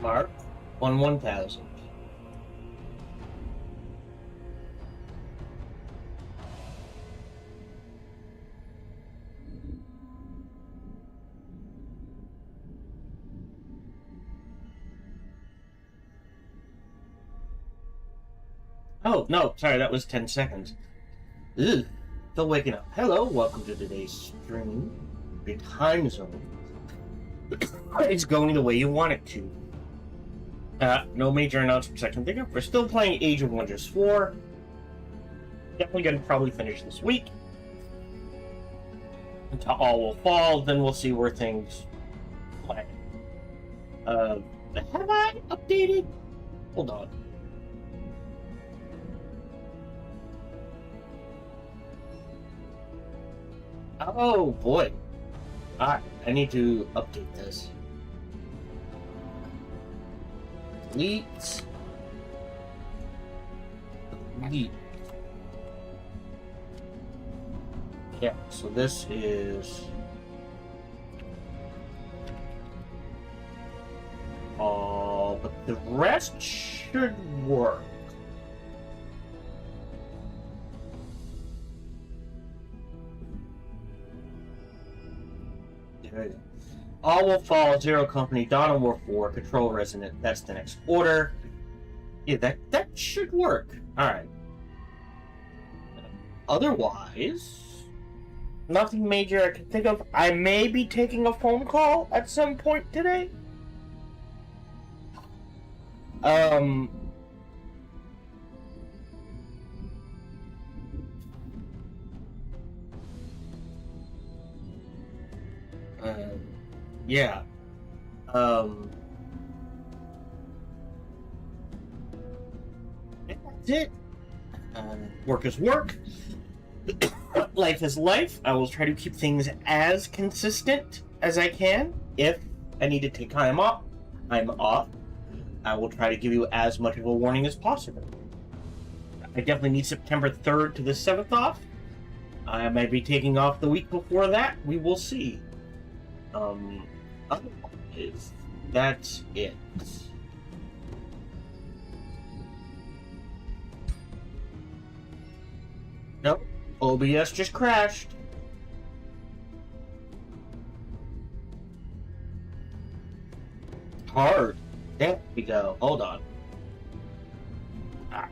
Mark on 1000. Oh, no, sorry, that was 10 seconds. Ugh, still waking up. Hello, welcome to today's stream. Your time zone. It's going the way you want it to. No major announcements I can think of. We're still playing Age of Wonders 4. Definitely gonna probably finish this week. Until all will fall, then we'll see where things play. Have I updated? Hold on. Oh boy. Alright, I need to update this. Delete. Yeah, so this is all, but the rest should work. There it is. All will fall, Zero Company, Dawn of War 4, Control Resonant, that's the next order. Yeah, that should work. Alright. Otherwise, nothing major I can think of. I may be taking a phone call at some point today. Yeah. That's it. Work is work. Life is life. I will try to keep things as consistent as I can. If I need to take time off, I'm off. I will try to give you as much of a warning as possible. I definitely need September 3rd to the 7th off. I might be taking off the week before that. We will see. Otherwise, that's it. Nope. OBS just crashed. Hard. There we go. Hold on. Ah.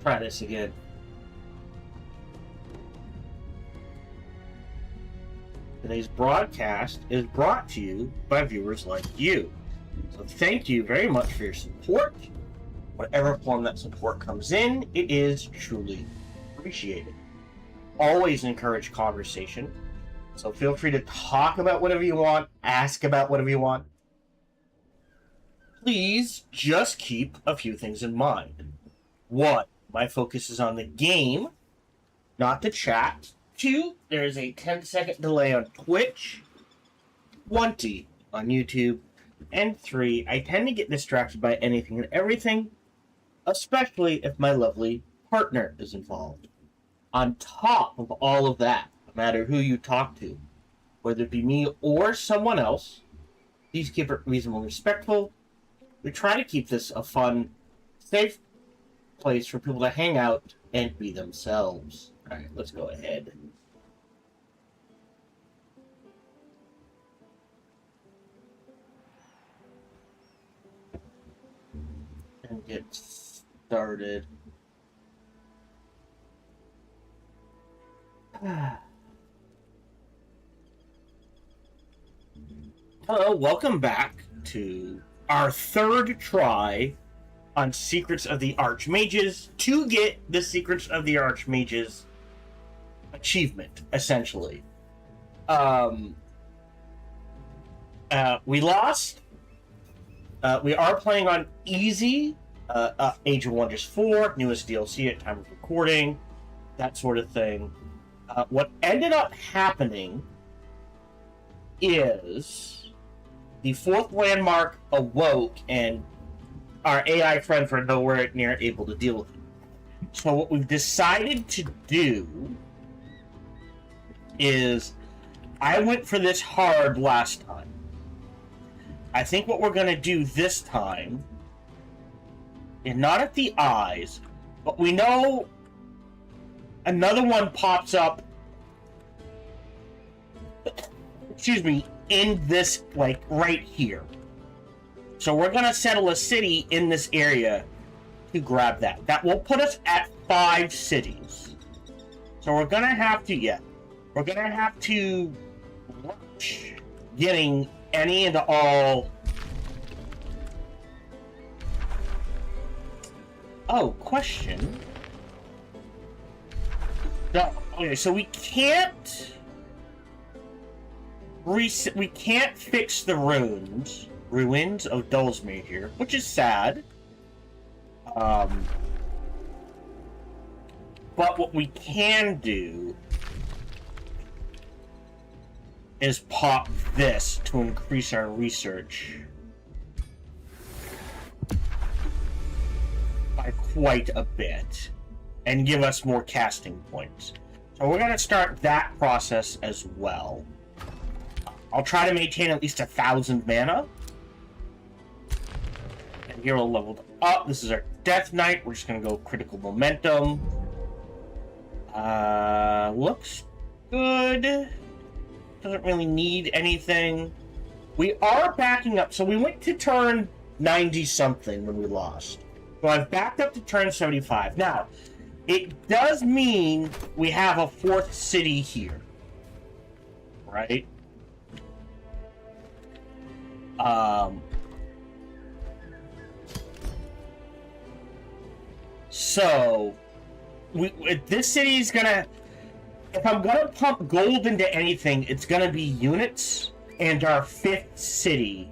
Try this again. Today's broadcast is brought to you by viewers like you. So thank you very much for your support. Whatever form that support comes in, it is truly appreciated. Always encourage conversation. So feel free to talk about whatever you want, ask about whatever you want. Please just keep a few things in mind. 1, my focus is on the game, not the chat. 2, there is a 10-second delay on Twitch. 20 on YouTube. And 3, I tend to get distracted by anything and everything, especially if my lovely partner is involved. On top of all of that, no matter who you talk to, whether it be me or someone else, please keep it reasonable and respectful. We try to keep this a fun, safe place for people to hang out and be themselves. All right, let's go ahead. And get started. Hello, welcome back to our third try on Secrets of the Archmages to get the Secrets of the Archmages achievement, essentially. We lost. We are playing on easy. Age of Wonders 4, newest DLC at time of recording, that sort of thing. What ended up happening is the fourth landmark awoke, and our AI friends were nowhere near able to deal with it. So what we've decided to do is, I went for this hard last time. I think what we're going to do this time, and not at the eyes, but we know another one pops up, excuse me, in this, like, right here. So we're going to settle a city in this area to grab that. That will put us at 5 cities. So we're going to have to, we're going to have to rush getting any and all. Oh, question. No, okay, so we can't we can't fix the ruins of Dulsmere here, which is sad. But what we can do is pop this to increase our research by quite a bit and give us more casting points. So we're going to start that process as well. I'll try to maintain at least 1,000 mana. And here we're leveled up. This is our Death Knight. We're just going to go critical momentum. Looks good. Doesn't really need anything. We are backing up. So we went to turn 90-something when we lost. So I've backed up to turn 75. Now, it does mean we have a 4th city here. Right? So, this city is gonna, if I'm gonna pump gold into anything, it's gonna be units and our 5th city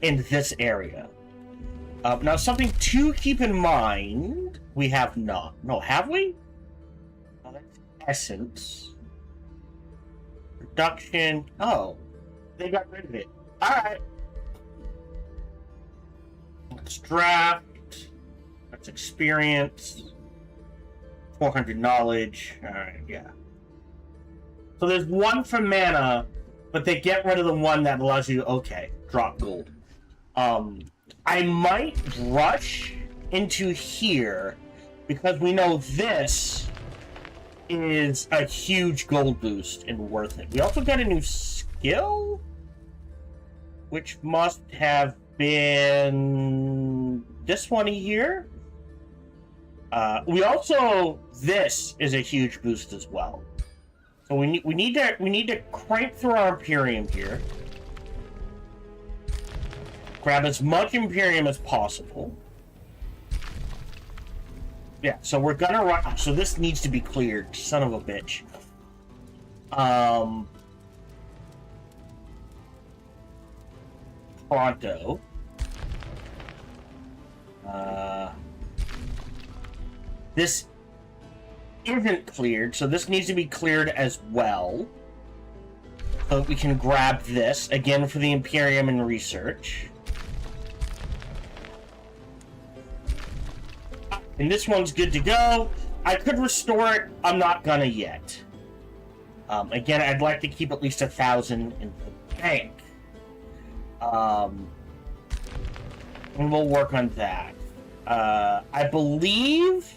in this area. Now, something to keep in mind, we have not. No, have we? Oh, that's essence. Production. Oh, they got rid of it. Alright. Let's draft. That's experience. 400 knowledge. Alright, yeah. So there's one for mana, but they get rid of the one that allows you, okay, drop gold. I might rush into here because we know this is a huge gold boost and worth it. We also got a new skill, which must have been this one here. We also, this is a huge boost as well. So we need to crank through our Imperium here. Grab as much Imperium as possible. Yeah, so we're gonna run. So this needs to be cleared, son of a bitch. Pronto. This isn't cleared, so this needs to be cleared as well. So that we can grab this, again for the Imperium and research. And this one's good to go. I could restore it, I'm not gonna yet. Again, I'd like to keep at least 1,000 in the bank. And we'll work on that. I believe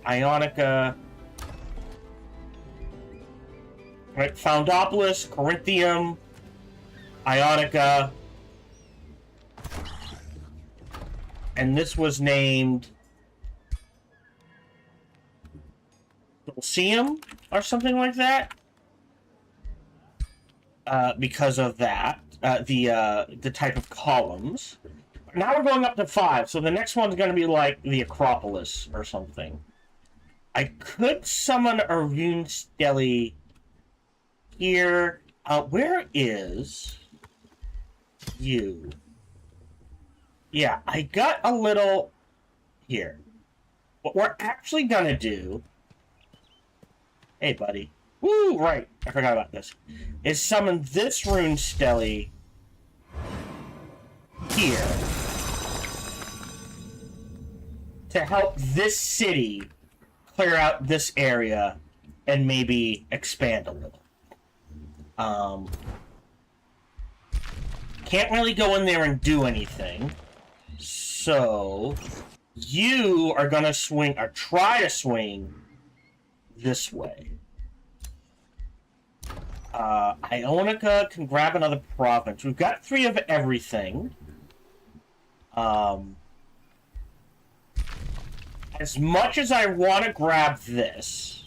Ionica, right? Foundopolis, Corinthium, Ionica, and this was named Dulcium or something like that. Because of that, the type of columns. Now we're going up to 5, so the next one's going to be like the Acropolis or something. I could summon a rune stele here. Where is you? Yeah, I got a little here. What we're actually going to do... Hey, buddy. Woo, right. I forgot about this. Is summon this rune stele here to help this city clear out this area and maybe expand a little. Can't really go in there and do anything. So you are gonna swing or try to swing this way. Ionica can grab another province. We've got 3 of everything. As much as I want to grab this,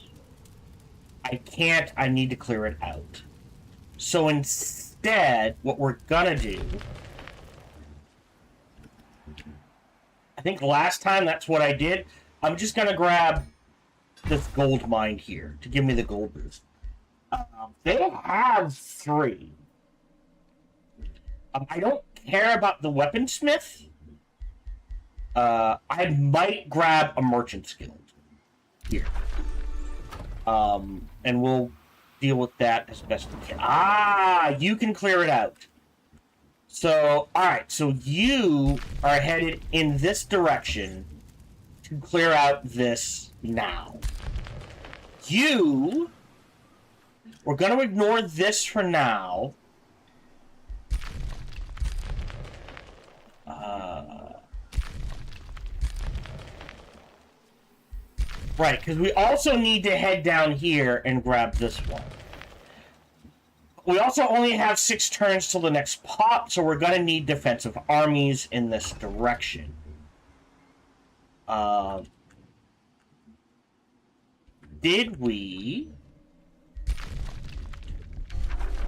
I can't. I need to clear it out. So instead, what we're gonna do... I think last time that's what I did. I'm just gonna grab this gold mine here to give me the gold boost. They have 3. I don't care about the weaponsmith. I might grab a merchant's guild here. And we'll deal with that as best we can. Ah, you can clear it out. So, alright, so you are headed in this direction to clear out this now. You... We're going to ignore this for now. Right, because we also need to head down here and grab this one. We also only have 6 turns till the next pop, so we're going to need defensive armies in this direction. Did we...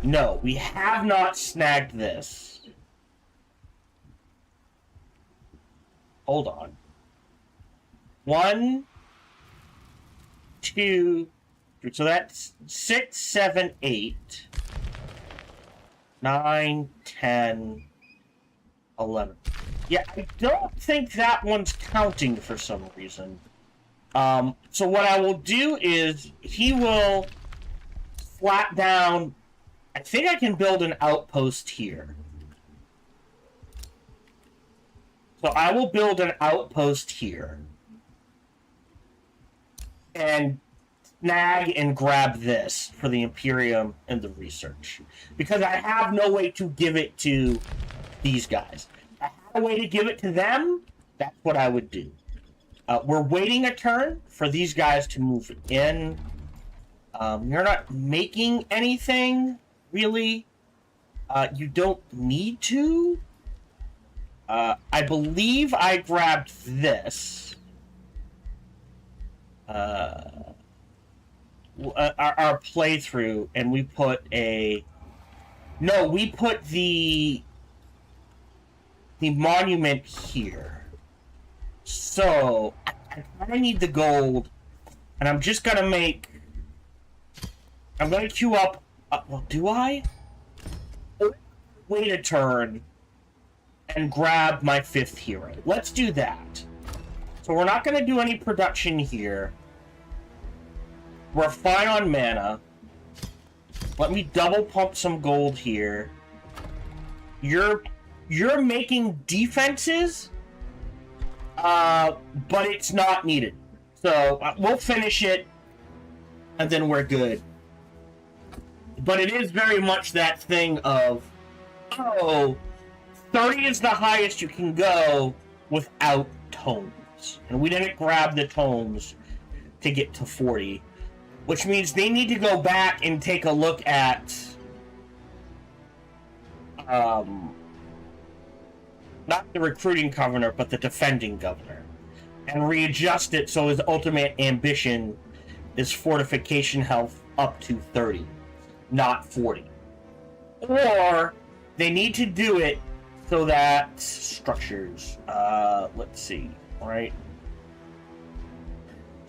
No, we have not snagged this. Hold on. 1, 2, 3. So that's 6, 7, 8, 9, 10, 11. Yeah, I don't think that one's counting for some reason. So what I will do is he will flat down... I think I can build an outpost here. So I will build an outpost here. And snag and grab this for the Imperium and the research. Because I have no way to give it to these guys. If I had a way to give it to them, that's what I would do. We're waiting a turn for these guys to move in. You're not making anything... Really? You don't need to? I believe I grabbed this. Our playthrough, and we put a... No, we put the monument here. So, I kind of need the gold, and I'm just gonna make... I'm gonna queue up... well, do I? Wait a turn and grab my 5th hero. Let's do that. So we're not going to do any production here. We're fine on mana. Let me double pump some gold here. You're making defenses, but it's not needed. So we'll finish it, and then we're good. But it is very much that thing of, oh, 30 is the highest you can go, without tomes. And we didn't grab the tomes to get to 40, which means they need to go back and take a look at not the recruiting governor, but the defending governor, and readjust it so his ultimate ambition is fortification health up to 30, not 40. Or they need to do it so that structures, let's see, right?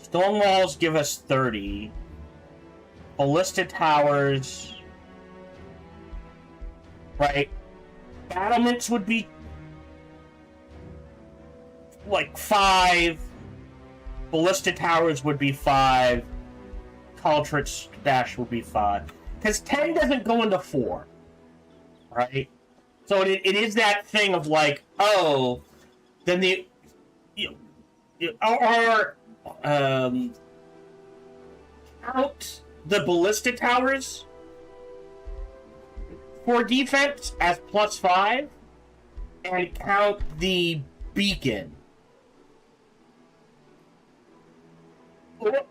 Stone walls give us 30. Ballista towers, right? Battlements would be like 5. Ballista towers would be 5. Caltrit's dash would be 5. Because 10 doesn't go into 4, right? So it is that thing of like, oh, then count the ballista towers for defense as +5, and count the beacon. Or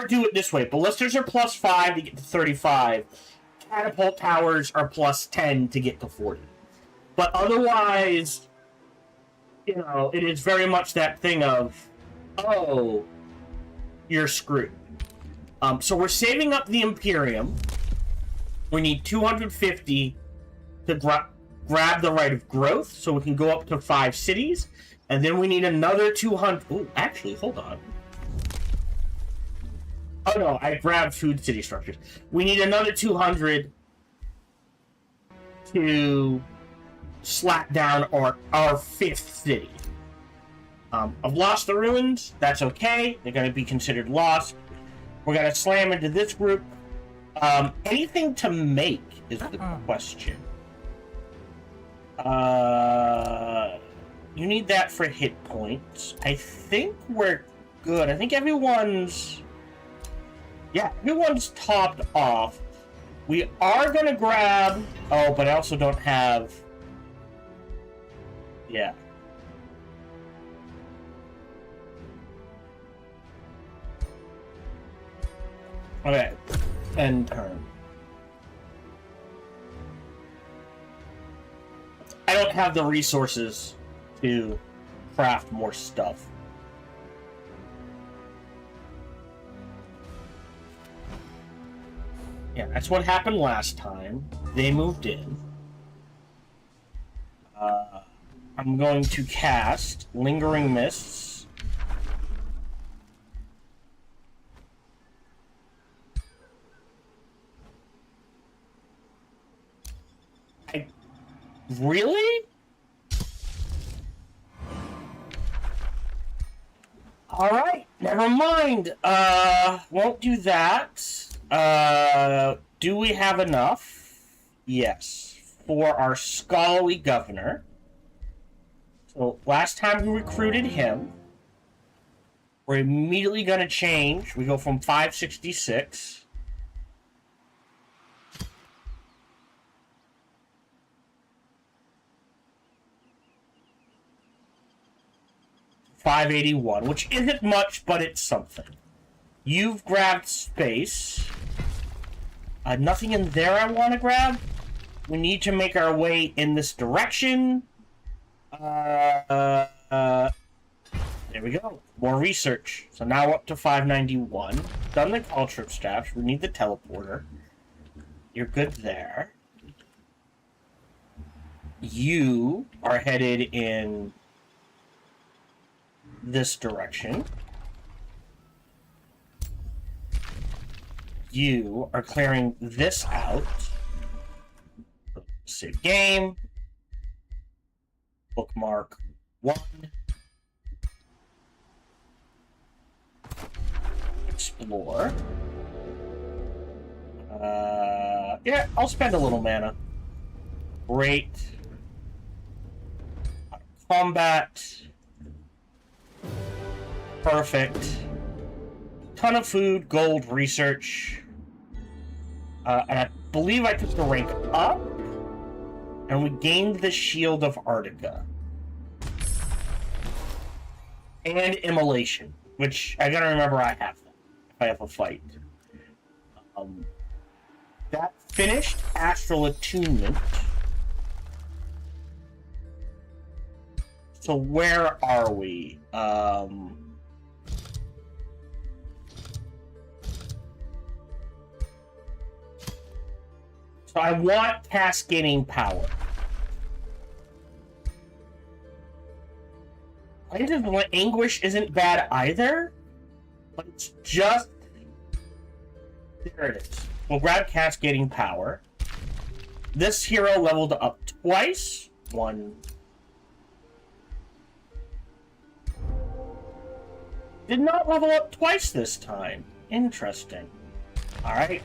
do it this way. Ballistas are +5 to get to 35. Catapult towers are +10 to get to 40. But otherwise, it is very much that thing of, oh, you're screwed. So we're saving up the Imperium. We need 250 to grab the right of growth, so we can go up to 5 cities. And then we need another 200... Oh, actually, hold on. Oh no, I grabbed food city structures. We need another 200 to slap down our 5th city. I've lost the ruins. That's okay. They're going to be considered lost. We're going to slam into this group. Anything to make is the question. You need that for hit points. I think we're good. I think everyone's... Yeah, everyone's topped off. We are going to grab... Oh, but I also don't have... Yeah. Okay. End turn. I don't have the resources to craft more stuff. Yeah, that's what happened last time. They moved in. I'm going to cast Lingering Mists. Really? Alright, never mind. Won't do that. Do we have enough? Yes. For our scholarly governor. So, last time we recruited him, we're immediately going to change. We go from 566. $581, which isn't much, but it's something. You've grabbed space. Nothing in there I want to grab. We need to make our way in this direction. There we go. More research. So now up to 591. Done the culture staff. We need the teleporter. You're good there. You are headed in this direction. You are clearing this out. Save game. Bookmark 1. Explore. Yeah, I'll spend a little mana. Great. Combat. Perfect. Ton of food, gold, research. And I believe I took the rank up. And we gained the Shield of Arctica. And immolation, which I gotta remember I have that if I have a fight. That finished astral attunement. So where are we? So I want cascading power. Plains of Anguish isn't bad either, but it's just... There it is. We'll grab cascading power. This hero leveled up twice. One. Did not level up twice this time. Interesting. Alright.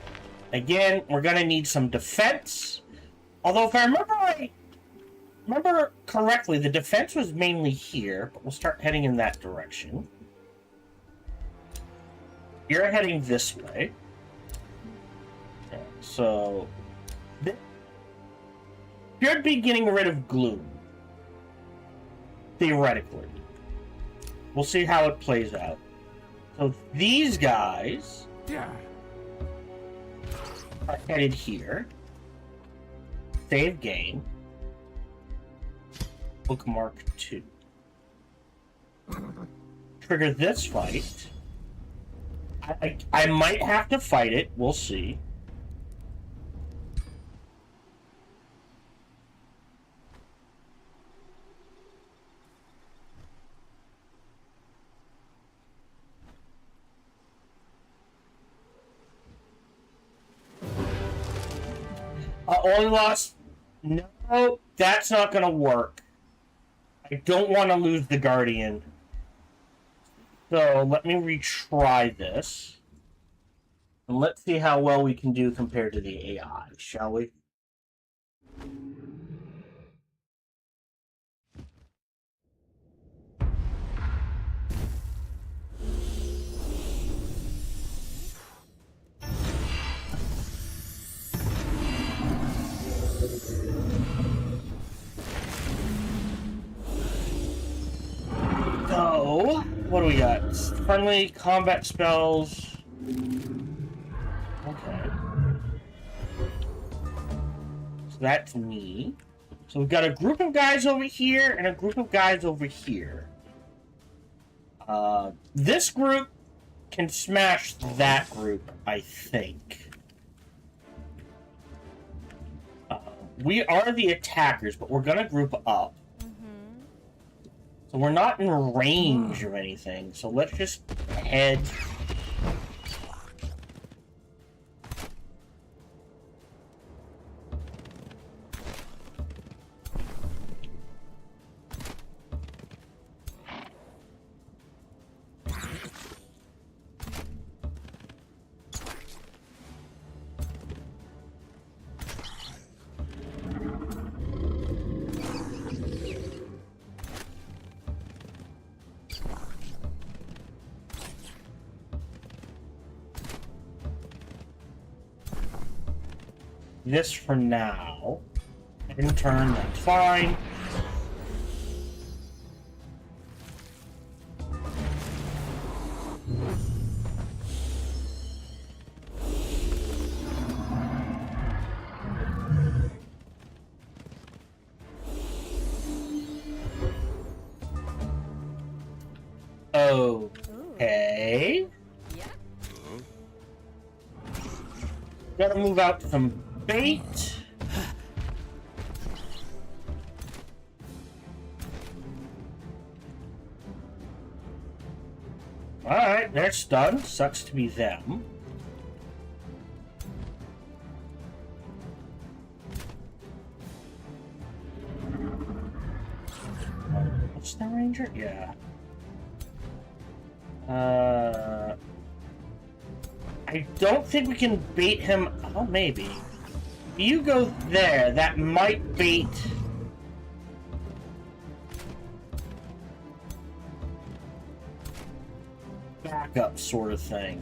Again, we're gonna need some defense. Although, if I remember correctly, the defense was mainly here, but we'll start heading in that direction. You're heading this way. Okay, so... Should be getting rid of gloom. Theoretically. We'll see how it plays out. So these guys... Yeah. Are headed here. Save game. Bookmark 2. Trigger this fight. I might have to fight it. We'll see. Only lost... No, that's not gonna work. I don't want to lose the Guardian. So, let me retry this. And let's see how well we can do compared to the AI, shall we? So, what do we got? Friendly combat spells. Okay. So that's me. So we've got a group of guys over here and a group of guys over here. This group can smash that group, I think. We are the attackers, but we're gonna group up. So we're not in range of anything, so let's just head. This for now. In turn, that's fine. Okay. Yeah. Gotta move out some bait. Alright, they're stunned. Sucks to be them. What's the ranger? Yeah. I don't think we can bait him. Oh, maybe. You go there. That might bait. Backup sort of thing.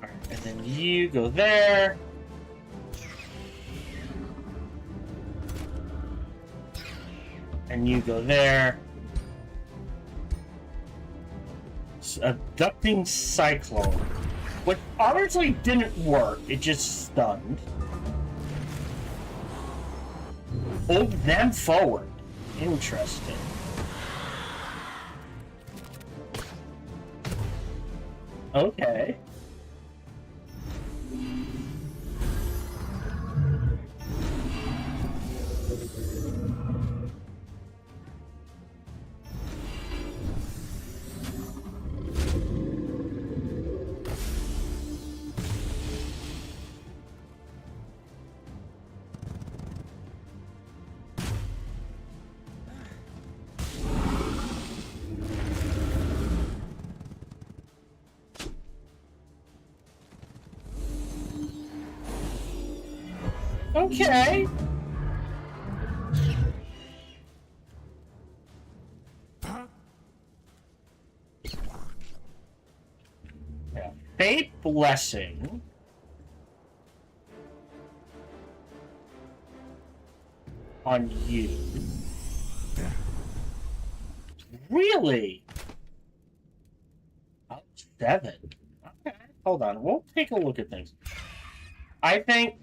Alright, and then you go there. And you go there. Abducting Cyclone. Which honestly didn't work, it just stunned. Hold them forward. Interesting. Okay. Okay. Yeah. Fate Blessing. On you. Really? Oh, 7. Okay. Hold on. We'll take a look at things. I think...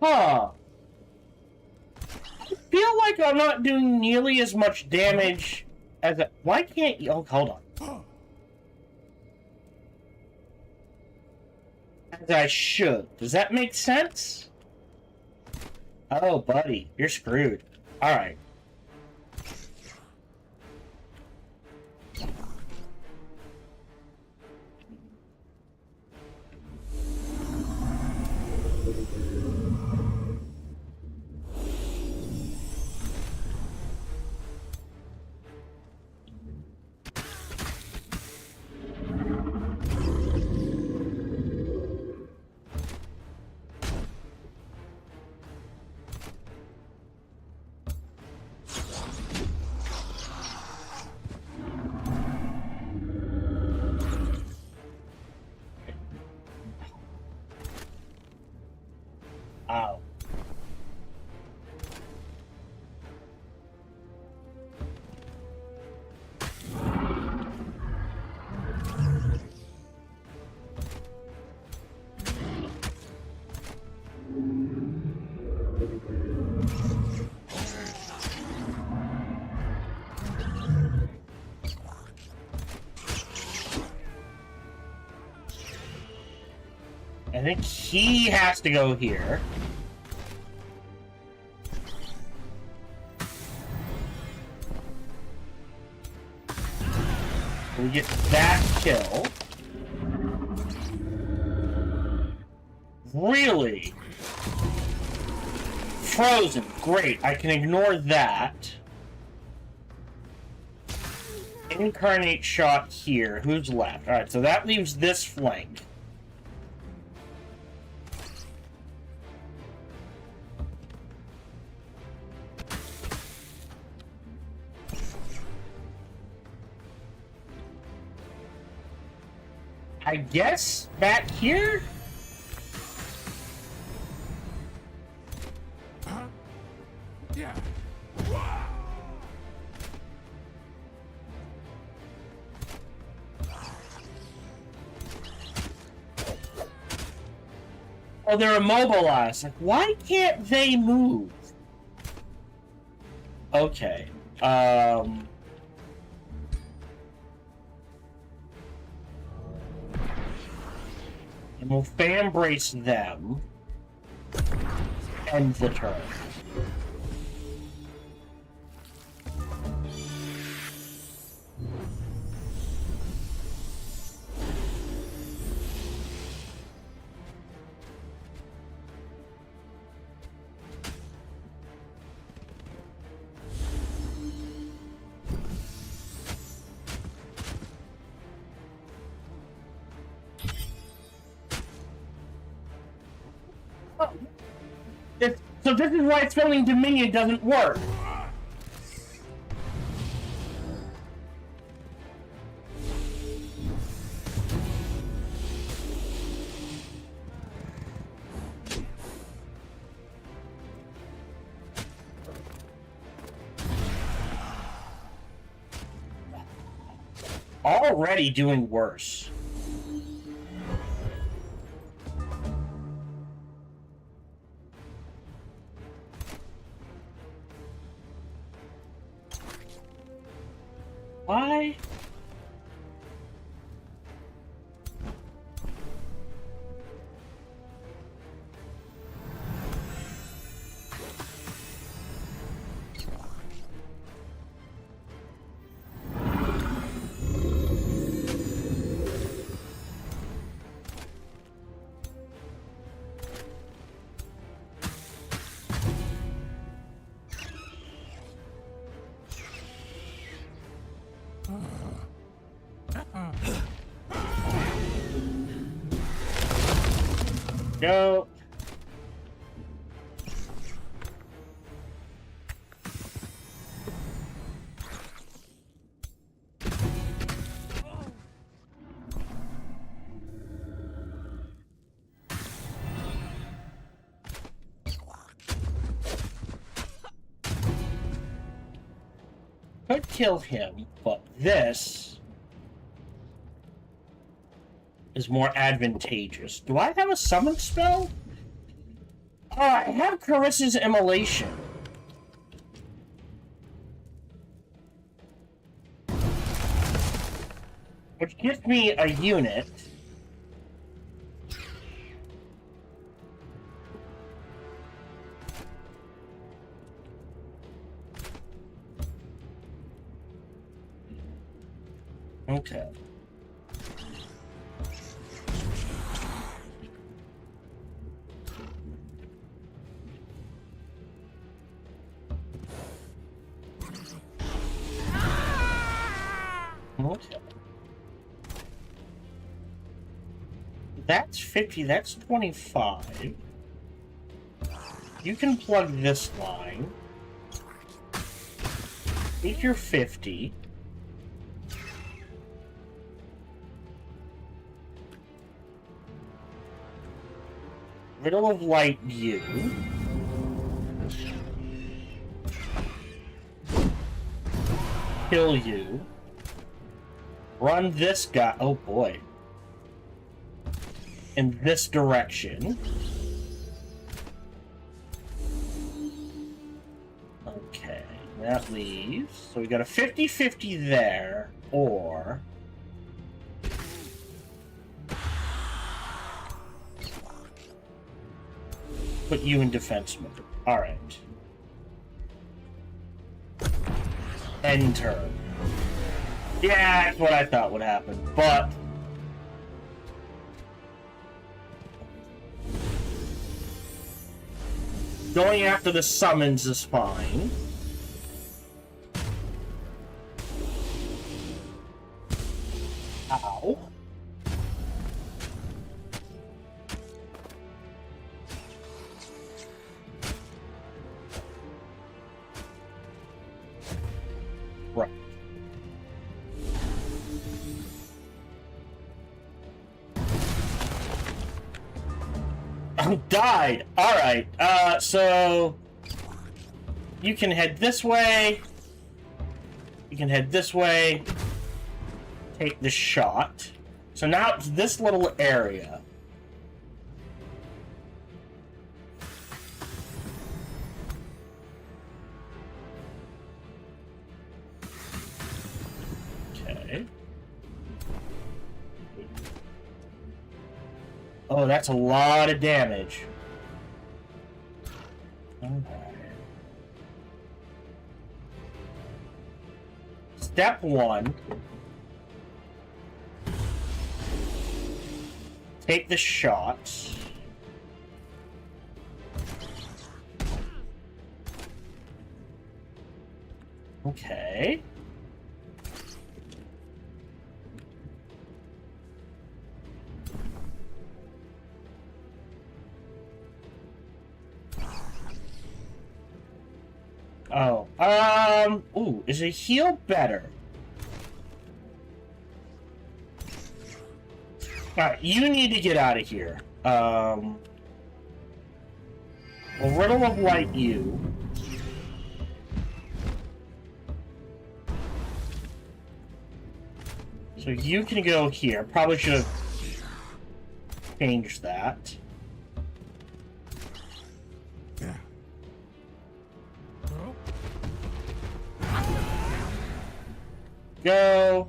Huh. I feel like I'm not doing nearly as much damage as a... Why can't you... Oh, hold on. As I should. Does that make sense? Oh, buddy. You're screwed. Alright. Ow. I think he has to go here. We get that kill. Really? Frozen. Great. I can ignore that. Incarnate shot here. Who's left? Alright, so that leaves this flank. I guess back here? Yeah. Oh, they're immobilized. Like, why can't they move? Okay. And we'll fan brace them. End the turn. So this is why spelling Dominion doesn't work. Already doing worse. Why? No. Could kill him, but this is more advantageous. Do I have a summon spell? Oh, I have Carissa's Immolation. Which gives me a unit. Okay. Okay. That's 50, that's 25. You can plug this line. Take your 50. Riddle of Light you. Kill you. Run this guy. Oh boy. In this direction. Okay, that leaves. So we got a 50-50 there, or put you in defense mode. Alright. End turn. Yeah, that's what I thought would happen, but going after the summons is fine. Ow. Right. Died. All right. So you can head this way. You can head this way. Take the shot. So now it's this little area. Okay. Oh, that's a lot of damage. Okay. Step 1. Take the shot. Okay. Oh, ooh, is a heal better? Alright, you need to get out of here. Well, Riddle of Light you. So you can go here. Probably should have changed that. Yeah. Go.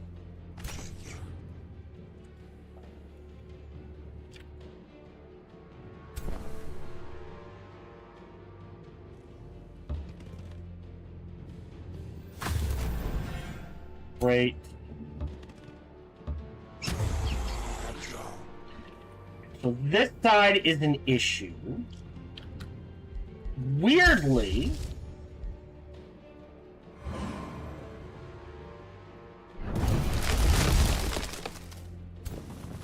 Great. So this side is an issue. Weirdly,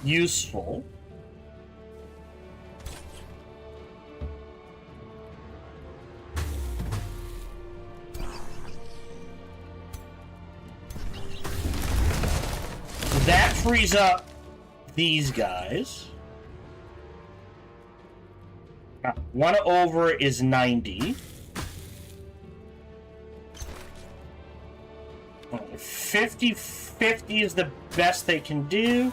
useful. That frees up these guys. 1 over is 90. 50-50 is the best they can do.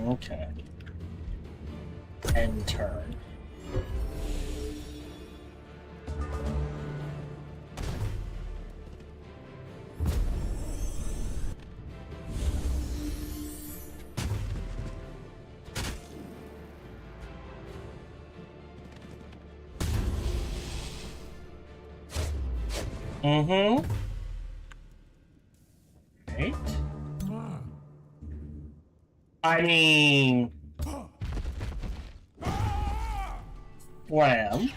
Okay. End turn. Mm-hmm. Right. I mean... Slam.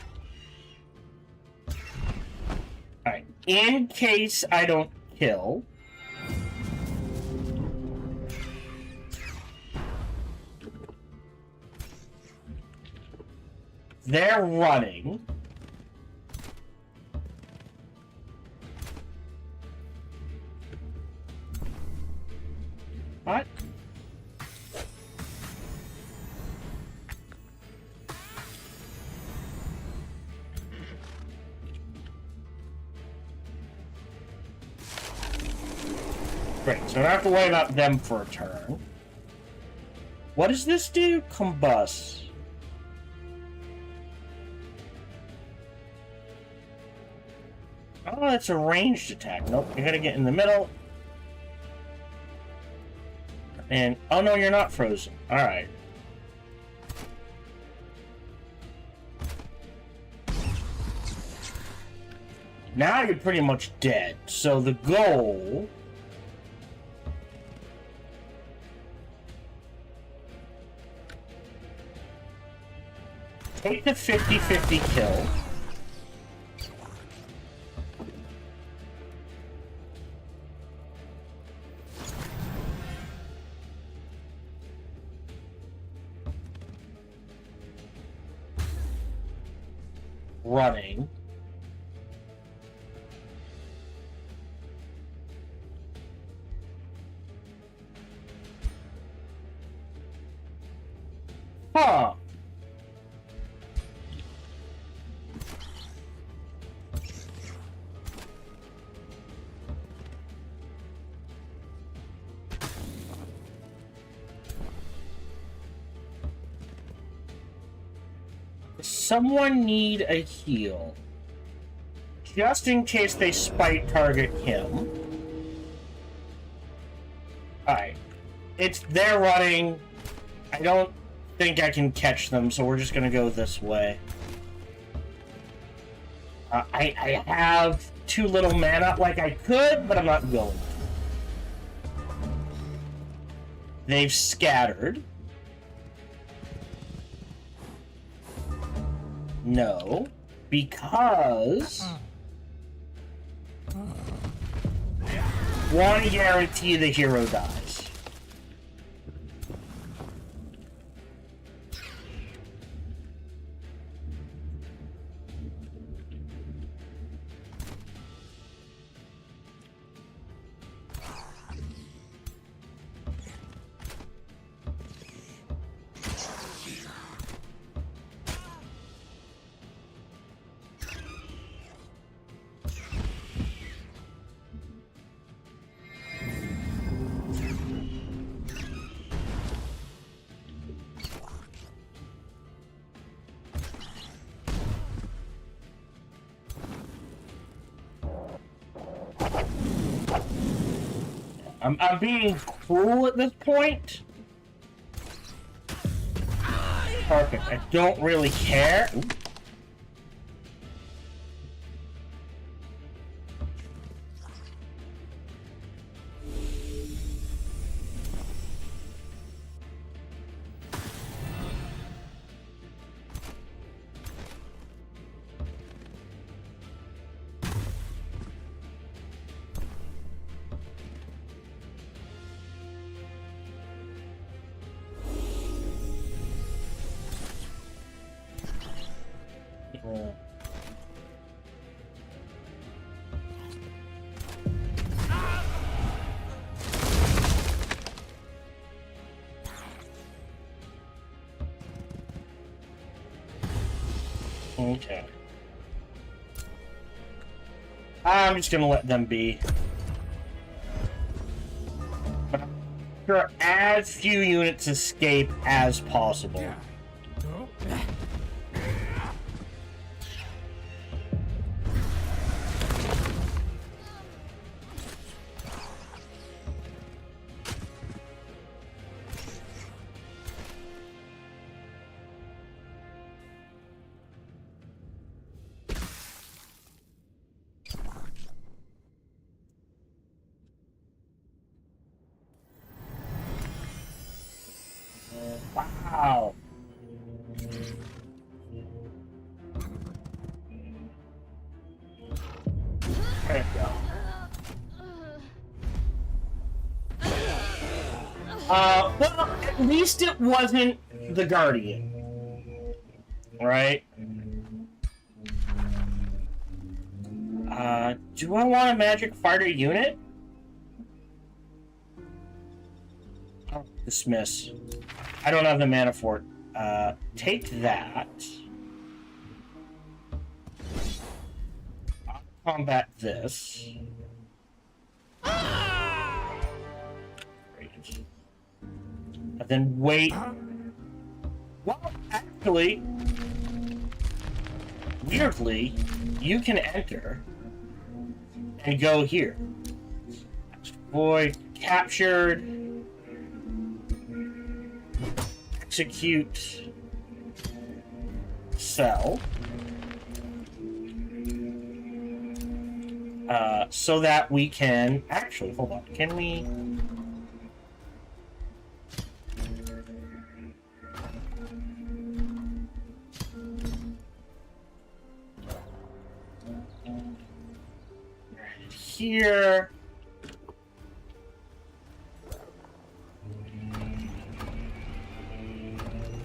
Alright, in case I don't kill... They're running. What? Great, so I don't have to worry about them for a turn. What does this do? Combust. Oh, that's a ranged attack. Nope, you gotta get in the middle. And, oh no, you're not frozen. Alright. Now you're pretty much dead. So the goal... Take the 50-50 kill. Running. Huh. Someone need a heal. Just in case they spite target him. Alright. They're running. I don't think I can catch them, so we're just gonna go this way. I have too little mana like I could, but I'm not going to. They've scattered. No, because Want to guarantee the hero dies. I'm being cruel at this point. Perfect. I don't really care. Ooh. Okay. I'm just gonna let them be. But I'm sure as few units escape as possible. Yeah. No. Wow. There we go. Well, at least it wasn't the Guardian. Right? Do I want a magic fighter unit? Oh, dismiss. I don't have the mana for it. Take that. I'll combat this. Great. And then wait. Well, actually, weirdly, you can enter and go here. Boy, captured. Execute. Sell. So that we can actually hold on. Can we? Here.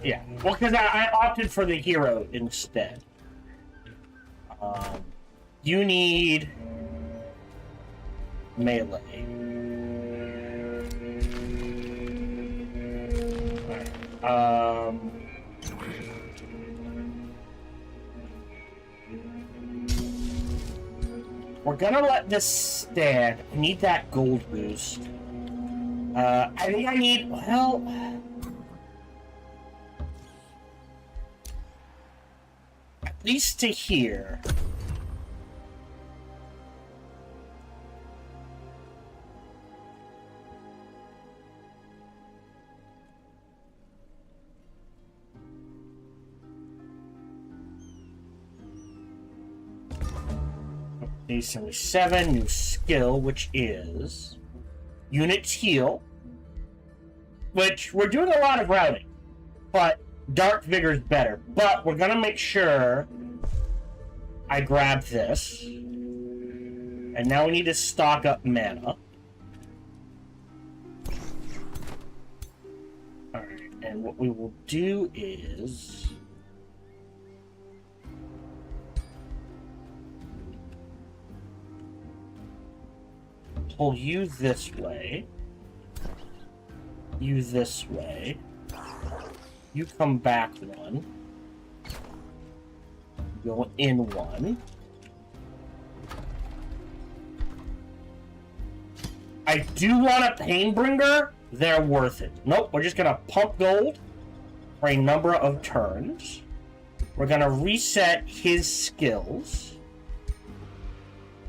Yeah, well, because I opted for the hero instead. You need melee. Alright. We're gonna let this stand. I need that gold boost. I think I need, well... at least to here. Day 77, new skill, which is units heal, which we're doing a lot of routing, but Dark Vigor is better. But we're gonna make sure I grab this, and now we need to stock up mana. what we will do is... pull you this way. You this way. You come back one. Go in one. I do want a Painbringer. They're worth it. Nope, we're just gonna pump gold for a number of turns. We're gonna reset his skills.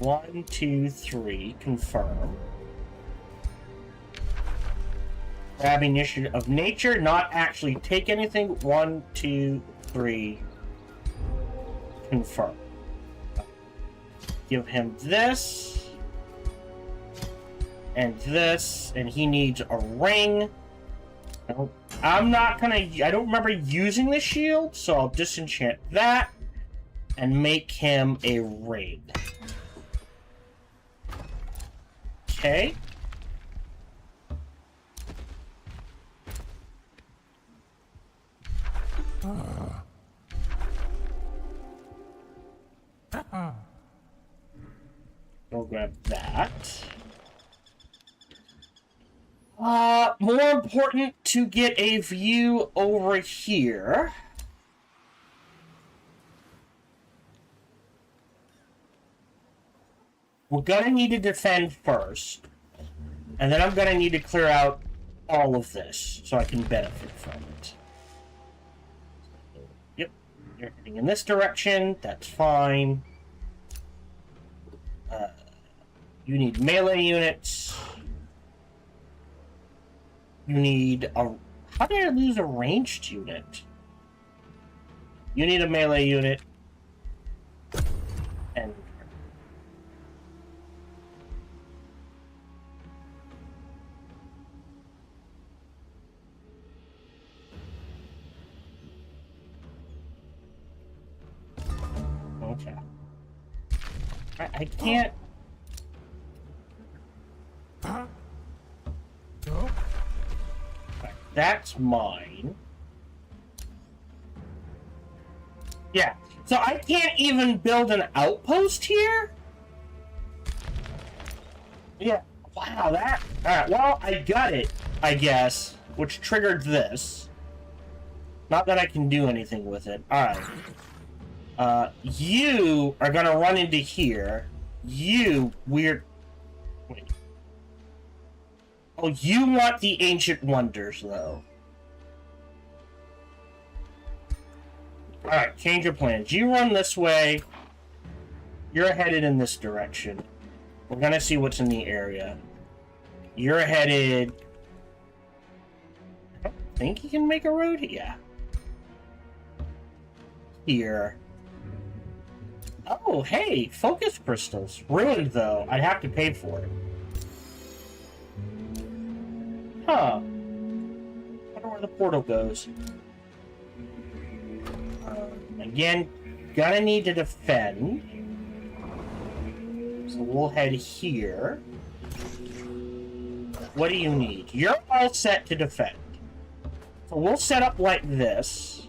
1, 2, 3, confirm. Grab Initiative of Nature, not actually take anything. 1, 2, 3, confirm. Give him this. And this, and he needs a ring. I'm not gonna... I don't remember using the shield, so I'll disenchant that and make him a ring. Okay. Go grab that. More important to get a view over here. We're gonna need to defend first. And then I'm gonna need to clear out all of this so I can benefit from it. Yep, you're heading in this direction, that's fine. You need melee units. You need a... How did I lose a ranged unit? You need a melee unit. And... Okay. I can't... Huh? No? That's mine. Yeah. So I can't even build an outpost here? Yeah. Wow, that... Alright, well, I got it, I guess. Which triggered this. Not that I can do anything with it. Alright. You are gonna run into here. You weird... Wait. Oh, you want the Ancient Wonders, though. Alright, change your plans. You run this way. You're headed in this direction. We're gonna see what's in the area. You're headed... I don't think you can make a road? Yeah. Here. Oh, hey! Focus crystals. Ruined, though. I'd have to pay for it. Huh. I wonder where the portal goes. Again, gonna need to defend. So we'll head here. What do you need? You're all set to defend. So we'll set up like this.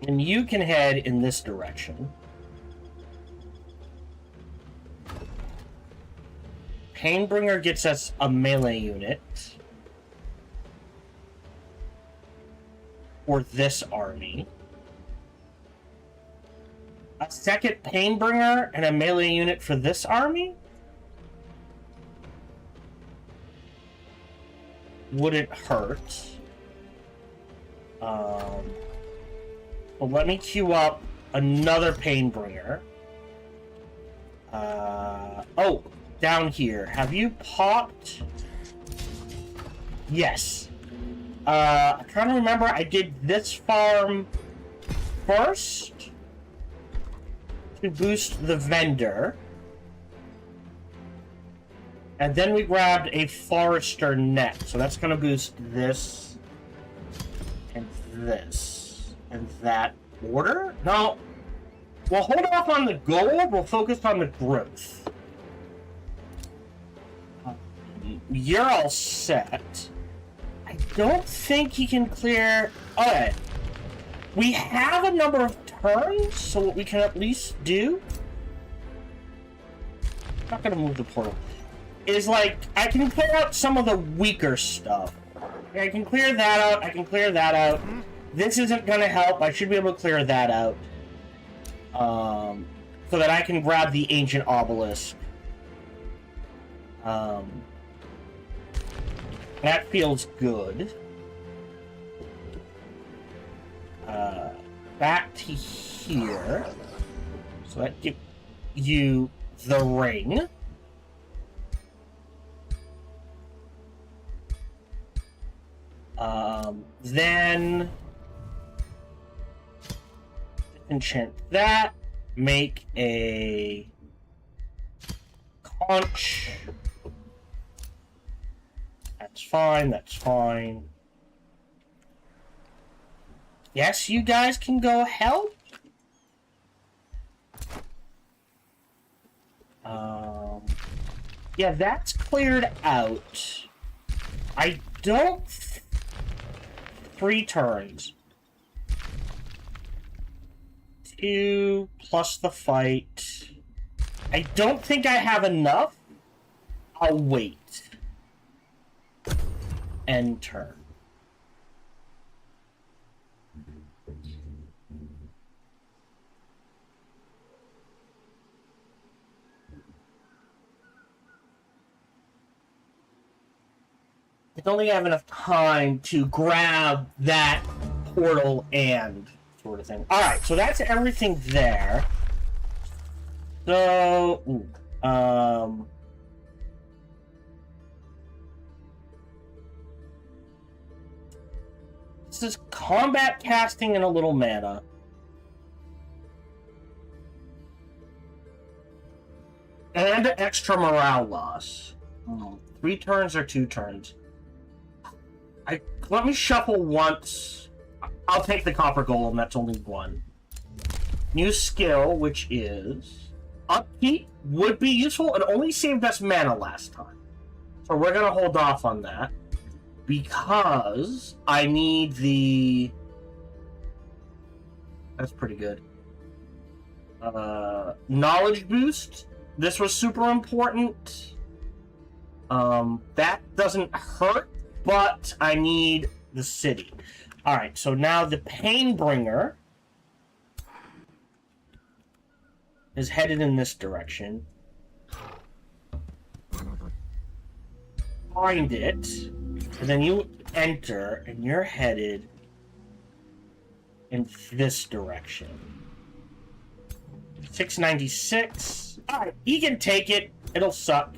And you can head in this direction. Painbringer gets us a melee unit. For this army. A second Painbringer and a melee unit for this army? Wouldn't hurt. Well, let me queue up another Painbringer. Oh, down here. Have you popped? Yes. I'm trying to remember, I did this farm first to boost the vendor. And then we grabbed a forester net. So that's going to boost this and this and that order. No, we'll hold off on the gold. We'll focus on the growth. You're all set. don't think he can clear... Okay. We have a number of turns, so what we can at least do... I'm not gonna move the portal. Is like, I can clear out some of the weaker stuff. I can clear that out, I can clear that out. This isn't gonna help, I should be able to clear that out. So that I can grab the ancient obelisk. That feels good. Back to here. So that gives you the ring. Then enchant that. Make a conch. That's fine, that's fine. Yes, you guys can go help. Yeah, that's cleared out. I don't... 3 turns. 2 plus the fight. I don't think I have enough. I'll wait. End turn. I don't think I have enough time to grab that portal and sort of thing. Alright, so that's everything there. So, this is combat casting and a little mana. And extra morale loss. 3 turns or 2 turns? Let me shuffle once. I'll take the copper golem, that's only 1. New skill, which is... Upkeep would be useful. It only saved us mana last time. So we're going to hold off on that. Because I need the... That's pretty good. Knowledge boost. This was super important. That doesn't hurt, but I need the city. Alright, so now the Painbringer is headed in this direction. Find it, and then you enter, and you're headed in this direction. 696. Alright, he can take it. It'll suck.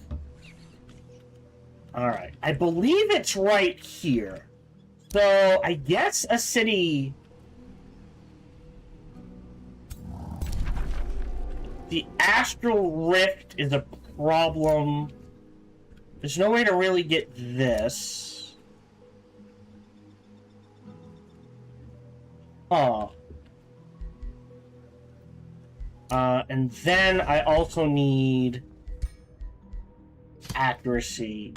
Alright, I believe it's right here. So, I guess a city... The Astral Rift is a problem. There's no way to really get this. Huh. And then I also need accuracy.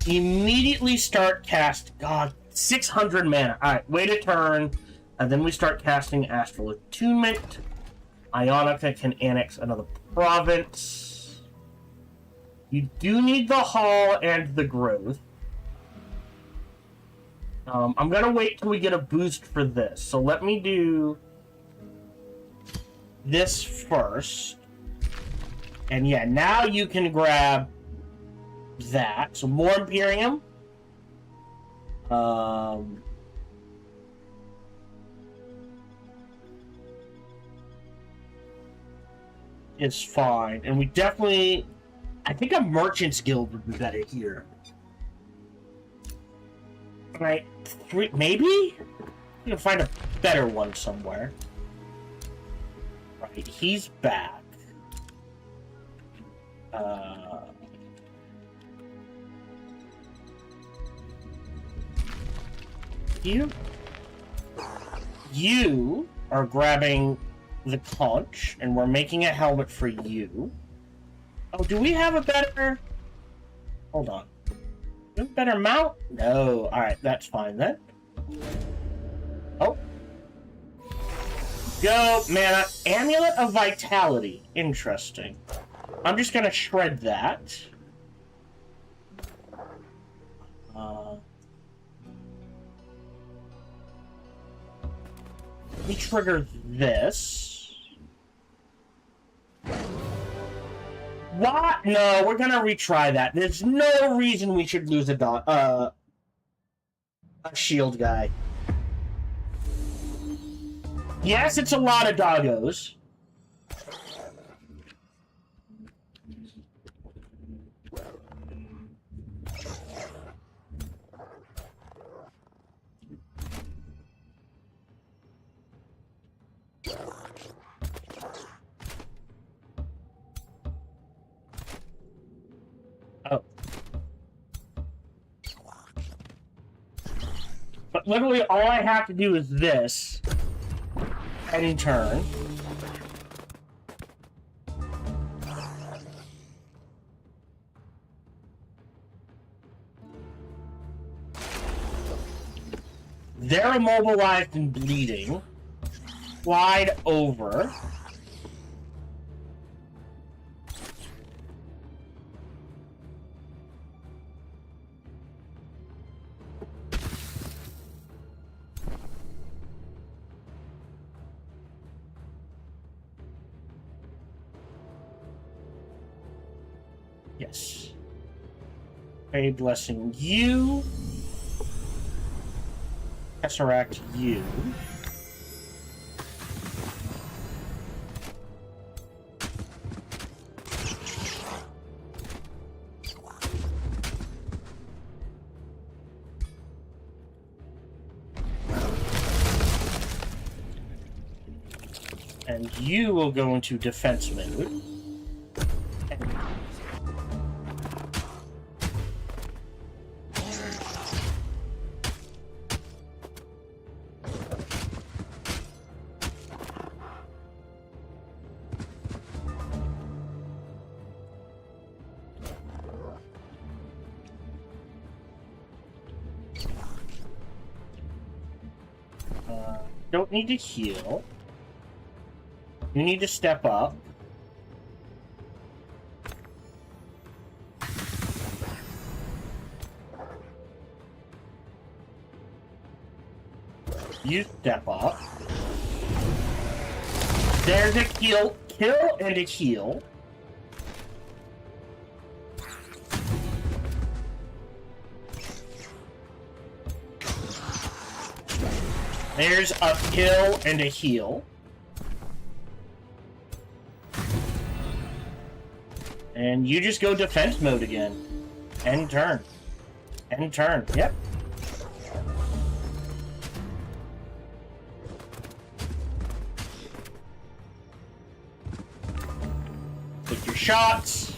Immediately start cast. God, 600 mana. Alright, wait a turn. And then we start casting Astral Attunement. Ionica can annex another province. You do need the Hall and the Growth. I'm gonna wait till we get a boost for this. So let me do this first. And yeah, now you can grab that. So more Imperium. Is fine. And we definitely... I think a Merchant's Guild would be better here. Right, 3... Maybe? You can find a better one somewhere. Right, he's back. You are grabbing the conch, and we're making a helmet for you. Oh, do we have a better... Hold on. Better mount? No. Alright, that's fine then. Oh. Go, mana. Amulet of Vitality. Interesting. I'm just gonna shred that. Let me trigger this. What? No, we're gonna retry that. There's no reason we should lose a shield guy. Yes, it's a lot of doggos. Oh. But literally all I have to do is this. And turn. They're immobilized and bleeding. Slide over. Yes. A blessing you. Tesseract you. And you will go into defense mode. Don't need to heal. You need to step up. You step up. There's a kill and a heal. There's a kill and a heal. And you just go defense mode again. End turn. End turn. Yep. Take your shots.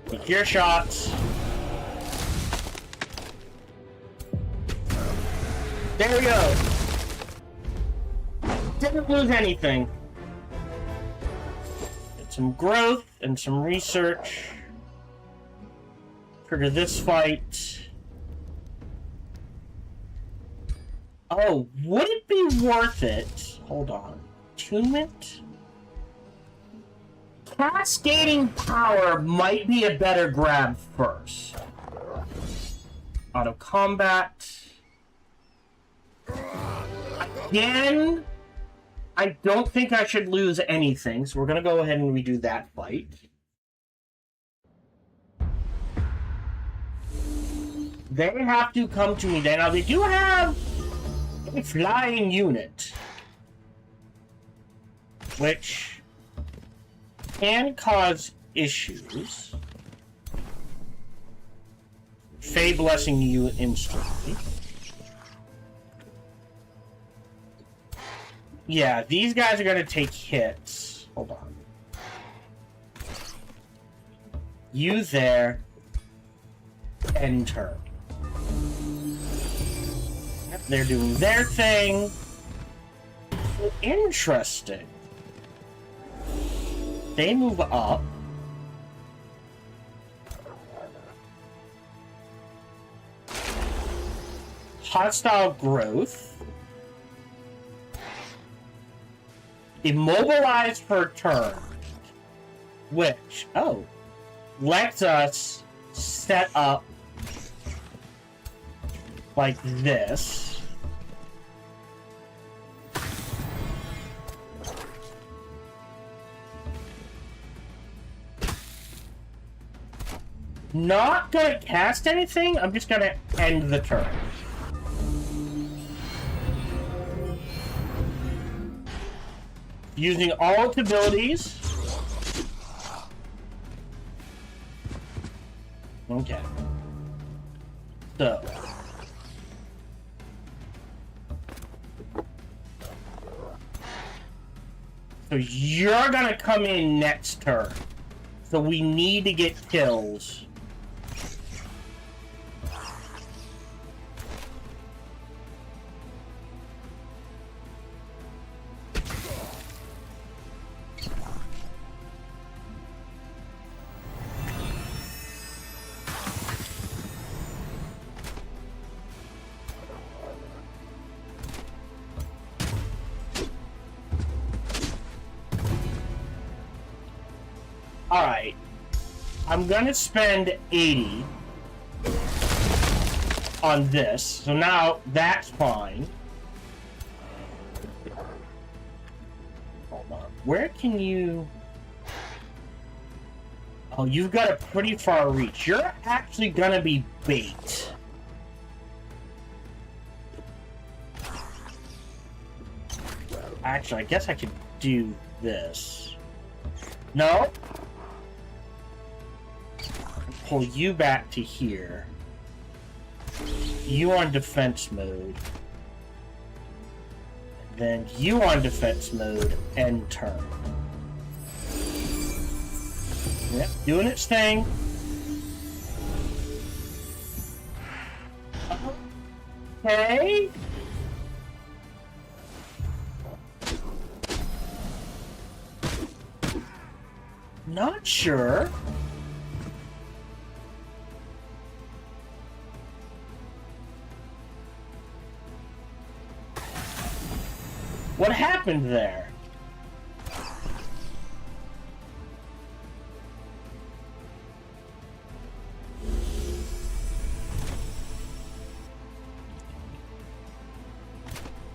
Take your shots. There we go. Didn't lose anything. Get some growth and some research. Trigger this fight. Oh, would it be worth it? Hold on. Attunement? Cascading power might be a better grab first. Auto combat. Again, I don't think I should lose anything, so we're gonna go ahead and redo that fight. They have to come to me then. Now, they do have a flying unit, which can cause issues. Fey blessing you instantly. Yeah, these guys are going to take hits. Hold on. You there. End turn. Yep, they're doing their thing. Interesting. They move up. hostile growth. Immobilize for turn. Which, lets us set up like this. Not gonna cast anything, I'm just gonna end the turn. Using all its abilities. Okay. So. So you're gonna come in next turn. So we need to get kills. Alright. I'm gonna spend 80 on this. So now that's fine. Hold on. Where can you... Oh, you've got a pretty far reach. You're actually gonna be bait. Actually, I guess I could do this. No? Pull you back to here. You on defense mode. Then you on defense mode, end turn. Yep, doing its thing. Okay. Not sure. What happened there?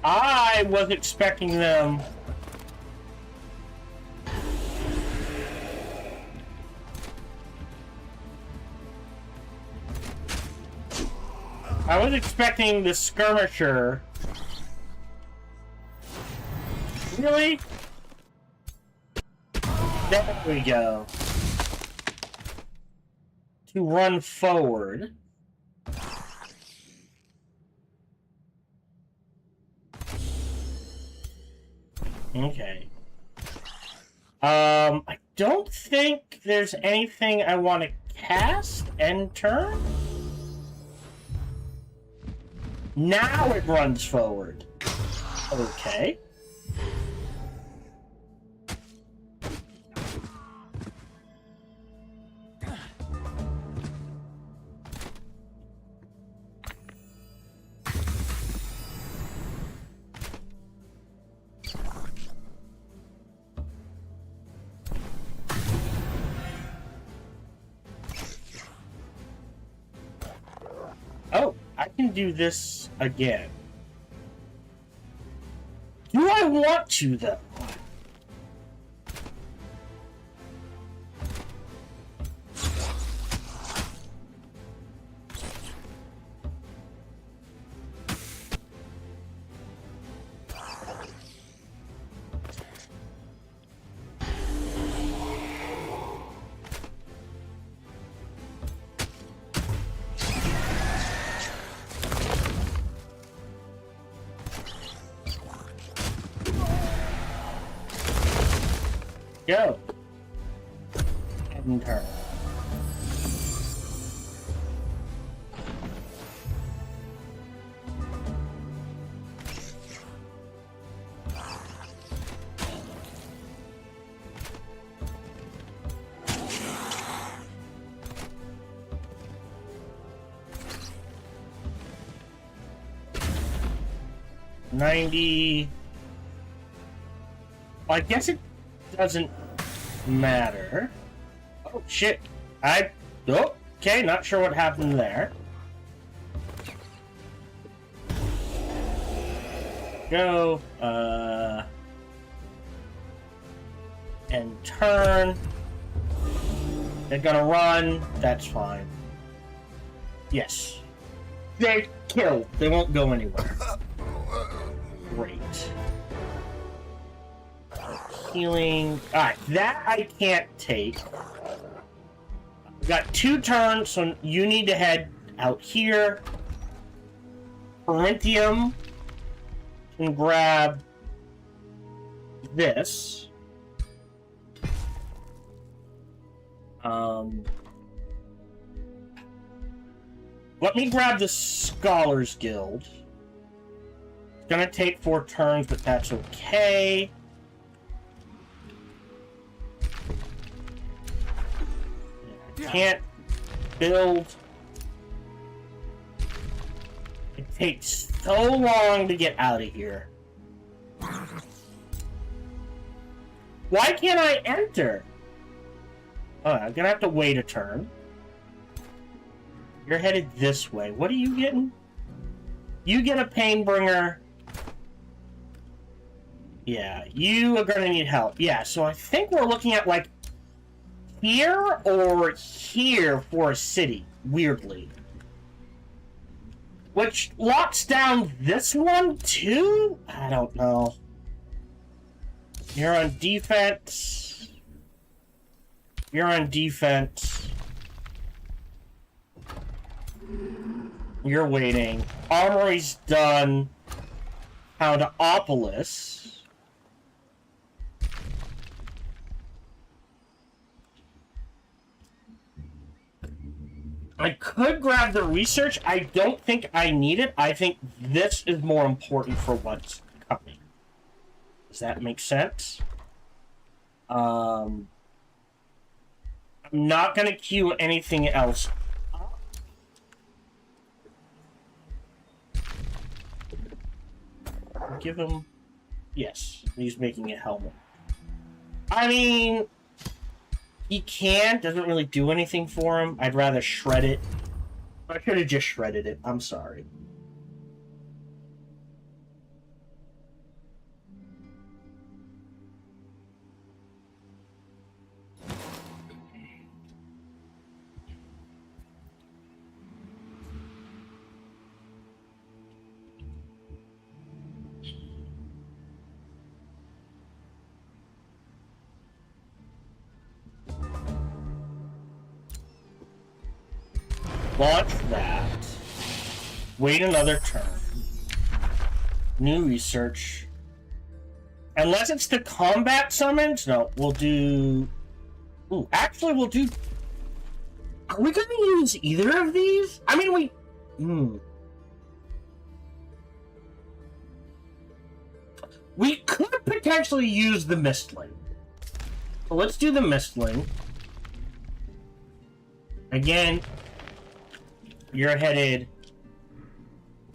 I was expecting them. I was expecting the skirmisher. Really? There we go. To run forward. Okay. I don't think there's anything I want to cast and turn. Now it runs forward. Okay. Oh, I can do this again. Do I want to, though? Go. And turn. 90. Well, I guess it doesn't matter. Oh, shit. Oh, okay, not sure what happened there. Go, and turn. They're gonna run. That's fine. Yes. They're killed. They won't go anywhere. Great. Healing. Alright, that I can't take. We've got 2 turns, so you need to head out here. Corinthium can grab this. Let me grab the Scholars Guild. It's gonna take 4 turns, but that's okay. Can't build. It takes so long to get out of here. Why can't I enter? Oh, I'm gonna have to wait a turn. You're headed this way. What are you getting? You get a Painbringer. Yeah, you are gonna need help. Yeah, so I think we're looking at like here or here for a city, weirdly. Which locks down this one too? I don't know. You're on defense. You're on defense. You're waiting. Armory's done. Houndopolis. I could grab the research. I don't think I need it. I think this is more important for what's coming. Does that make sense? I'm not going to queue anything else. Give him... Yes, he's making a helmet. I mean... He can, doesn't really do anything for him. I'd rather shred it. I could have just shredded it. I'm sorry. Launch that. Wait another turn. New research. Unless it's the combat summons? No, we'll do... Ooh, actually we'll do... Are we gonna use either of these? I mean, we could potentially use the Mistling. So let's do the Mistling. Again... You're headed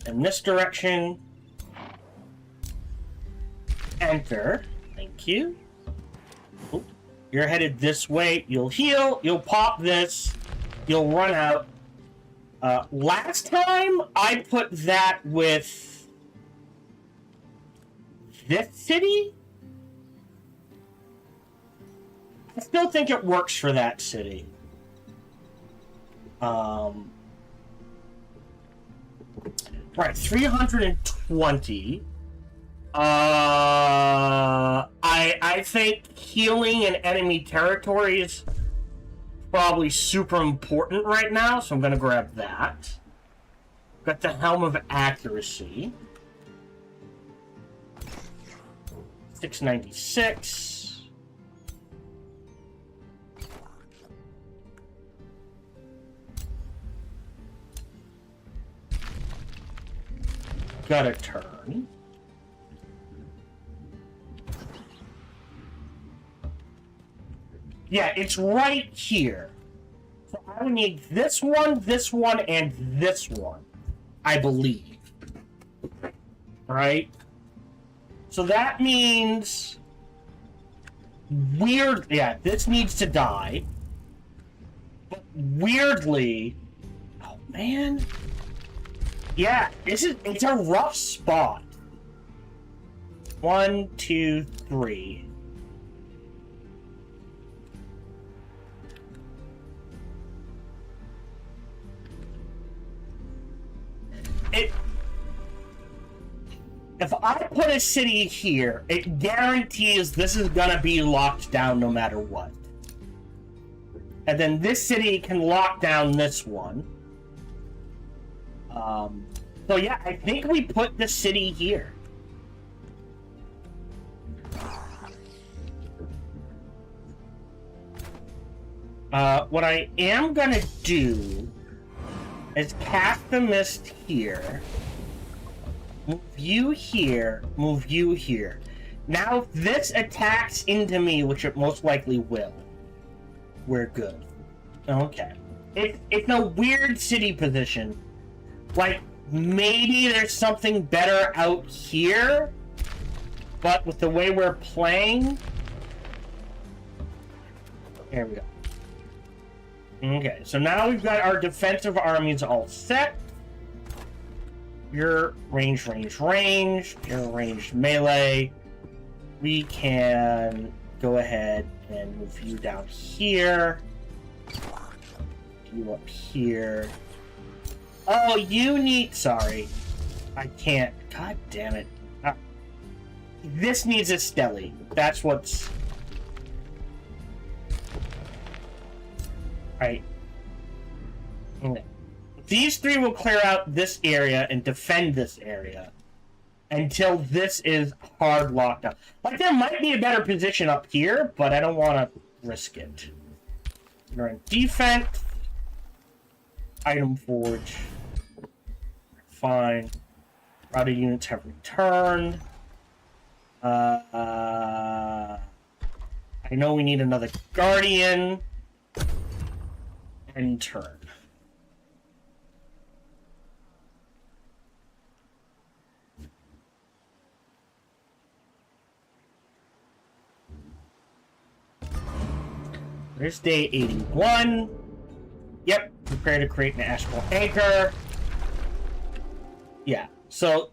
in this direction. Enter. Thank you. Oop. You're headed this way. You'll heal. You'll pop this. You'll run out. Last time, I put that with this city. I still think it works for that city. Right, 320. I think healing in enemy territory is probably super important right now, so I'm gonna grab that. Got the Helm of Accuracy. 696. Got a turn. Yeah, it's right here. So I would need this one, and this one, I believe. Right? So that means... Weird... Yeah, this needs to die. But weirdly... Oh, man. Yeah, it's a rough spot. 1, 2, 3. If I put a city here, it guarantees this is gonna be locked down no matter what. And then this city can lock down this one. So yeah, I think we put the city here. What I am gonna do is cast the mist here. Move you here, move you here. Now, if this attacks into me, which it most likely will, we're good. Okay. It's a weird city position. Like, maybe there's something better out here, but with the way we're playing... There we go. Okay, so now we've got our defensive armies all set. You're range. You're ranged melee. We can go ahead and move you down here. You up here. Oh, you need... Sorry. I can't. God damn it. This needs a Stelly. That's what's... Right. Okay. These three will clear out this area and defend this area until this is hard locked up. Like, there might be a better position up here, but I don't want to risk it. You're in defense. Item forge. Fine. Routed units have returned. I know we need another guardian. And turn. There's day 81. Yep, prepare to create an astral anchor. Yeah, so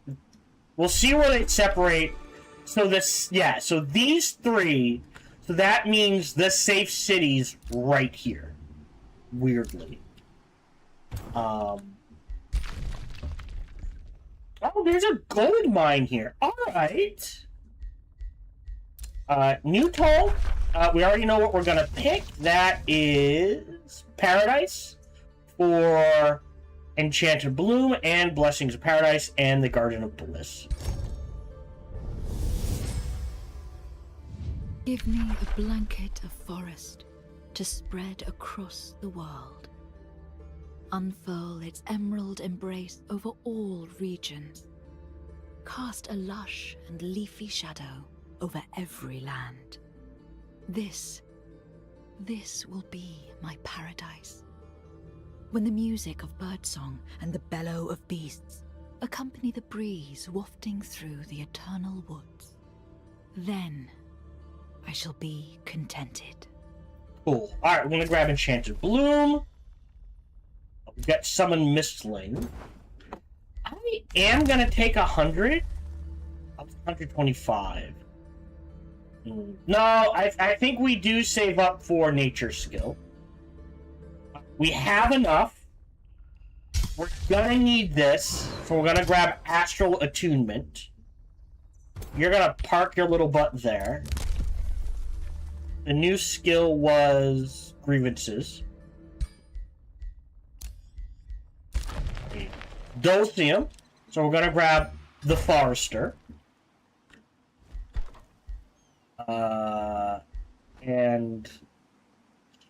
we'll see where they separate. So this, yeah, so these three, so that means the safe city's right here. Weirdly. Oh, there's a gold mine here. Alright. New toll. We already know what we're gonna pick. That is Paradise for Enchanted Bloom and Blessings of Paradise and the Garden of Bliss. Give me a blanket of forest to spread across the world. Unfurl its emerald embrace over all regions. Cast a lush and leafy shadow over every land. This will be my paradise. When the music of birdsong and the bellow of beasts accompany the breeze wafting through the eternal woods, then I shall be contented. Cool. Alright, we're gonna grab Enchanted Bloom. We've got Summon Mistling. I am gonna take 100. 125. No, I think we do save up for Nature Skill. We have enough. We're gonna need this, so we're gonna grab Astral Attunement. You're gonna park your little butt there. The new skill was Grievances. Dosium. So we're gonna grab the Forester. And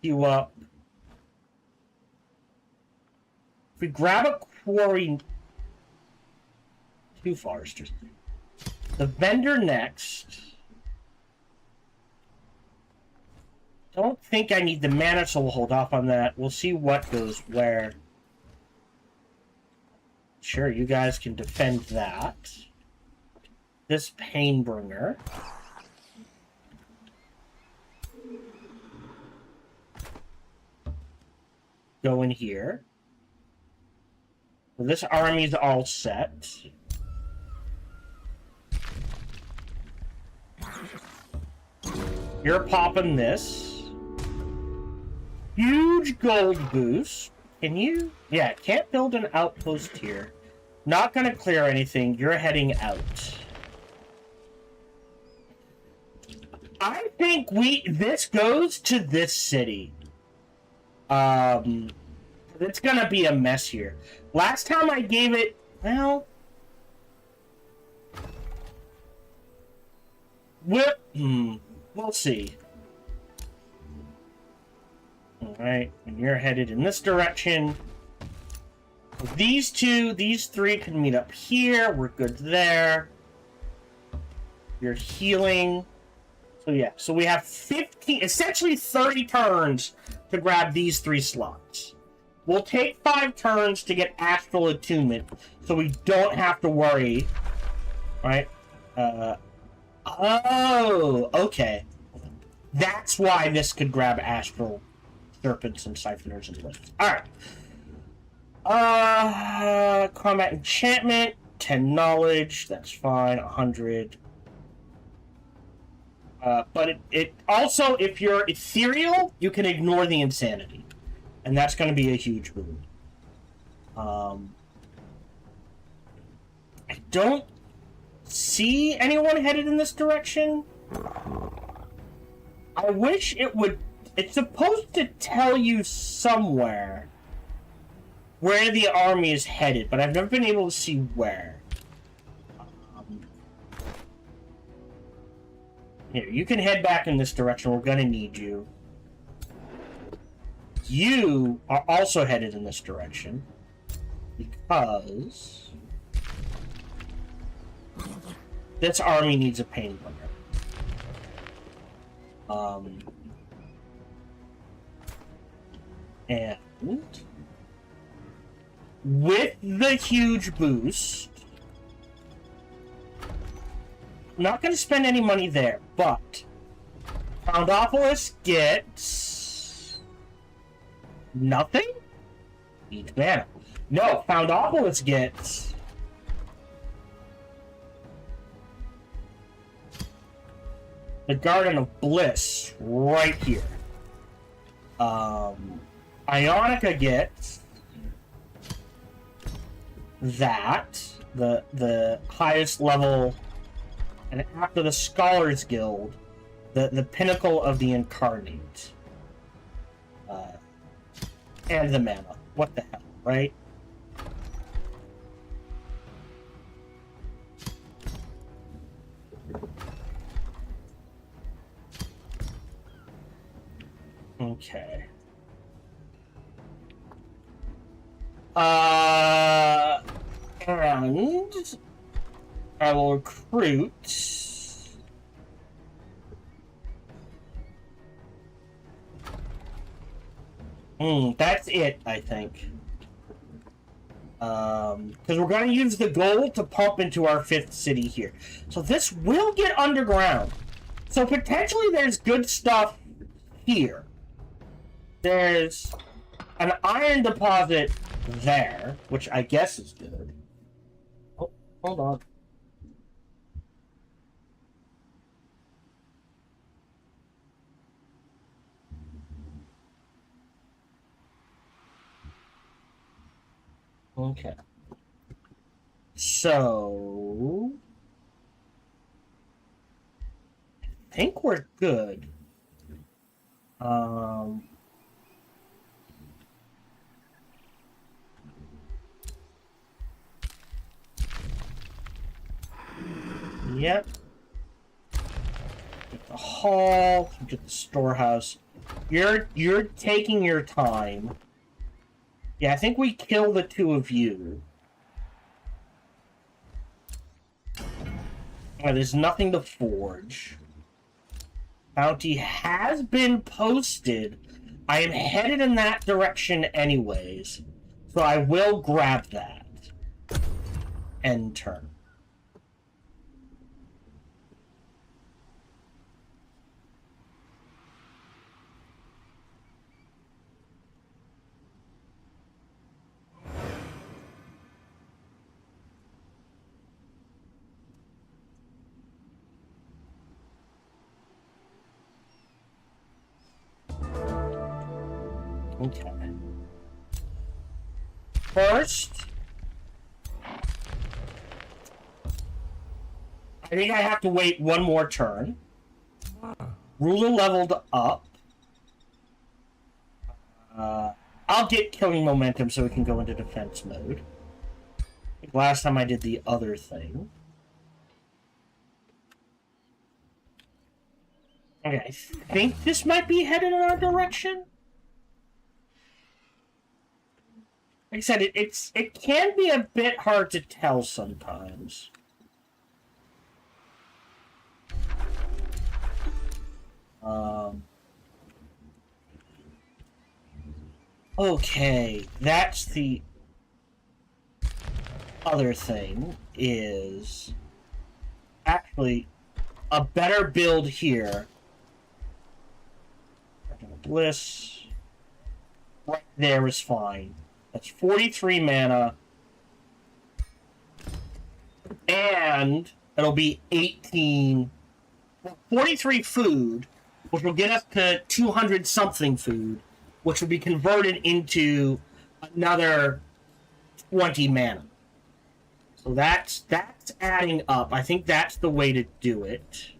queue up. If we grab a quarry, 2 Foresters. The vendor next. Don't think I need the mana, so we'll hold off on that. We'll see what goes where. Sure, you guys can defend that. this Painbringer. Go in here. So this army's all set. You're popping this. Huge gold boost. Can you? Yeah, can't build an outpost here. Not gonna clear anything. You're heading out. I think this goes to this city. It's gonna be a mess here. Last time I gave it, well, we'll see. Alright, and you're headed in this direction. These three can meet up here. We're good there. You're healing. So yeah, so we have 15, essentially 30 turns to grab these 3 slots. We'll take 5 turns to get Astral Attunement, so we don't have to worry. Right? Oh, okay. That's why this could grab Astral Serpents and Siphoners and Lifts. Alright. Combat Enchantment, 10 Knowledge, that's fine, 100. But it also, if you're ethereal, you can ignore the insanity. And that's going to be a huge boon. I don't see anyone headed in this direction. I wish it would... It's supposed to tell you somewhere where the army is headed, but I've never been able to see where. Here, you can head back in this direction. We're going to need you. You are also headed in this direction because this army needs a Painbringer. And with the huge boost, I'm not going to spend any money there, but Foundopolis gets nothing? Needs mana. No, Foundopolis gets the Garden of Bliss right here. Ionica gets that, the highest level, and after the Scholars Guild, the pinnacle of the Incarnate. And the mana. What the hell, right? Okay. And I will recruit that's it, I think. Because we're going to use the gold to pump into our 5th city here. So this will get underground. So potentially there's good stuff here. There's an iron deposit there, which I guess is good. Oh, hold on. Okay. So I think we're good. Yep. Get the hall, get the storehouse. You're taking your time. Yeah, I think we kill the 2 of you. There's nothing to forge. Bounty has been posted. I am headed in that direction anyways. So I will grab that. End turn. Okay. First, I think I have to wait one more turn. Ruler leveled up. I'll get killing momentum so we can go into defense mode. Last time I did the other thing. Okay, I think this might be headed in our direction. Like I said, it can be a bit hard to tell sometimes. Okay, that's the other thing is actually a better build here. Bliss right there is fine. That's 43 mana. And it'll be 43 food, which will get us to 200 something food, which will be converted into another 20 mana. So that's adding up. I think that's the way to do it.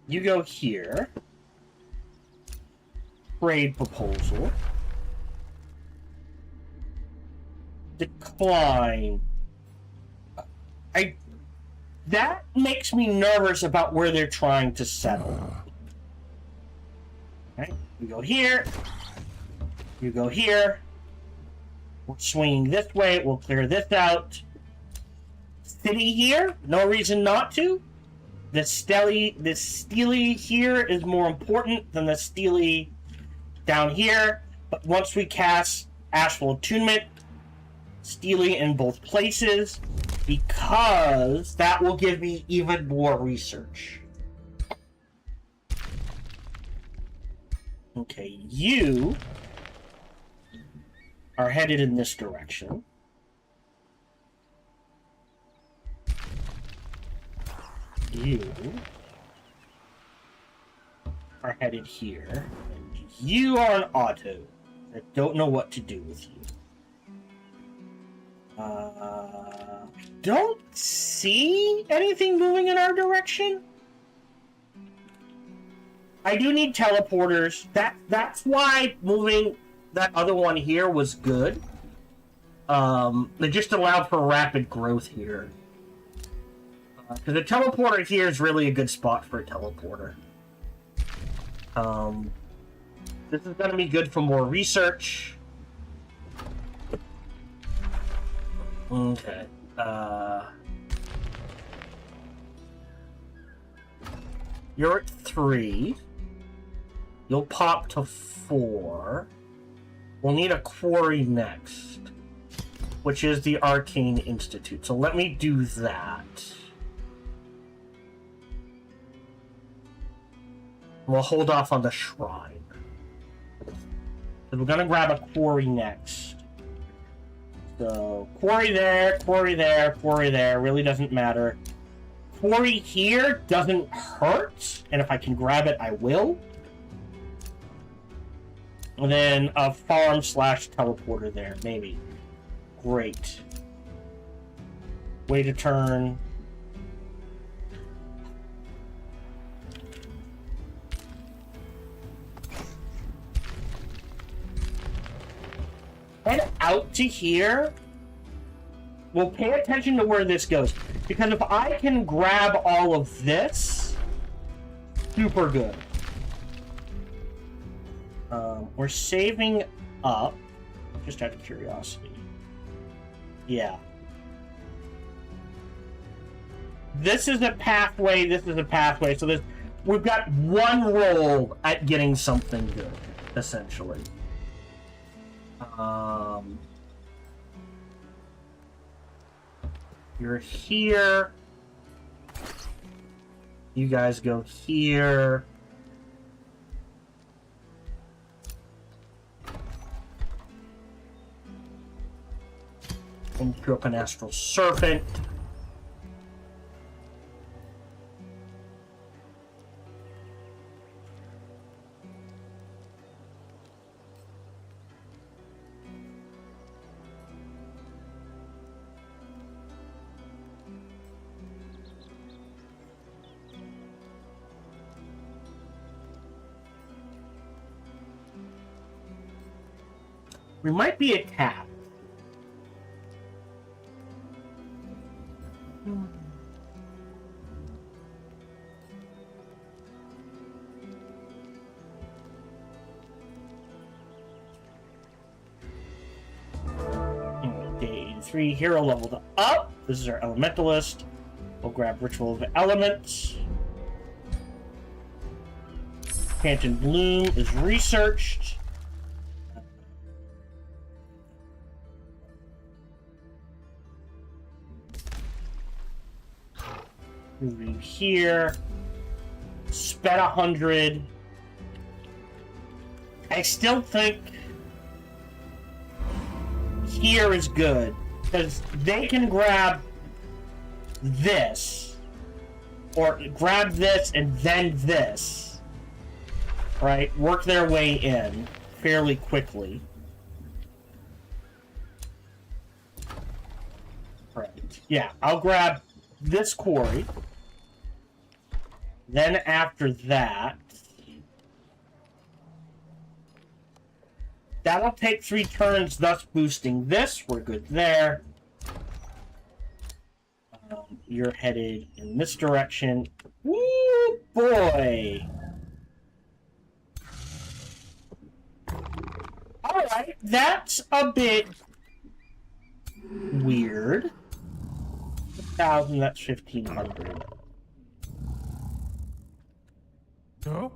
You go here. Trade proposal. Decline. That makes me nervous about where they're trying to settle. Okay, you go here. You go here. We're swinging this way. We'll clear this out. City here. No reason not to. The Steely here is more important than the Steely down here. But once we cast Astral Attunement, Steely in both places, because that will give me even more research. Okay, you are headed in this direction. You are headed here. And you are an auto. I don't know what to do with you. Don't see anything moving in our direction. I do need teleporters. That's why moving that other one here was good. They just allowed for rapid growth here. Because the teleporter here is really a good spot for a teleporter. This is going to be good for more research. Okay. You're at 3. You'll pop to 4. We'll need a quarry next, which is the Arcane Institute. So let me do that. We'll hold off on the shrine. So we're gonna grab a quarry next. So quarry there, quarry there, quarry there. Really doesn't matter. Quarry here doesn't hurt, and if I can grab it, I will. And then a farm / teleporter there, maybe. Great. Way to turn. Head out to here. We'll pay attention to where this goes. Because if I can grab all of this, super good. We're saving up, just out of curiosity. Yeah. This is a pathway, this is a pathway, so we've got one roll at getting something good, essentially. You're here. You guys go here. And drew up an Astral Serpent. We might be attacked. Day 83, hero leveled up. This is our elementalist. We'll grab Ritual of Elements. Canton Bloom is researched. Moving here. Sped 100. I still think here is good, because they can grab this, or grab this and then this, right? Work their way in fairly quickly. Right. Yeah, I'll grab this quarry. Then after that, that'll take 3 turns, thus boosting this. We're good there. You're headed in this direction. Woo, boy! Alright, that's a bit weird. 1,000, that's 1,500. No?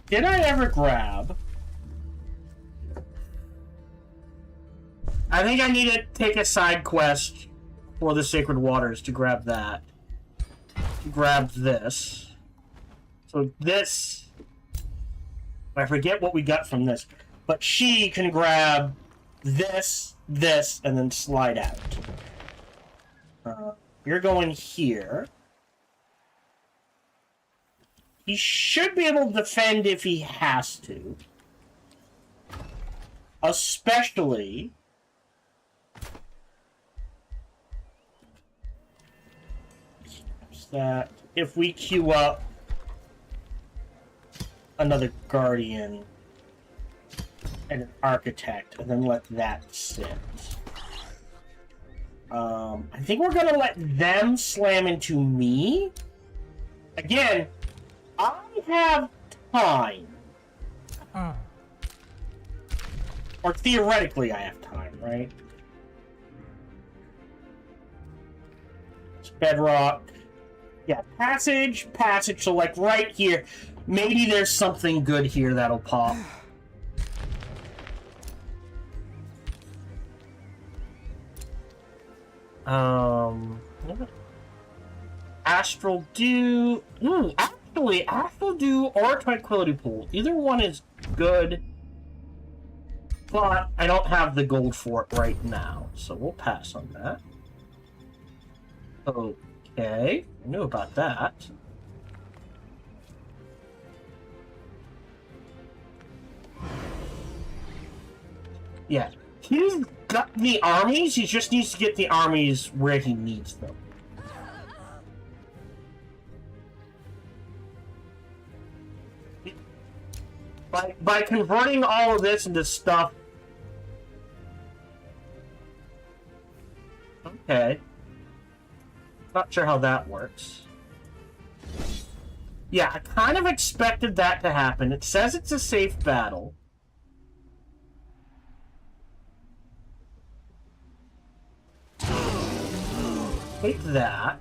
Did I ever grab? I think I need to take a side quest for the Sacred Waters to grab that. Grab this. So this... I forget what we got from this. But she can grab this, this, and then slide out. You're going here. He should be able to defend if he has to. Especially... that if we queue up another Guardian and an Architect and then let that sit. I think we're gonna let them slam into me. Again, I have time. Or theoretically I have time, right? It's Bedrock. Yeah, passage, so like right here. Maybe there's something good here that'll pop. Astral Dew. Actually, Astral Dew or Tranquility Pool. Either one is good. But I don't have the gold for it right now, so we'll pass on that. Okay, I knew about that. Yeah, he's got the armies, he just needs to get the armies where he needs them. By converting all of this into stuff... Okay. Not sure how that works. Yeah, I kind of expected that to happen. It says it's a safe battle. Take that.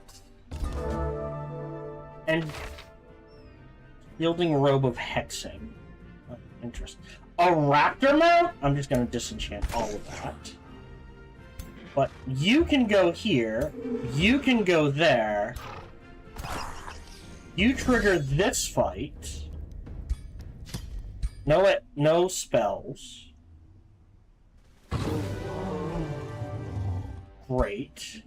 And... Wielding Robe of Hexing. Oh, interesting. A Raptor mount? I'm just going to disenchant all of that. But you can go here, you can go there, you trigger this fight, no spells, great,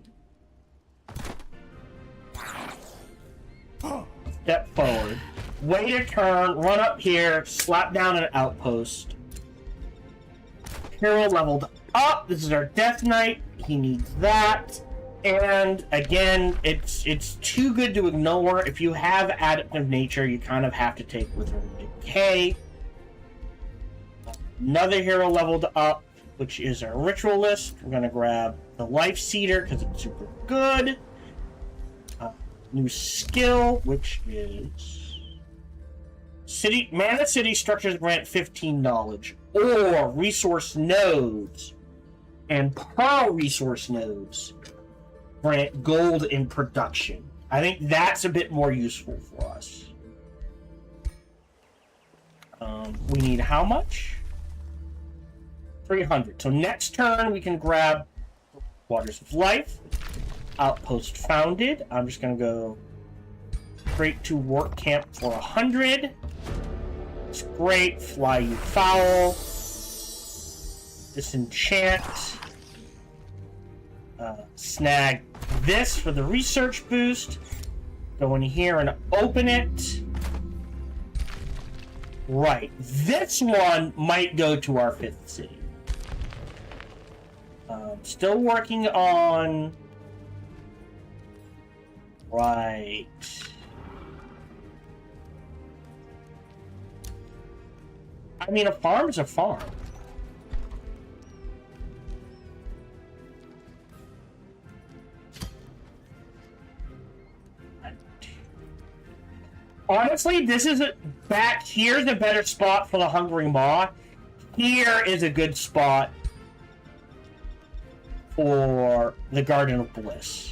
step forward, wait a turn, run up here, slap down an outpost. hero leveled up. This is our Death Knight. He needs that. And again, it's too good to ignore. If you have adaptive nature, you kind of have to take Withering Decay. Another hero leveled up, which is our Ritualist. We're going to grab the Life Seeder because it's super good. New skill, which is Mana City structures grant 15 knowledge, or resource nodes and Pearl resource nodes grant gold in production. I think that's a bit more useful for us. We need how much? 300. So next turn we can grab Waters of Life. Outpost founded. I'm just gonna go straight to work camp for 100. It's great. Fly you foul. Disenchant. Snag this for the research boost. Go in here and open it. Right. This one might go to our 5th city. Still working on... Right. I mean, a farm is a farm. Honestly, this is back here's a better spot for the Hungry Maw. Here is a good spot for the Garden of Bliss.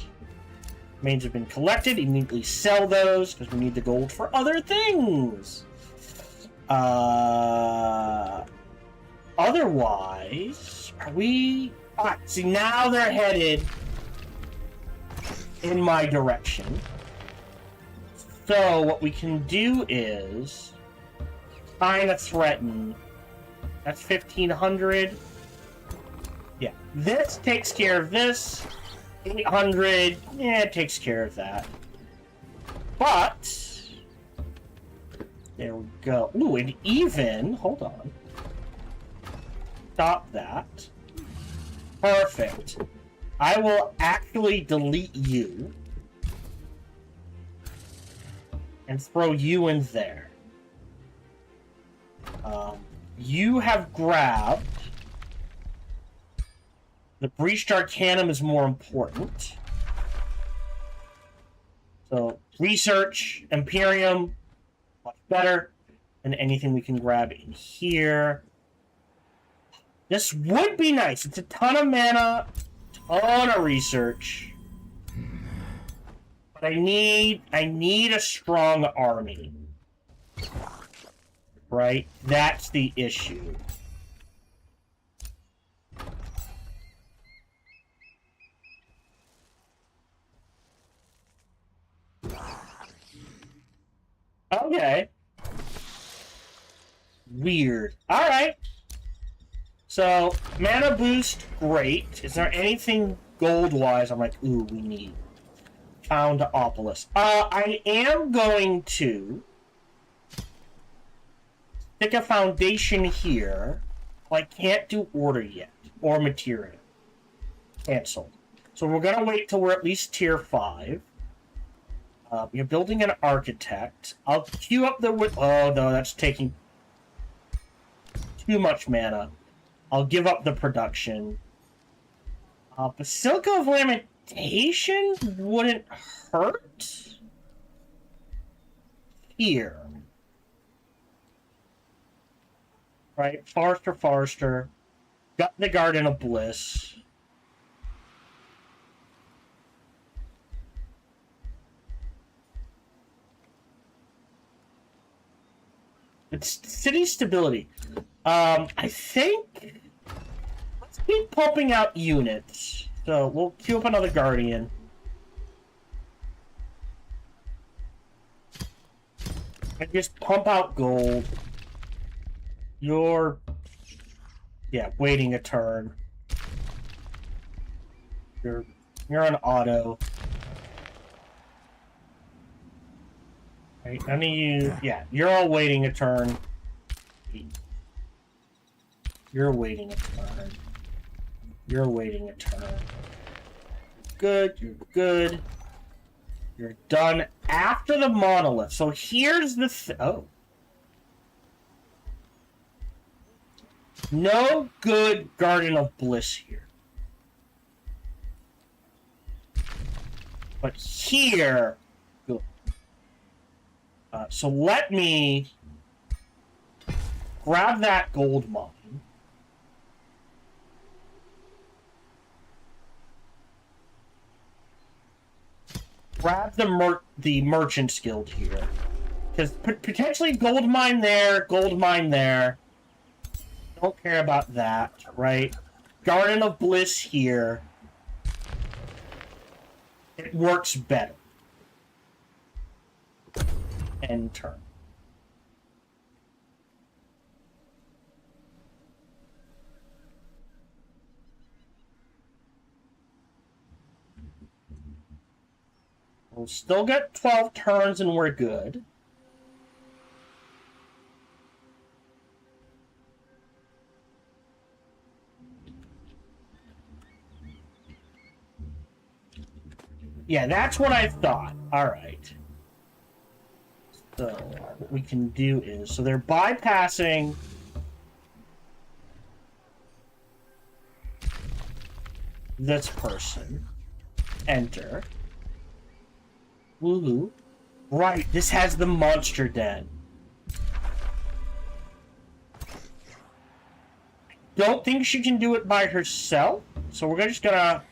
Remains have been collected. Immediately sell those because we need the gold for other things. Otherwise, are we? Alright, see now they're headed in my direction. So what we can do is kind of threaten. That's 1,500. Yeah, this takes care of this. 800. Yeah, it takes care of that. But there we go. Ooh, and even hold on. Stop that. Perfect. I will actually delete you. And throw you in there. You have grabbed... The Breached Arcanum is more important. So, Research, Imperium, much better than anything we can grab in here. This would be nice. It's a ton of mana, ton of research. But I need a strong army. Right? That's the issue. Okay. Weird. Alright. So, mana boost, great. Is there anything gold-wise I'm like, ooh, we need? Found Opolis. I am going to stick a foundation here. I can't do order yet. Or material. Cancel. So we're going to wait till we're at least tier 5. You're building an architect. I'll queue up the... Oh, no, that's taking too much mana. I'll give up the production. Basilica of Lamentation wouldn't hurt. Here. Right, Forester. Got the Garden of Bliss. It's city stability. I think... Let's keep pumping out units. So, we'll queue up another Guardian. And just pump out gold. You're... Yeah, waiting a turn. You're on auto. Right, none of you... Yeah, you're all waiting a turn. You're waiting a turn. You're waiting a turn. Good, you're good. You're done after the monolith. So here's the oh. No good Garden of Bliss here. But here, good. So let me grab that gold mine. Grab the Merchant's Guild here. Because potentially gold mine there, gold mine there. Don't care about that, right? Garden of Bliss here. It works better. End turn. We'll still get 12 turns and we're good. Yeah, that's what I thought. Alright. So, what we can do is... So they're bypassing... this person. Enter. Woohoo. Right, this has the monster den. Don't think she can do it by herself, so we're just gonna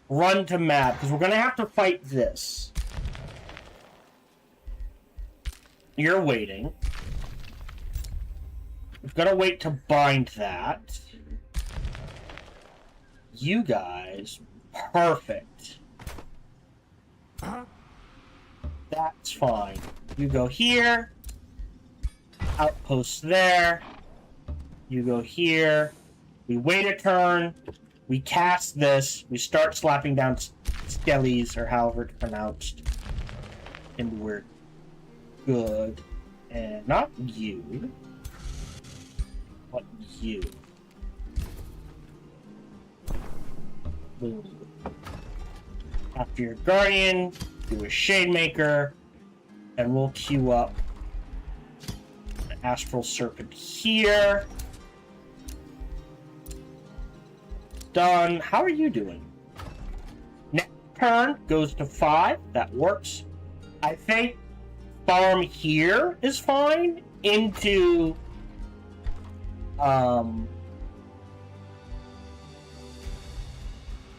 run to map, because we're gonna have to fight this. You're waiting. We've got to wait to bind that. You guys, perfect. That's fine. You go here. Outpost there. You go here. We wait a turn. We cast this. We start slapping down skellies, or however it's pronounced. And we're good. And not you. But you. Boom. After your Guardian, do a Shademaker, and we'll queue up the Astral Serpent here. Done. How are you doing? Next turn goes to 5. That works. I think farm here is fine. Into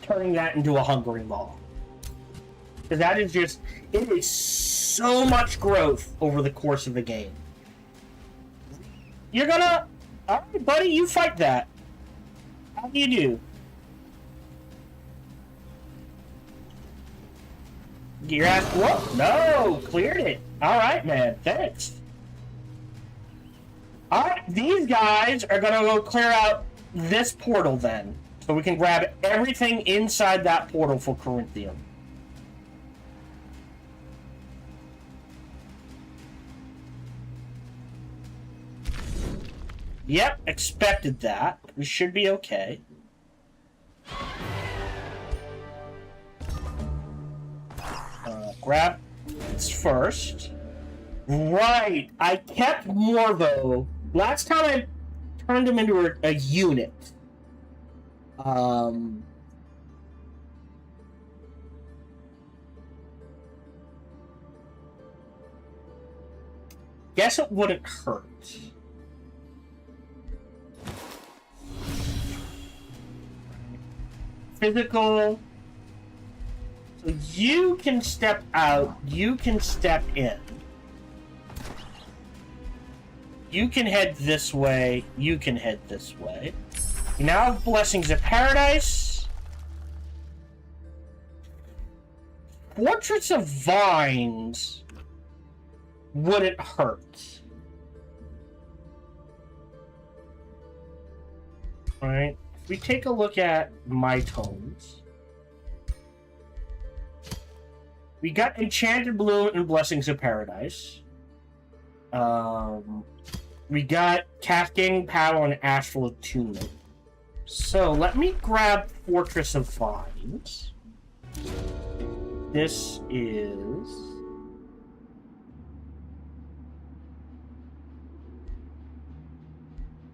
turning that into a Hungry Maw. Because that is just, it is so much growth over the course of the game. You're gonna, alright buddy, you fight that. How do you do? Your ass, whoa, no, cleared it. Alright man, thanks. Alright, these guys are gonna go clear out this portal then. So we can grab everything inside that portal for Corinthian. Yep, expected that. We should be okay. Grab this first. Right, I kept Morvo. Last time I turned him into a unit. Guess it wouldn't hurt. Physical. So you can step out, you can step in. You can head this way, you can head this way. You now have Blessings of Paradise. Fortress of Vines wouldn't hurt. Alright, if we take a look at my tones. We got Enchanted Bloom and Blessings of Paradise. We got Cascading Paddle and Astral Attunement. So let me grab Fortress of Vines. This is...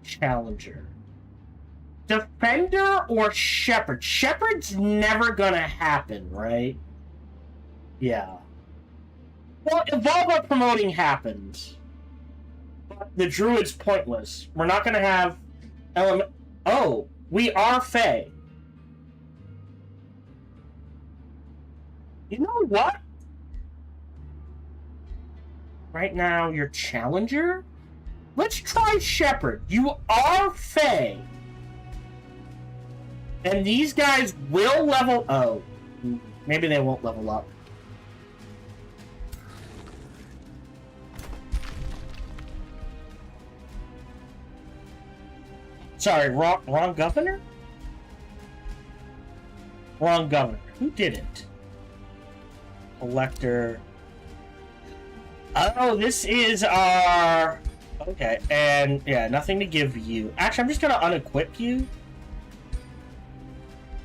Challenger. Defender or Shepherd? Shepherd's never gonna happen, right? Yeah. Well, Evolve Up Promoting happens. But the Druid's pointless. We're not gonna have element... Oh, we are Fae. You know what? Right now, you're Challenger? Let's try Shepherd. You are Fae. And these guys will level... Oh. Maybe they won't level up. Sorry, wrong governor? Wrong governor. Who did it? Collector. Oh, this is our... Okay, and yeah, nothing to give you. Actually, I'm just gonna unequip you.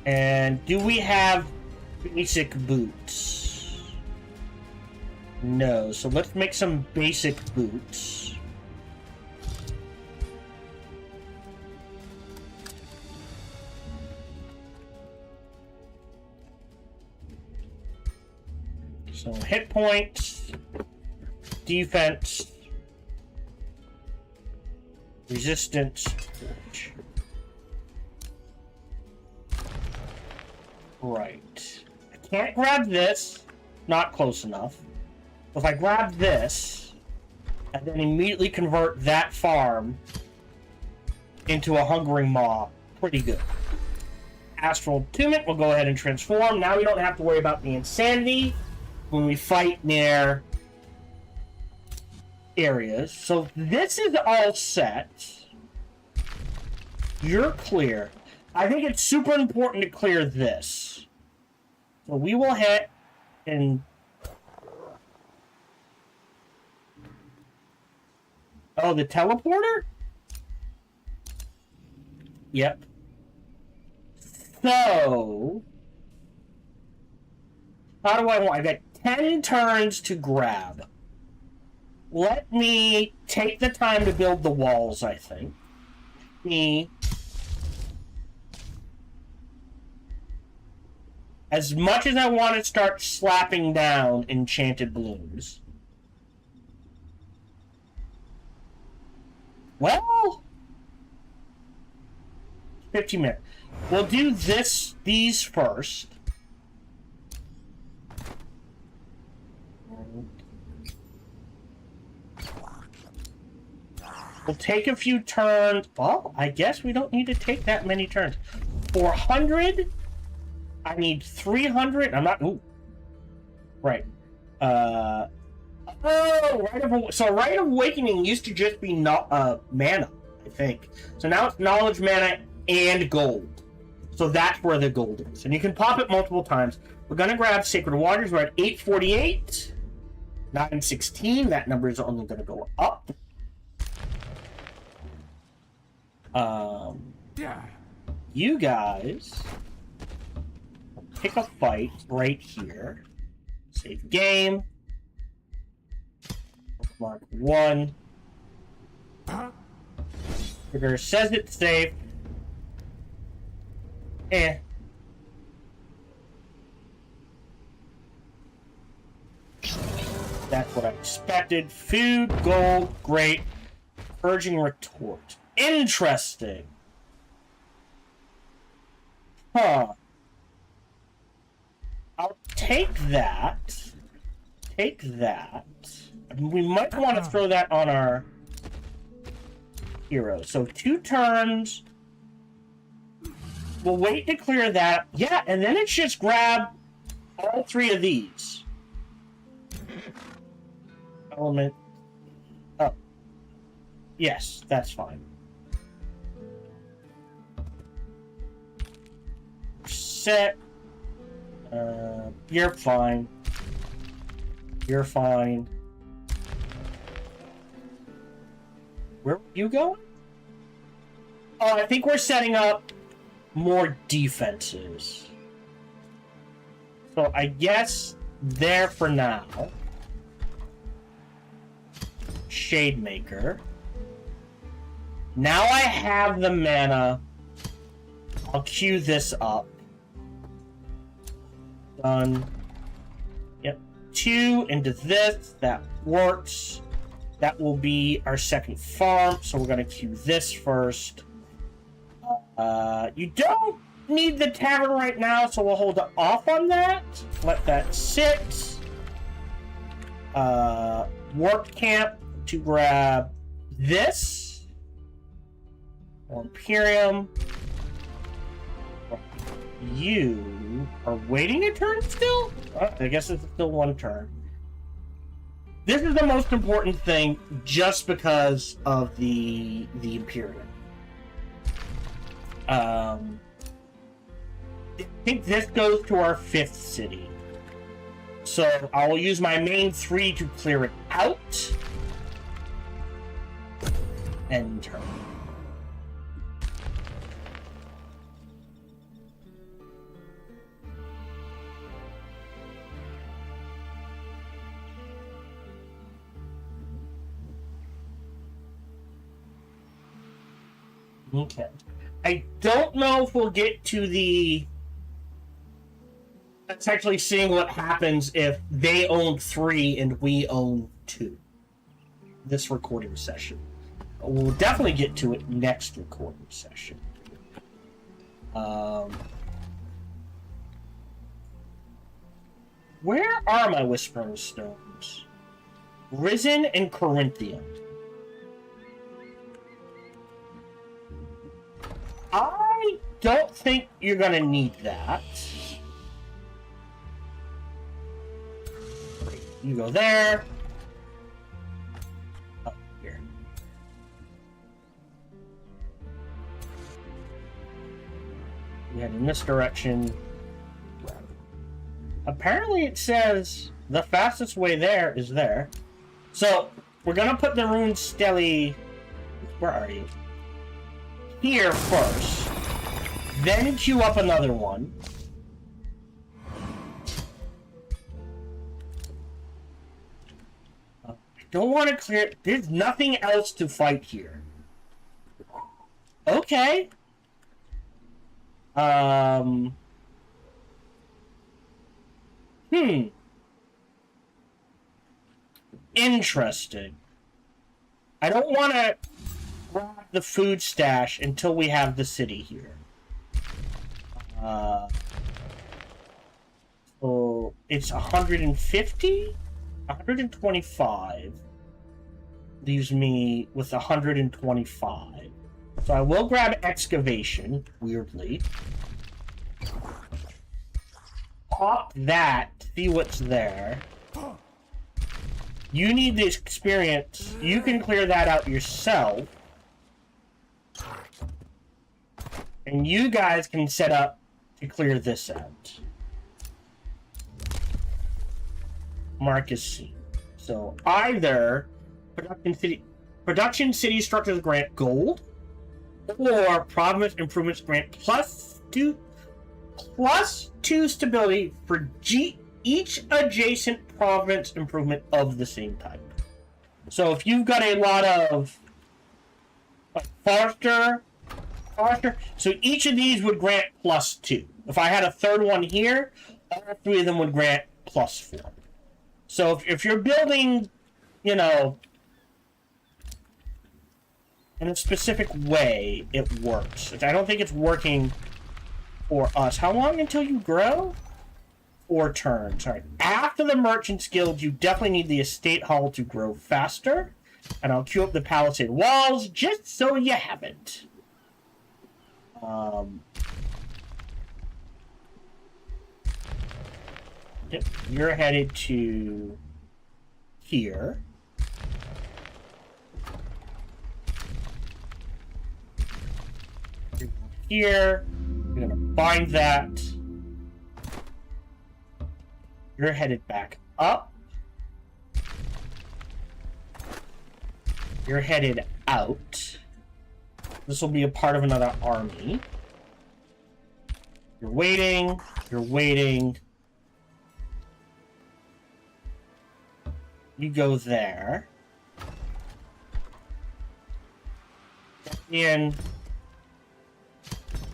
And do we have basic boots? No, so let's make some basic boots. So hit points, defense, resistance, forge. Right. I can't grab this. Not close enough. If I grab this, and then immediately convert that farm into a hungering maw, pretty good. Astral Attunement will go ahead and transform. Now we don't have to worry about the insanity when we fight near areas. So this is all set. You're clear. I think it's super important to clear this. So we will hit and... Oh, the teleporter? Yep. So... How do I want? I got 10 turns to grab. Let me take the time to build the walls, I think. As much as I want to start slapping down enchanted blooms. Well, 15 minutes. We'll do these first. We'll take a few turns. Well, I guess we don't need to take that many turns. 400. I need 300. I'm not. Ooh. Right. Oh, Rite of Awakening used to just be mana, I think. So now it's knowledge, mana, and gold. So that's where the gold is. And you can pop it multiple times. We're going to grab Sacred Waters. We're at 848. 916. That number is only going to go up. You guys pick a fight right here. Save game. Mark 1. Trigger says it's safe. That's what I expected. Food, gold, great. Purging retort. Interesting. Huh. I'll take that. Take that. We might want to throw that on our hero. So 2 turns. We'll wait to clear that. Yeah, and then it's just grab all 3 of these. Element. Oh. Yes, that's fine. Set. You're fine. You're fine. Where are you going? Oh, I think we're setting up more defenses. So I guess there for now. Shademaker. Now I have the mana. I'll queue this up. Done. Yep. 2 into this. That works. That will be our second farm. So we're going to queue this first. You don't need the tavern right now, so we'll hold off on that. Let that sit. Work camp to grab this. Imperium. You are waiting a turn still? I guess it's still one turn. This is the most important thing just because of the Imperium. I think this goes to our 5th city. So I will use my main 3 to clear it out. End turn. Okay. I don't know if we'll get to the... That's actually seeing what happens if they own 3 and we own 2. This recording session. We'll definitely get to it next recording session. Where are my Whispering Stones? Risen and Corinthian. I don't think you're gonna need that. You go there. Up here. We head in this direction. Apparently it says the fastest way there is there. So, we're gonna put the rune stele... Where are you? Here first. Then queue up another one. I don't want to clear... There's nothing else to fight here. Okay. Interesting. I don't want to grab the food stash until we have the city here. So it's 150? 125 leaves me with 125. So I will grab excavation, weirdly. Pop that, see what's there. You need the experience. You can clear that out yourself. And you guys can set up to clear this out. Marcus C. So either production city structures grant gold, or province improvements grant +2 stability for each adjacent province improvement of the same type. So if you've got a lot of Forester, so each of these would grant +2. If I had a third one here, all 3 of them would grant +4. So if you're building, you know, in a specific way, it works. I don't think it's working for us. How long until you grow? 4 turns. All right. After the Merchant's Guild, you definitely need the Estate Hall to grow faster. And I'll queue up the Palisade Walls just so you have it. Yep. You're headed to here. Here. You're gonna bind that. You're headed back up. You're headed out. This will be a part of another army. You're waiting. You're waiting. You go there. And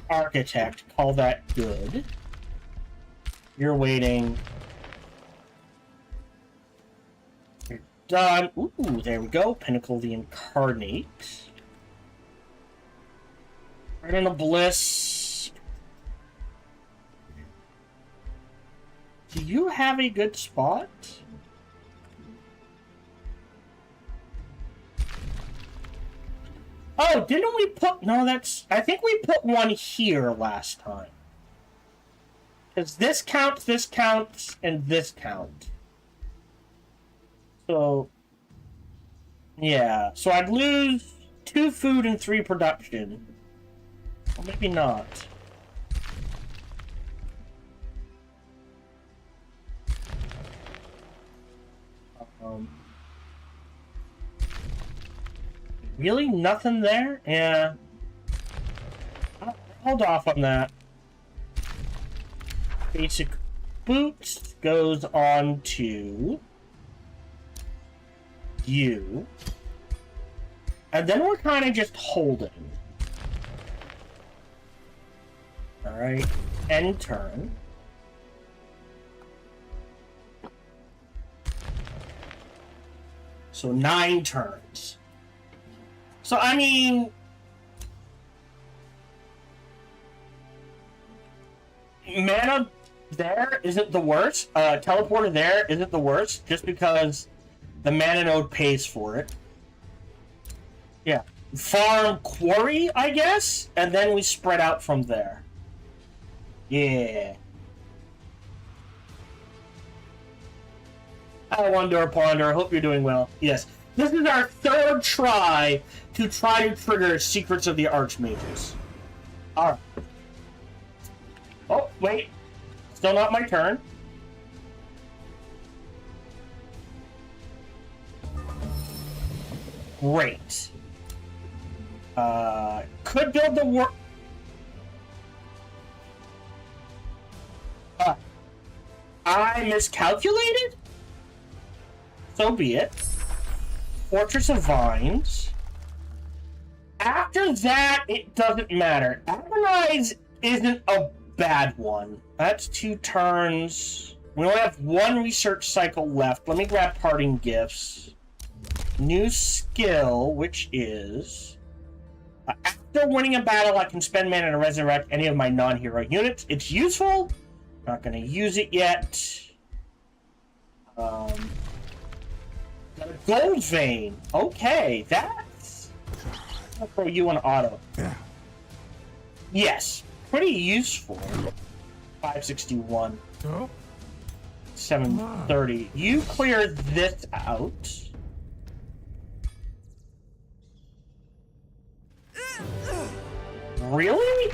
architect, call that good. You're waiting. You're done. Ooh, there we go. Pinnacle of the Incarnate. Right in the Bliss. Do you have a good spot? Oh, didn't we put... No, that's... I think we put one here last time. Because this counts, and this counts. So... Yeah. So I'd lose 2 food and 3 production. Or maybe not. Really? Nothing there? Yeah. I'll hold off on that. Basic boots goes on to you. And then we're kind of just holding. Alright. End turn. So 9 turns. So, I mean... Mana there isn't the worst. Teleporter there isn't the worst, just because the mana node pays for it. Yeah. Farm quarry, I guess? And then we spread out from there. Yeah. I wonder, Ponder. I hope you're doing well. Yes. This is our 3rd try to trigger Secrets of the Archmages. Alright. Oh, wait. Still not my turn. Great. Could build the war... I miscalculated? So be it. Fortress of Vines. After that, it doesn't matter. Agonize isn't a bad one. That's 2 turns. We only have 1 research cycle left. Let me grab Parting Gifts. New skill, which is... after winning a battle, I can spend mana to resurrect any of my non-hero units. It's useful. Not going to use it yet. Got a Gold Vein. Okay, that's... I'll throw you on auto. Yeah. Yes, pretty useful. 561. Oh? 730. You clear this out. Really?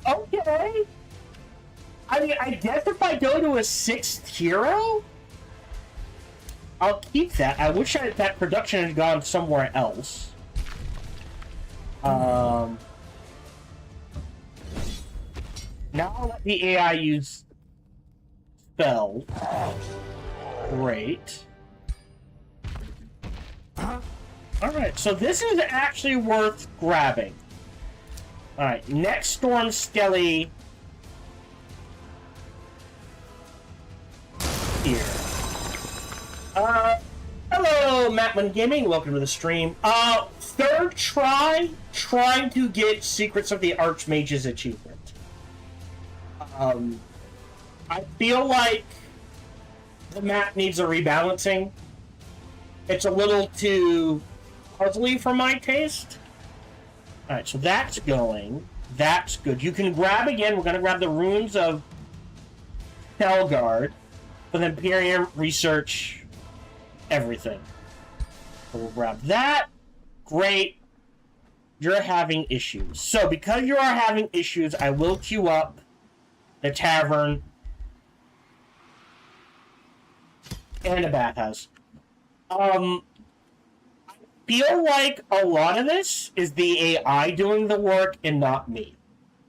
Okay. I mean, I guess if I go to a 6th hero, I'll keep that. I wish that production had gone somewhere else. Now I'll let the AI use spell. Great. Alright, so this is actually worth grabbing. Alright, next Storm Skelly. Here. Hello, Matlin Gaming. Welcome to the stream. 3rd try, trying to get Secrets of the Archmages achievement. I feel like the map needs a rebalancing. It's a little too puzzly for my taste. Alright, so that's going. That's good. You can grab again. We're going to grab the Runes of Telgard. For the Imperium, research everything. So we'll grab that. Great. You're having issues. So because you are having issues, I will queue up the tavern and a bathhouse. Feel like a lot of this is the AI doing the work and not me.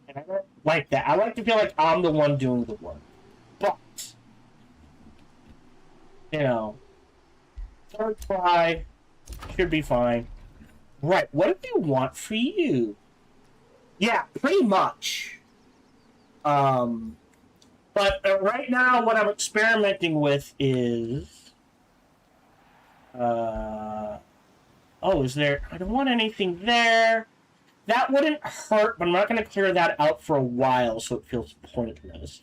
And I don't like that. I like to feel like I'm the one doing the work. But, you know, third try should be fine. Right, what do you want for you? Yeah, pretty much. But right now, what I'm experimenting with is... oh, is there... I don't want anything there. That wouldn't hurt, but I'm not going to clear that out for a while, so it feels pointless.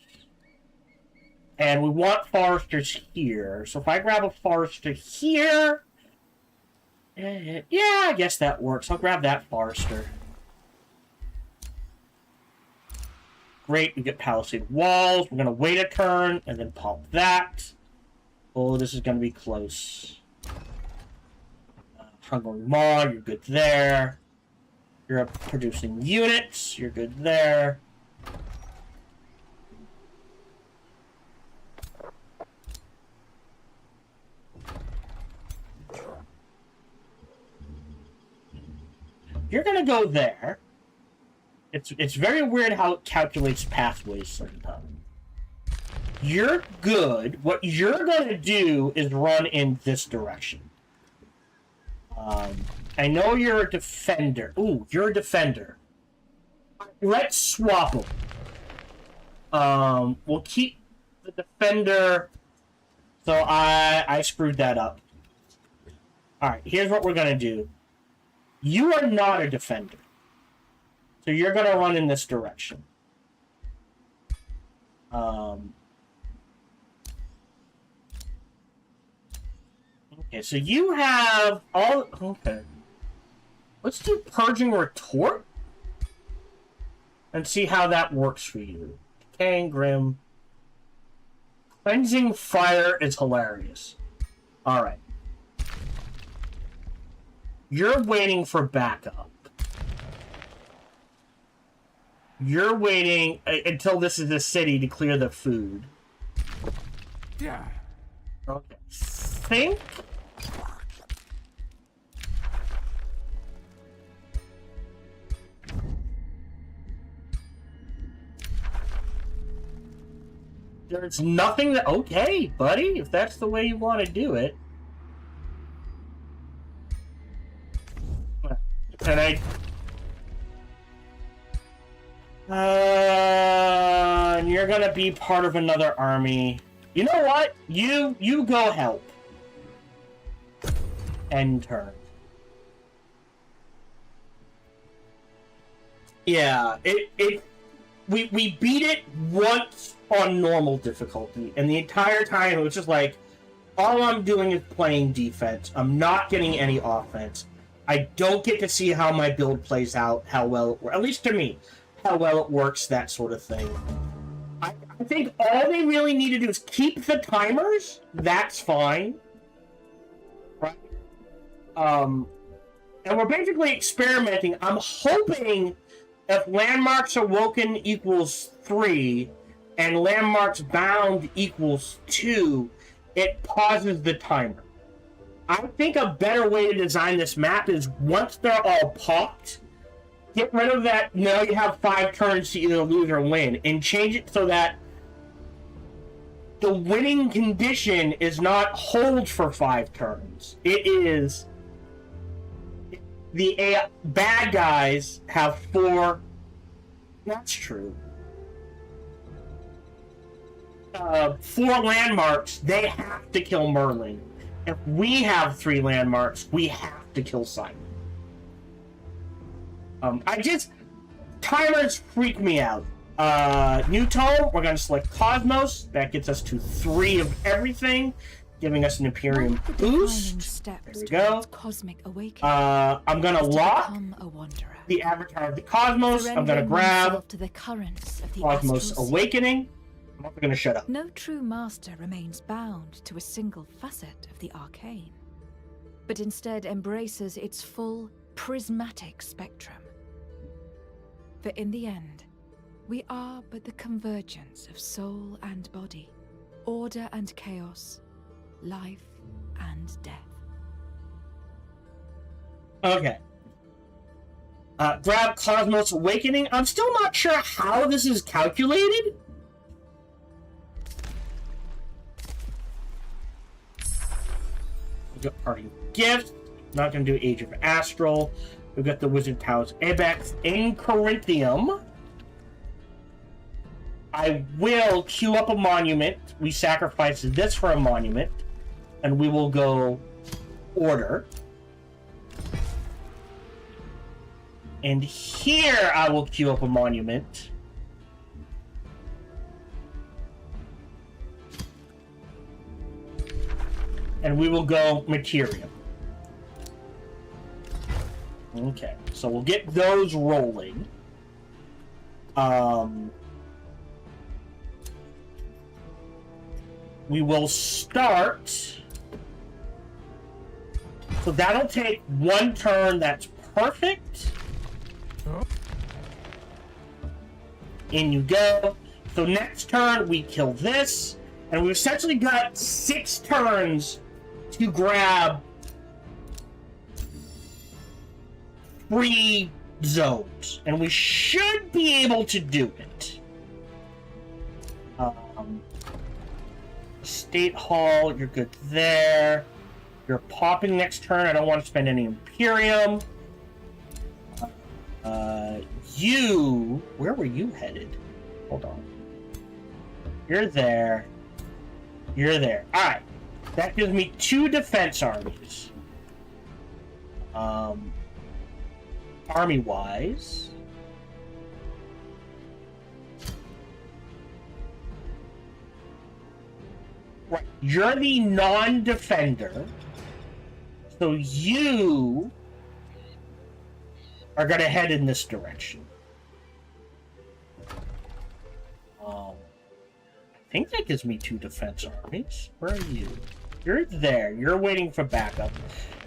And we want foresters here. So if I grab a forester here... yeah, I guess that works. I'll grab that forester. Great, we get palisade walls. We're going to wait a turn and then pop that. Oh, this is going to be close. Hungry Maw, you're good there. You're producing units. You're good there. You're going to go there. It's very weird how it calculates pathways sometimes. You're good. What you're going to do is run in this direction. I know you're a defender. Ooh, you're a defender. Let's swap them. We'll keep the defender. So I screwed that up. Alright, here's what we're going to do. You are not a defender. So you're going to run in this direction. Okay, so you have all... Okay. Let's do Purging Retort. And see how that works for you. Decaying Grim. Cleansing Fire is hilarious. Alright. You're waiting for backup. You're waiting until this is a city to clear the food. Yeah. Okay. Think. There's nothing that... Okay, buddy, if that's the way you want to do it. And and you're gonna be part of another army. You know what? You go help. End turn. Yeah, we beat it once on normal difficulty, and the entire time it was just like, all I'm doing is playing defense. I'm not getting any offense. I don't get to see how my build plays out, how well it works, at least to me, how well it works, that sort of thing. I think all they really need to do is keep the timers. That's fine. Right? And we're basically experimenting. I'm hoping if landmarks awoken equals 3 and landmarks bound equals 2, it pauses the timer. I think a better way to design this map is once they're all popped, get rid of that, now you have 5 turns to either lose or win, and change it so that the winning condition is not hold for 5 turns. It is the bad guys have 4. That's true. 4 landmarks, they have to kill Merlin. If we have 3 landmarks, we have to kill Simon. Timers freak me out. New tome, we're going to select Cosmos. That gets us to 3 of everything, giving us an Imperium boost. There we go. Cosmic awakening. I'm going to lock a wanderer. the Avatar of the Cosmos. I'm going to grab to the currents of the Cosmos astral sea. Awakening. I'm also going to shut up. No true master remains bound to a single facet of the arcane, but instead embraces its full, prismatic spectrum. For in the end, we are but the convergence of soul and body, order and chaos, life and death. Okay. Grab Cosmos Awakening. I'm still not sure how this is calculated. We've got Party Gifts. Not going to do Age of Astral. We've got the Wizard Towers Ibex in Corinthium. I will queue up a monument. We sacrifice this for a monument. And we will go order. And here I will queue up a monument. And we will go Materium. Okay, so we'll get those rolling. We will start. So that'll take one turn. That's perfect. In you go. So next turn we kill this, and we've essentially got 6 turns to grab 3 zones, and we should be able to do it. State Hall, you're good there. You're popping next turn. I don't want to spend any Imperium. Where were you headed? Hold on. You're there. You're there. Alright. That gives me 2 defense armies. Army-wise. Right. You're the non-defender. So you are going to head in this direction. I think that gives me 2 defense armies. Where are you? You're there. You're waiting for backup.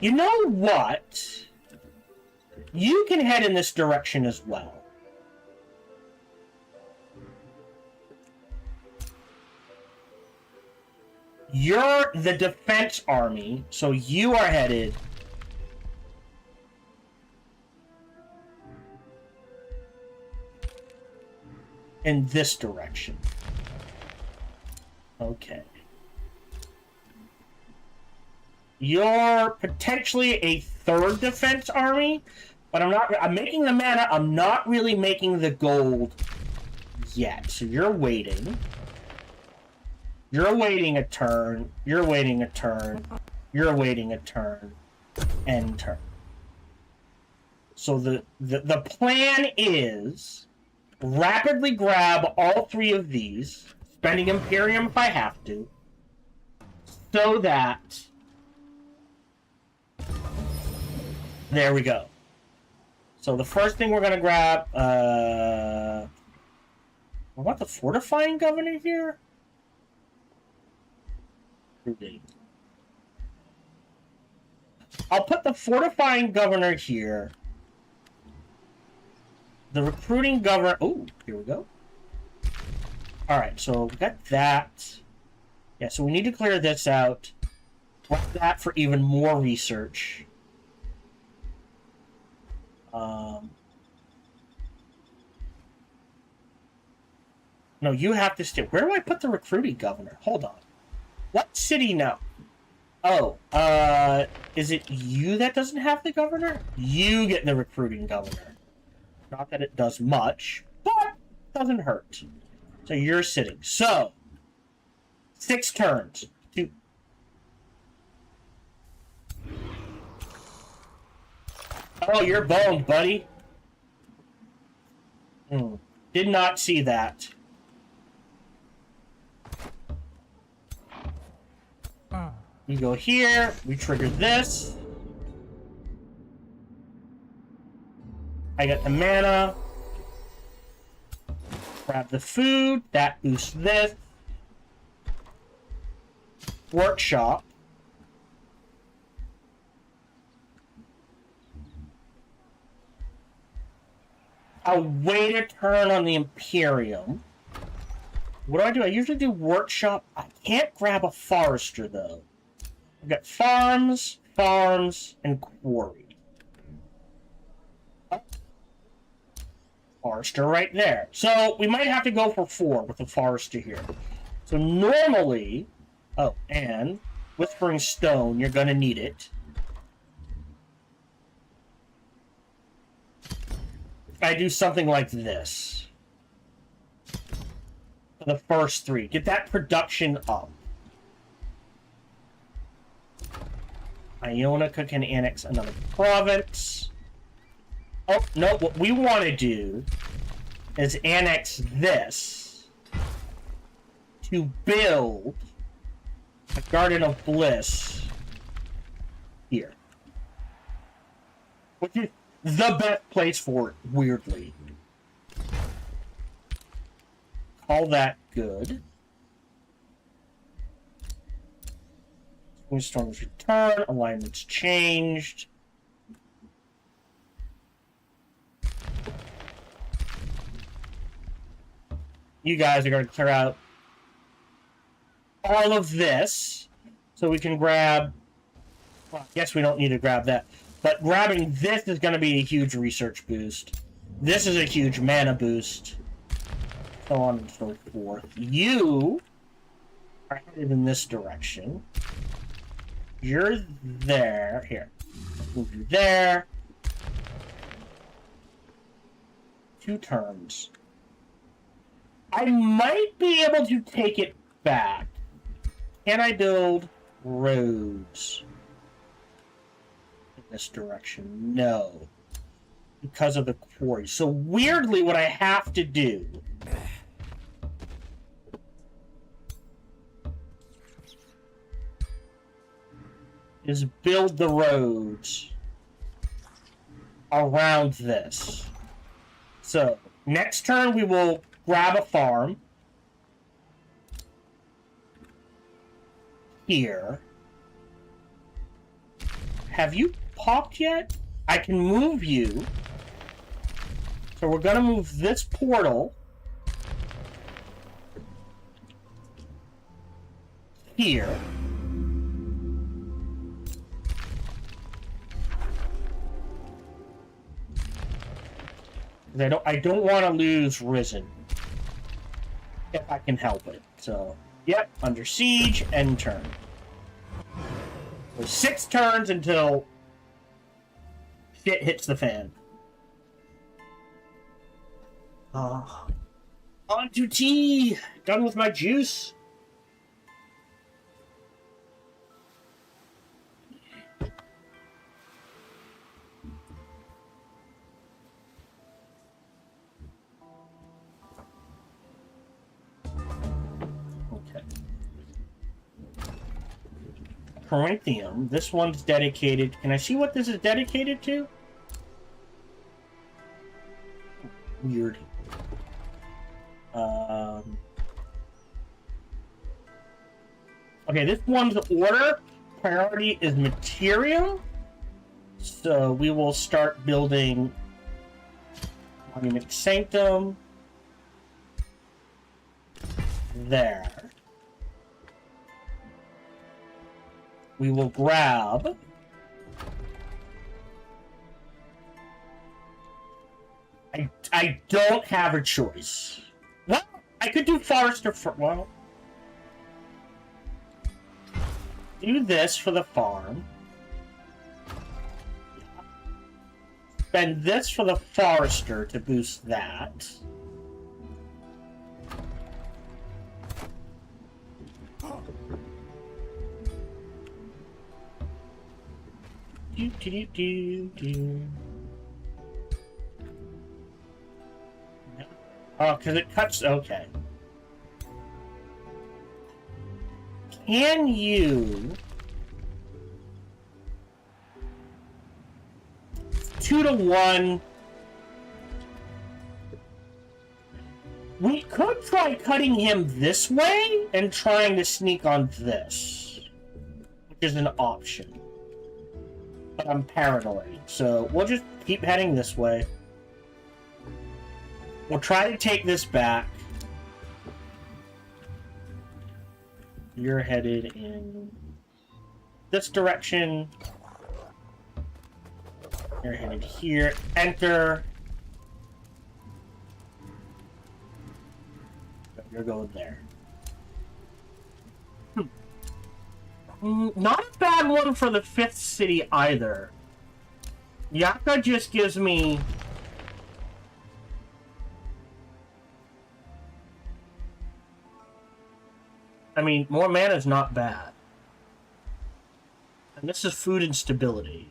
You know what? You can head in this direction as well. You're the defense army, so you are headed in this direction. Okay. You're potentially a 3rd defense army, but I'm making the mana, I'm not really making the gold yet. So you're waiting. You're waiting a turn. You're waiting a turn. You're waiting a turn. End turn. So the plan is rapidly grab all 3 of these, spending Imperium if I have to, so that there we go. So the first thing we're gonna grab, I want the Fortifying Governor here. I'll put the Fortifying Governor here. The Recruiting Governor. Oh, here we go. Alright, so we got that. Yeah, so we need to clear this out. Want that for even more research. No, you have to stay. Where do I put the Recruiting Governor? Hold on. What city now? Oh, is it you that doesn't have the governor? You get the Recruiting Governor. Not that it does much, but doesn't hurt. So you're sitting. So, 6 turns. 2. Oh, you're boned, buddy. Did not see that. You go here. We trigger this. I got the mana. Grab the food. That boosts this. Workshop. I'll wait a turn on the Imperium. What do? I usually do Workshop. I can't grab a Forester, though. I've got farms, and quarry. Forester right there. So we might have to go for 4 with the Forester here. So normally, oh, and Whispering Stone, you're going to need it. I do something like this. For the first 3. Get that production up. Ionica can annex another province. Oh, no, what we want to do is annex this to build a Garden of Bliss here. Which is the best place for it, weirdly. Call that good. Storm's return, alignment's changed. You guys are going to clear out all of this, so we can grab... Well, I guess we don't need to grab that. But grabbing this is going to be a huge research boost. This is a huge mana boost. So on and so forth. You are headed in this direction. You're there. Here. Move you there. 2 turns. I might be able to take it back. Can I build roads in this direction? No. Because of the quarry. So weirdly, what I have to do is build the roads around this. So, next turn we will grab a farm here. Have you popped yet? I can move you. So we're gonna move this portal here. I don't want to lose Risen if I can help it. So, yep, under siege, end turn. So 6 turns until shit hits the fan. On to tea. Done with my juice. Corinthium. This one's dedicated. Can I see what this is dedicated to? Weird. Okay, this one's order. Priority is material. So we will start building Monument Sanctum. There. We will grab I don't have a choice. Well, I could do Forester for... Well... Do this for the farm. Spend this for the Forester to boost that. Oh, because it cuts... Okay. Can you... 2-to-1... We could try cutting him this way and trying to sneak on this. Which is an option. But I'm paranoid, so we'll just keep heading this way. We'll try to take this back. You're headed in this direction. You're headed here. Enter. You're going there. Not a bad one for the 5th city either. Yaka just gives me... I mean, more mana is not bad. And this is food and stability.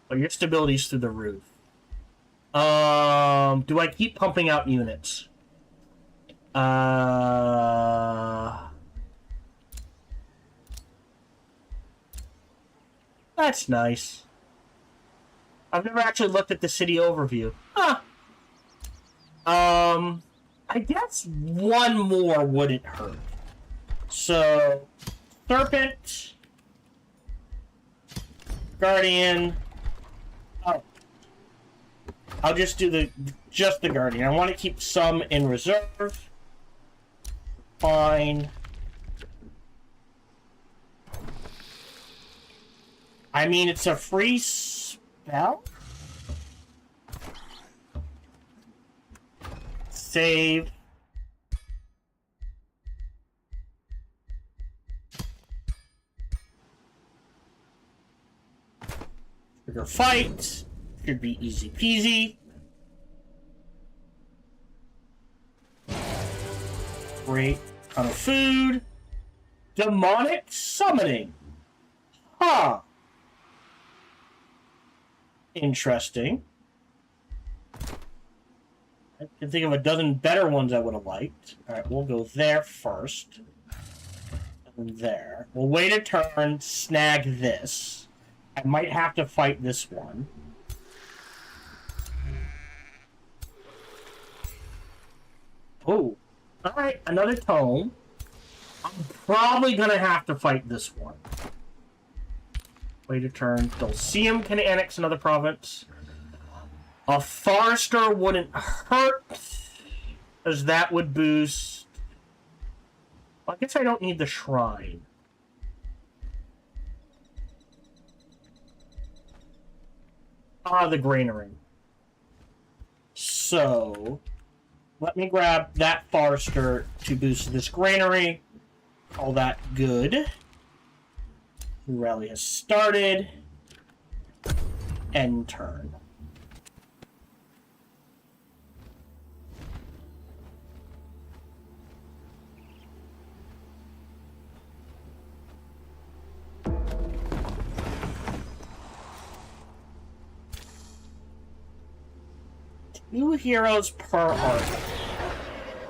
But your stability's through the roof. Do I keep pumping out units? That's nice. I've never actually looked at the city overview. Huh. I guess one more wouldn't hurt. So, Serpent, Guardian. Oh, I'll just do the Guardian. I want to keep some in reserve. Fine. I mean, it's a free spell. Save. Trigger fight. Should be easy peasy. Great ton of food. Demonic summoning. Huh. Interesting. I can think of a dozen better ones I would have liked. Alright, we'll go there first. And there. We'll wait a turn, snag this. I might have to fight this one. Oh. Alright, another tome. I'm probably gonna have to fight this one. Wait a turn. Dulcium can annex another province. A Forester wouldn't hurt, as that would boost. Well, I guess I don't need the Shrine. The Granary. So, let me grab that Forester to boost this Granary. All that good. Rally has started. End turn. Two heroes per arc.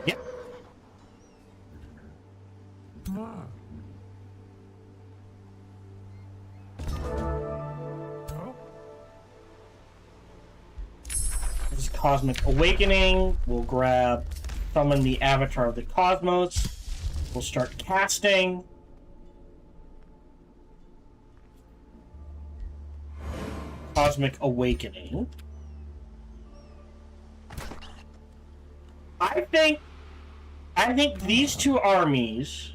Yep. This is Cosmic Awakening. We'll grab, summon the Avatar of the Cosmos. We'll start casting. Cosmic Awakening. I think these two armies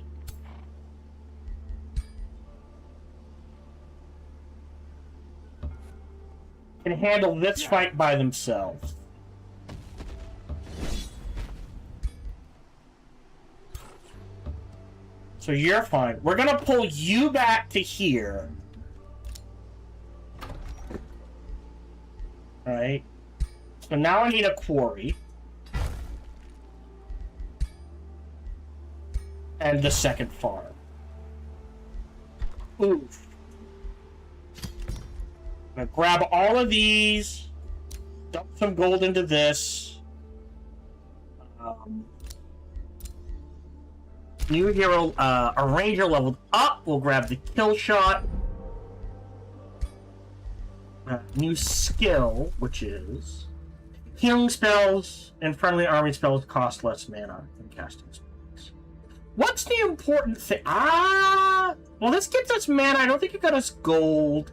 can handle this fight by themselves. So you're fine. We're gonna pull you back to here. Alright. So now I need a quarry. And the second farm. Oof. I'm gonna grab all of these. Dump some gold into this. New hero, a ranger leveled up. We'll grab the kill shot. New skill, which is healing spells and friendly army spells cost less mana than casting spells. What's the important thing? Well, this gets us mana. I don't think it got us gold.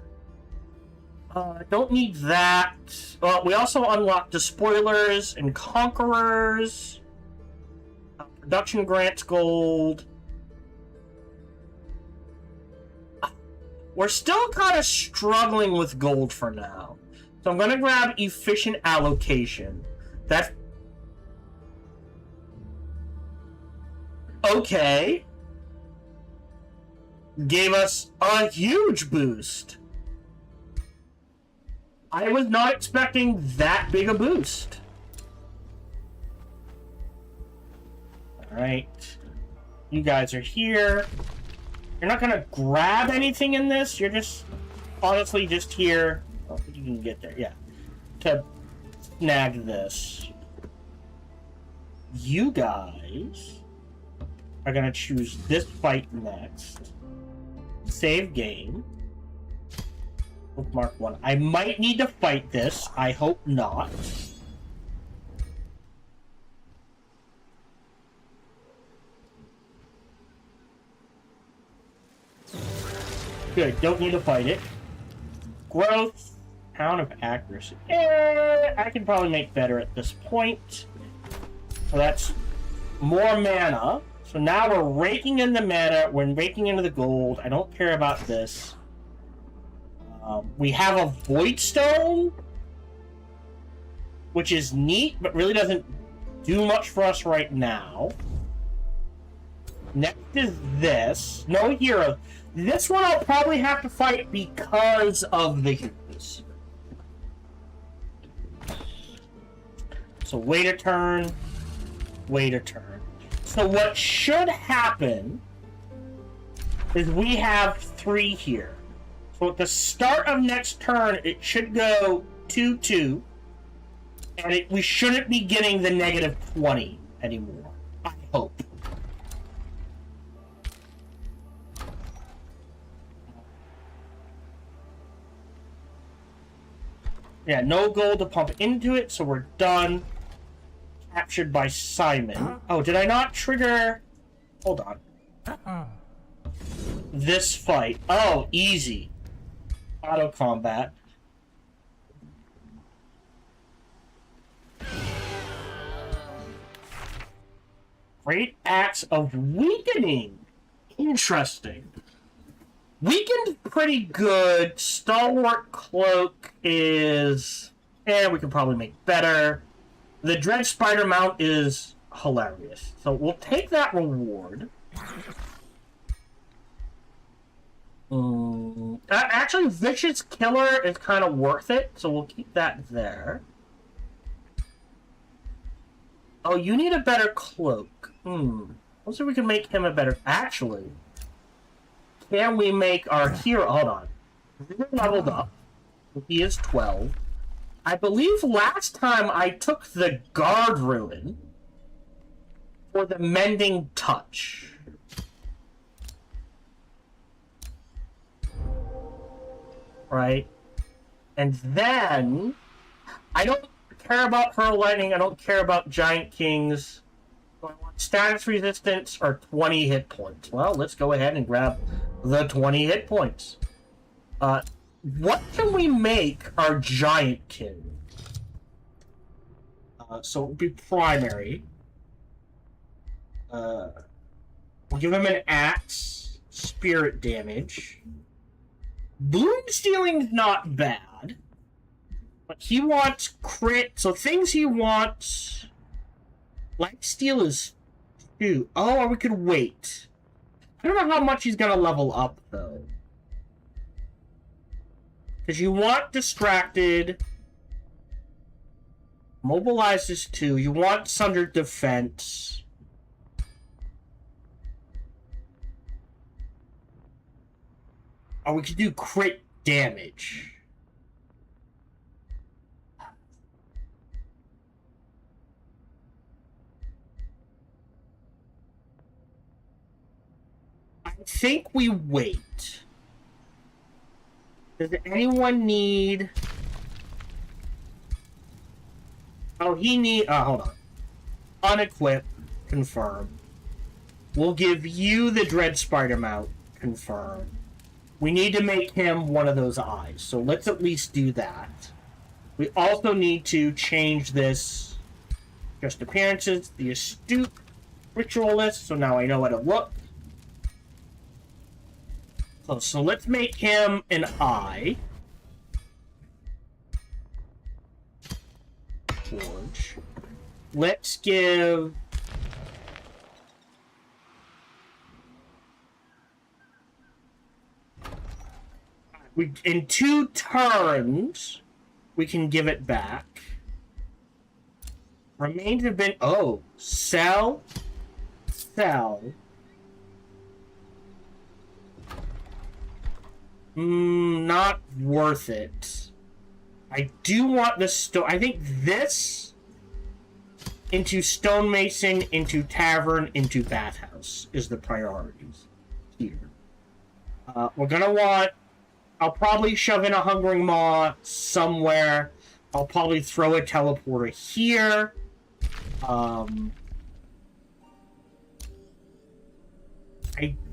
Don't need that. Well, we also unlocked Despoilers and Conquerors. Production grants gold. We're still kind of struggling with gold for now. So I'm going to grab Efficient Allocation. That... Okay. Gave us a huge boost. I was not expecting that big a boost. Alright. You guys are here. You're not gonna grab anything in this. You're just honestly just here. Oh, you can get there, yeah. To snag this. You guys are gonna choose this fight next. Save game. Bookmark 1. I might need to fight this. I hope not. Good, don't need to fight it. Growth, pound of accuracy. I can probably make better at this point. So that's more mana. So now we're raking in the mana, we're raking into the gold. I don't care about this. We have a Void Stone, which is neat, but really doesn't do much for us right now. Next is this. No hero. This one I'll probably have to fight because of the heroes. So wait a turn. Wait a turn. So what should happen is we have 3 here. So at the start of next turn, it should go 2-2. And we shouldn't be getting the negative 20 anymore. I hope. Yeah, no gold to pump into it, so we're done. Captured by Simon. Oh, did I not trigger... Hold on. This fight. Oh, easy. Auto combat. Great Axe of Weakening. Interesting. Weakened pretty good. Stalwart Cloak is... we can probably make better. The Dread Spider Mount is hilarious. So we'll take that reward. Actually, Vicious Killer is kind of worth it, so we'll keep that there. Oh, you need a better cloak. Let's see if we can make him a better... Actually, can we make our hero... Hold on. He's leveled up. He is 12. I believe last time I took the Guard Ruin for the Mending Touch. Right? And then... I don't care about Hurl Lightning, I don't care about Giant Kings. So I want status resistance or 20 hit points. Well, let's go ahead and grab the 20 hit points. What can we make our Giant King? So it would be primary. We'll give him an axe, spirit damage. Bloom Stealing's not bad. But he wants crit, so things he wants... Lifesteal is 2. Oh, or we could wait. I don't know how much he's gonna level up, though. Because you want Distracted. Mobilize is 2. You want Sundered Defense. Or we could do crit damage. I think we wait. Does anyone need... Oh, he need... hold on. Unequip. Confirm. We'll give you the Dread Spider Mount. Confirm. We need to make him one of those eyes. So let's at least do that. We also need to change this... Just appearances. The Astute Ritualist. So now I know how to look. So let's make him an eye. Forge. Let's give in 2 turns, we can give it back. Remains have been... Oh, sell. Not worth it. I do want the stone... I think this into stonemason, into tavern, into bathhouse is the priorities here. We're gonna want... I'll probably shove in a Hungering Maw somewhere. I'll probably throw a teleporter here. I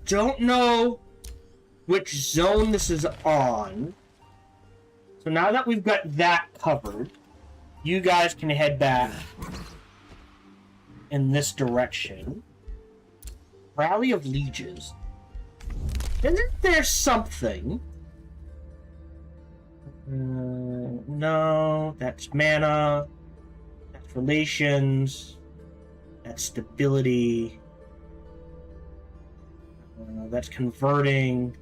don't know which zone this is on. So now that we've got that covered, you guys can head back in this direction. Rally of Lieges. Isn't there something? No, that's mana. That's relations. That's stability. That's converting.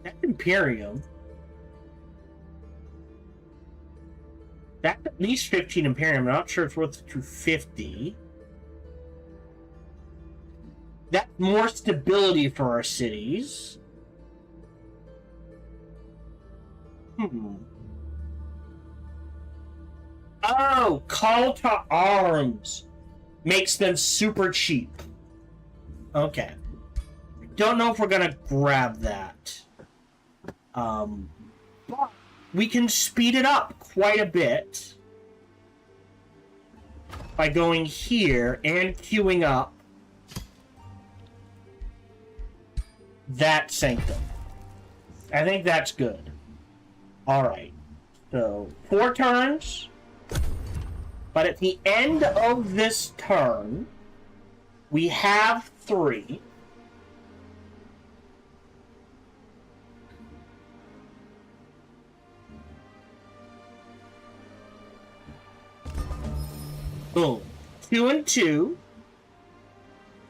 That's Imperium. That's at least 15 Imperium. I'm not sure it's worth 250. That's more stability for our cities. Oh, call to arms makes them super cheap. Okay. Don't know if we're gonna grab that. But we can speed it up quite a bit by going here and queuing up that Sanctum. I think that's good. Alright. So, 4 turns. But at the end of this turn, we have 3. Boom. 2 and 2.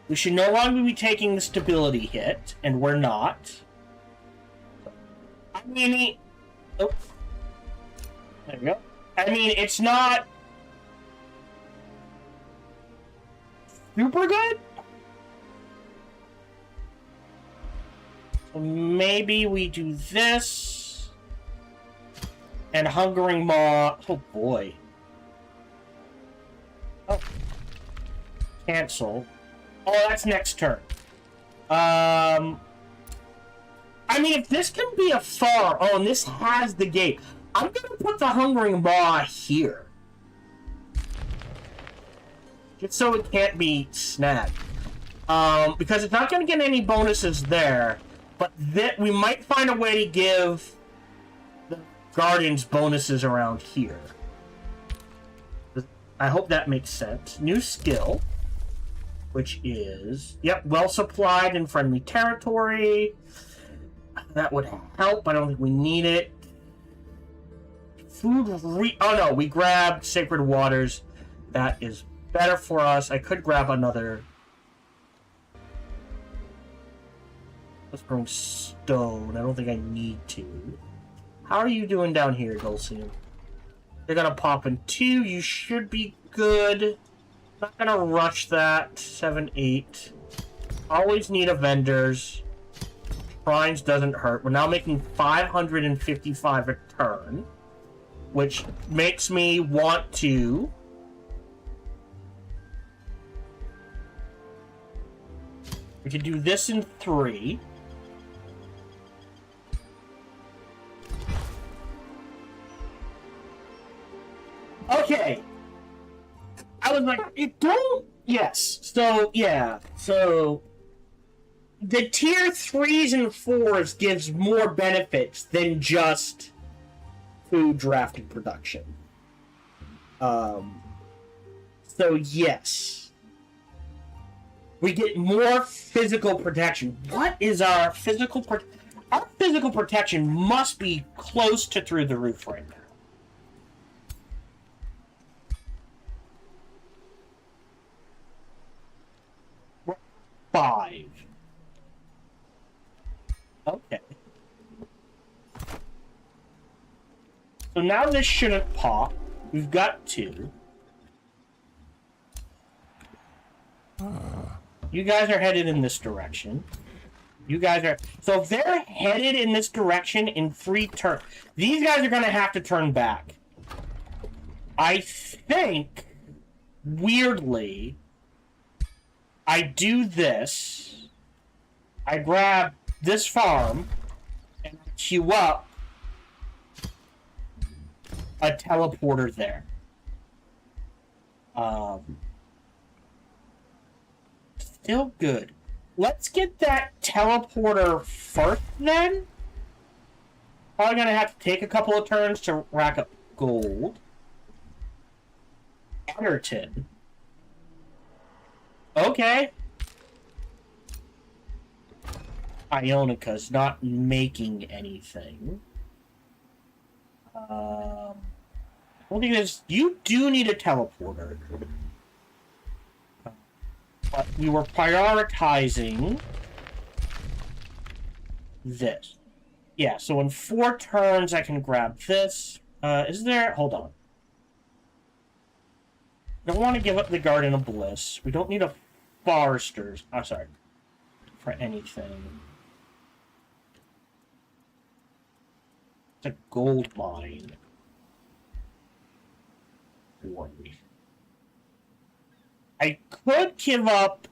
We should no longer be taking the stability hit, and we're not. I mean, oh. There we go. I mean, it's not super good. So maybe we do this. And Hungering Maw. Oh boy. Oh. Cancel. Oh, that's next turn. I mean, if this can be a far... Oh, and this has the gate. I'm gonna put the Hungering Maw here. Just so it can't be snagged. Because it's not gonna get any bonuses there. But we might find a way to give the Guardians bonuses around here. I hope that makes sense. New skill. Which is... Yep, well supplied in friendly territory. That would help. I don't think we need it. Food oh no, we grabbed Sacred Waters. That is better for us. I could grab another. Let's bring stone. I don't think I need to. How are you doing down here, Dulcian? They're gonna pop in 2. You should be good. Not gonna rush that. 7, 8. Always need a vendors. Shrines doesn't hurt. We're now making 555 a turn. Which makes me want to... We could do this in 3. Okay. I was like, it don't... Yes. So, yeah. So... The tier 3s and 4s gives more benefits than just food drafting production. So yes. We get more physical protection. What is our physical protection? Our physical protection must be close to through the roof right now. 5. Okay. So now this shouldn't pop. We've got 2. You guys are headed in this direction. You guys are... So if they're headed in this direction in 3 turns... These guys are going to have to turn back. I think, weirdly, I do this. I grab this farm and queue up a teleporter there. Still good. Let's get that teleporter first, then. Probably gonna have to take a couple of turns to rack up gold. Edgerton. Okay. Ionica's not making anything. One thing is, you do need a teleporter. But we were prioritizing this. Yeah, so in 4 turns I can grab this. Is there... Hold on. Don't want to give up the Garden of Bliss. We don't need a Forester's... Oh, sorry. For anything. It's a gold mine. Worry. I could give up...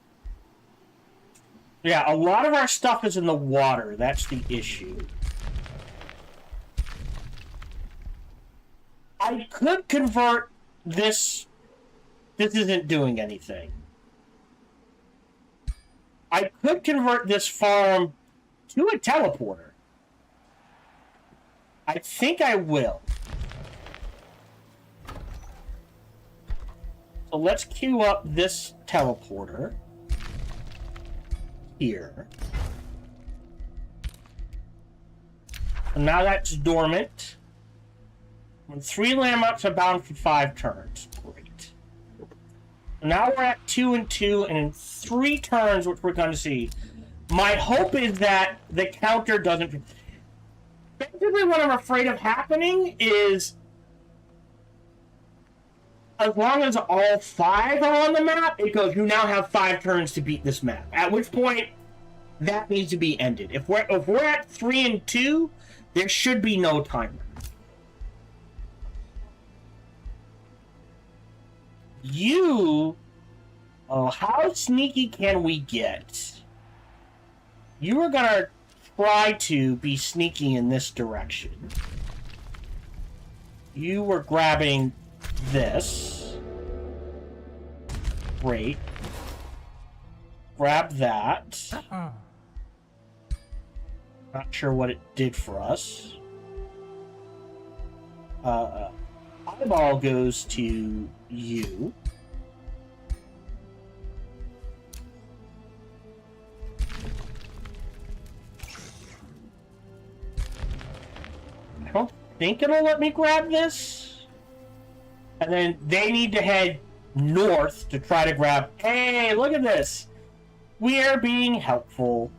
Yeah, a lot of our stuff is in the water. That's the issue. I could convert this... This isn't doing anything. I could convert this farm to a teleporter. I think I will. So let's queue up this teleporter here. And now that's dormant. And 3 landmarks are bound for 5 turns. Great. So now we're at 2 and 2, and in 3 turns, which we're going to see. My hope is that the counter doesn't... Basically, what I'm afraid of happening is... As long as all 5 are on the map, it goes, you now have 5 turns to beat this map. At which point, that needs to be ended. If we're at 3 and 2, there should be no timer. You... Oh, how sneaky can we get? You are gonna try to be sneaky in this direction. You were grabbing this. Great. Grab that. Not sure what it did for us. Eyeball goes to you. I don't think it'll let me grab this. And then they need to head north to try to grab... Hey, look at this! We are being helpful.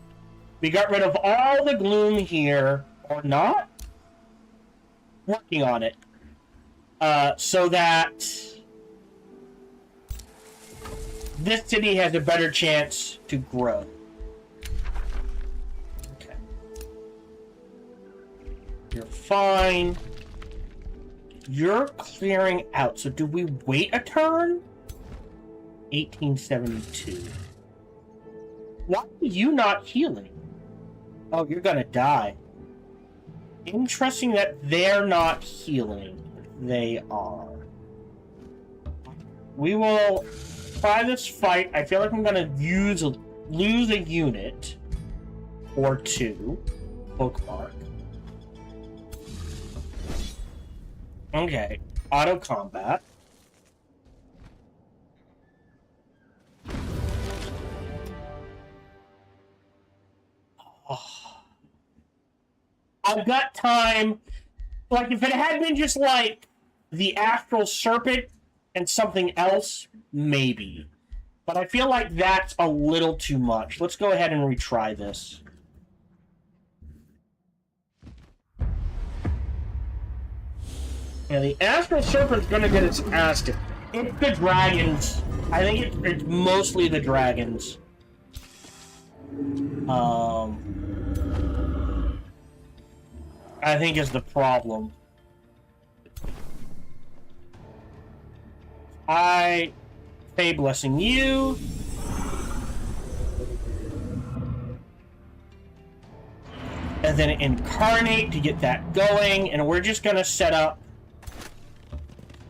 We got rid of all the gloom here. Or not? Working on it. So that... this city has a better chance to grow. Okay. You're fine. You're clearing out. So do we wait a turn? 1872. Why are you not healing? Oh, you're gonna die. Interesting that they're not healing. They are. We will try this fight. I feel like I'm gonna lose a unit or 2. Bookmark. Okay. Auto combat. Oh. I've got time. Like, if it had been just like the Astral Serpent and something else, maybe. But I feel like that's a little too much. Let's go ahead and retry this. Yeah, the Astral Serpent's gonna get its ass kicked. It's the dragons. I think it's mostly the dragons. I think is the problem. I Fey blessing you. And then incarnate to get that going, and we're just gonna set up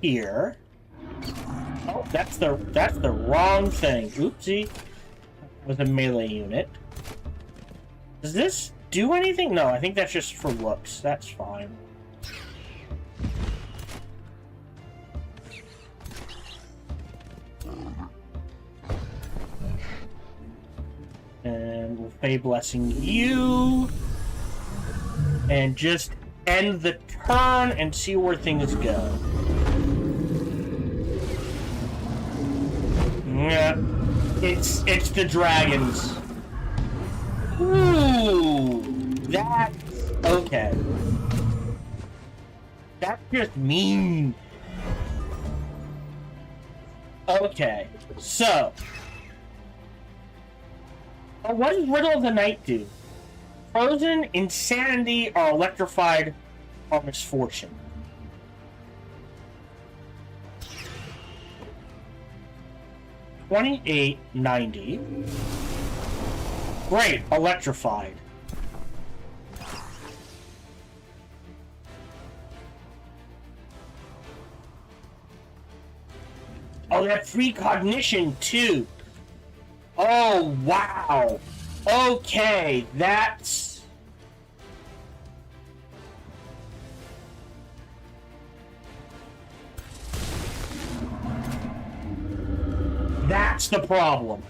here. Oh, that's the wrong thing. Oopsie. With a melee unit. Does this do anything? No, I think that's just for looks. That's fine. And we'll Fey blessing you. And just end the turn and see where things go. Yeah, it's the dragons. Ooh, that's okay. That's just mean. Okay, so what does Riddle of the Night do? Frozen, Insanity, or Electrified, or Misfortune? $28.90. Great, Electrified. Oh, that's precognition too. Oh, wow. Okay, that's... That's the problem.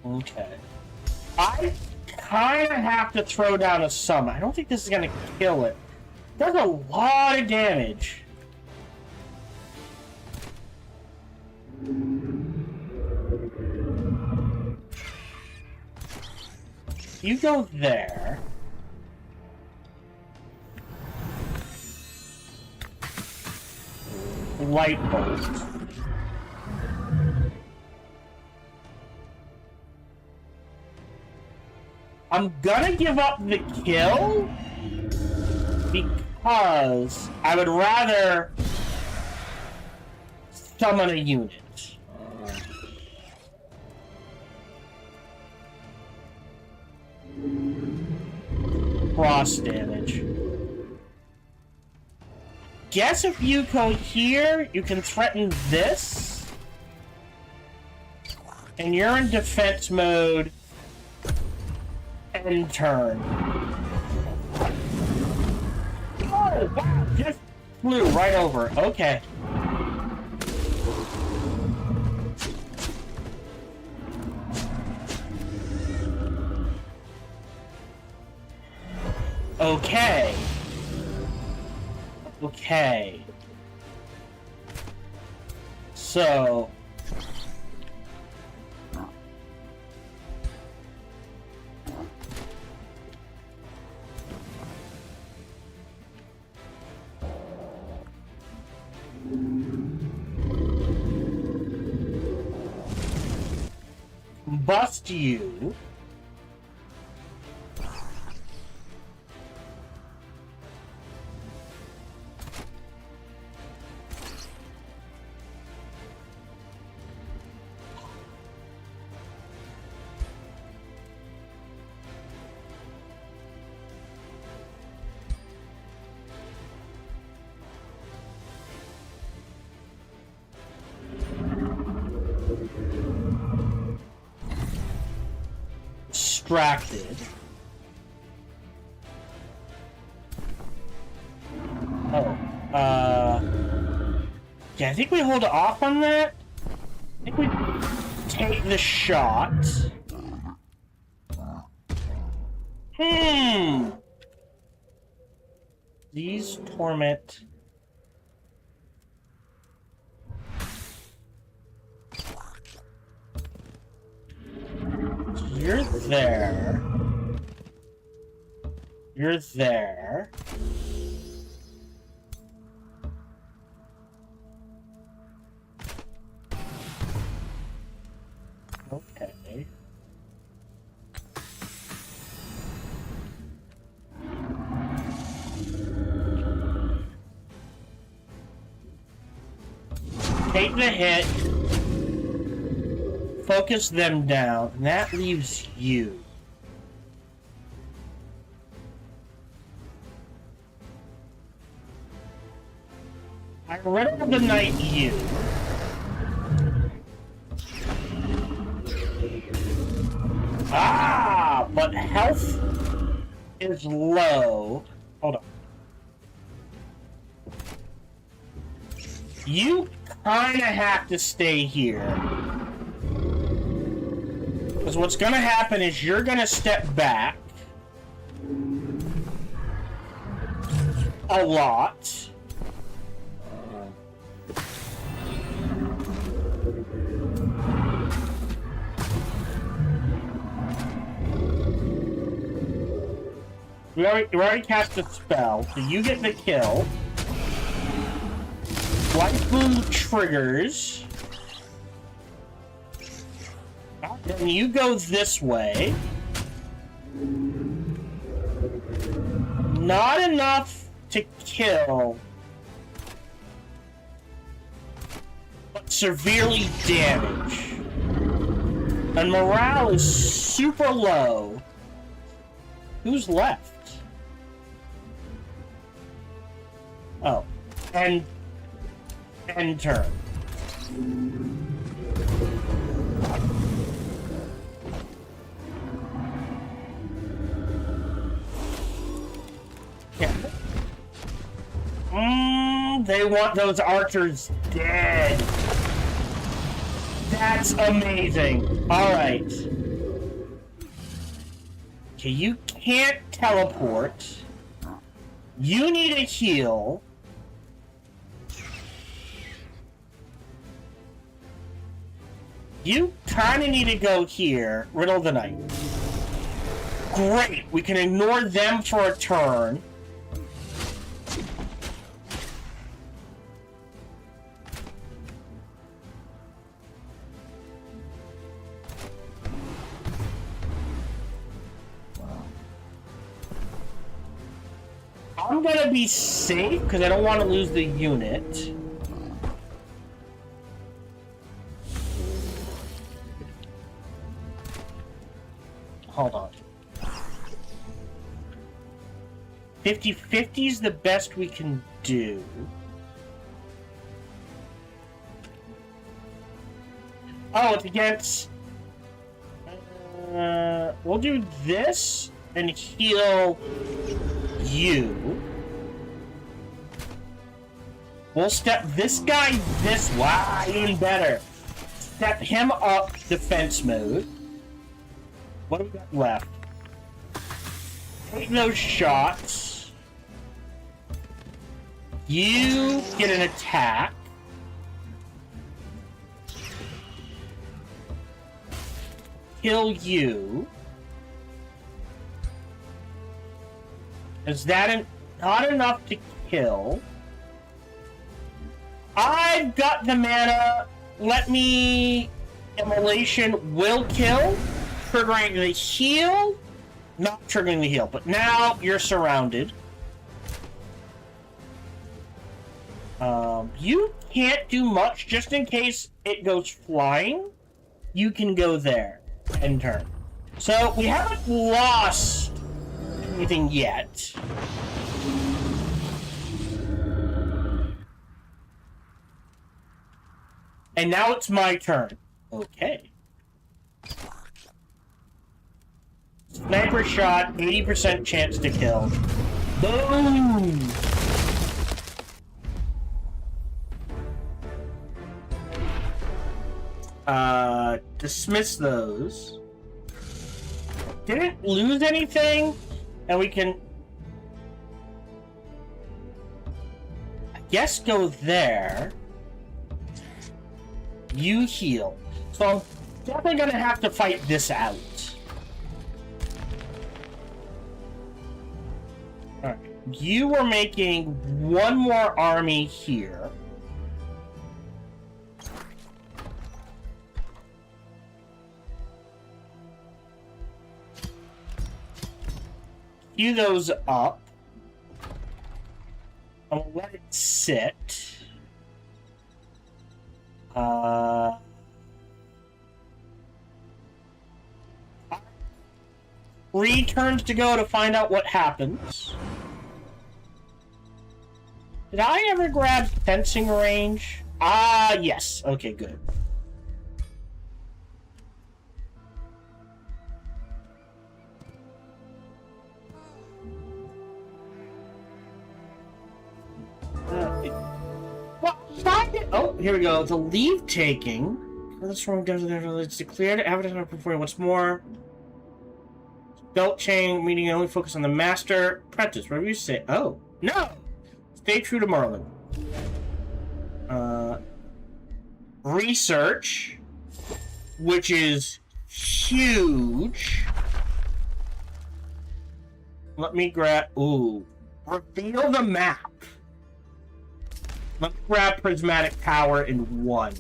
Okay. I kind of have to throw down a summon. I don't think this is going to kill it. It does a lot of damage. You go there. Light bolt. I'm gonna give up the kill because I would rather summon a unit. Cross damage. Guess if you go here, you can threaten this. And you're in defense mode. End turn. Oh, wow! Just flew right over. Okay. Okay. Okay. So... bust you. Distracted. Oh, yeah, I think we hold off on that. I think we take the shot. These torment. You're there. You're there. Okay. Take the hit. Focus them down, and that leaves you. I riddle the night you. Ah, but health is low. Hold on. You kind of have to stay here. Because what's going to happen is you're going to step back a lot. We already cast a spell, so you get the kill. Light boom triggers. Then you go this way. Not enough to kill, but severely damage. And morale is super low. Who's left? Oh, end turn. Yeah. They want those archers dead. That's amazing. All right. Okay, you can't teleport. You need a heal. You kind of need to go here. Riddle the night. Great. We can ignore them for a turn. I'm gonna be safe because I don't want to lose the unit. Hold on. 50-50 is the best we can do. Oh, it's against... we'll do this and heal you. We'll step this guy this way. Wow, even better. Step him up defense mode. What do we got left? Take those shots. You get an attack. Kill you. Is that not enough to kill? I've got the mana. Let me... Immolation will kill. Triggering the heal. Not triggering the heal, but now you're surrounded. You can't do much, just in case it goes flying. You can go there. End turn. So, we haven't lost anything yet. And now it's my turn. Okay. Sniper shot, 80% chance to kill. Boom! Dismiss those. Didn't lose anything, and we can... guess go there. You heal. So I'm definitely gonna have to fight this out. Alright. You were making one more army here. Queue those up. I'm gonna let it sit. 3 turns to go to find out what happens. Did I ever grab fencing range? Ah, yes. Okay, good. Well, find it. Oh, here we go. The leave taking. It's declared avatar performing. What's more, belt chain meaning only focus on the master apprentice. Whatever you say. Oh no! Stay true to Merlin. Research, which is huge. Let me grab. Ooh, reveal the map. Let me grab prismatic power in 1.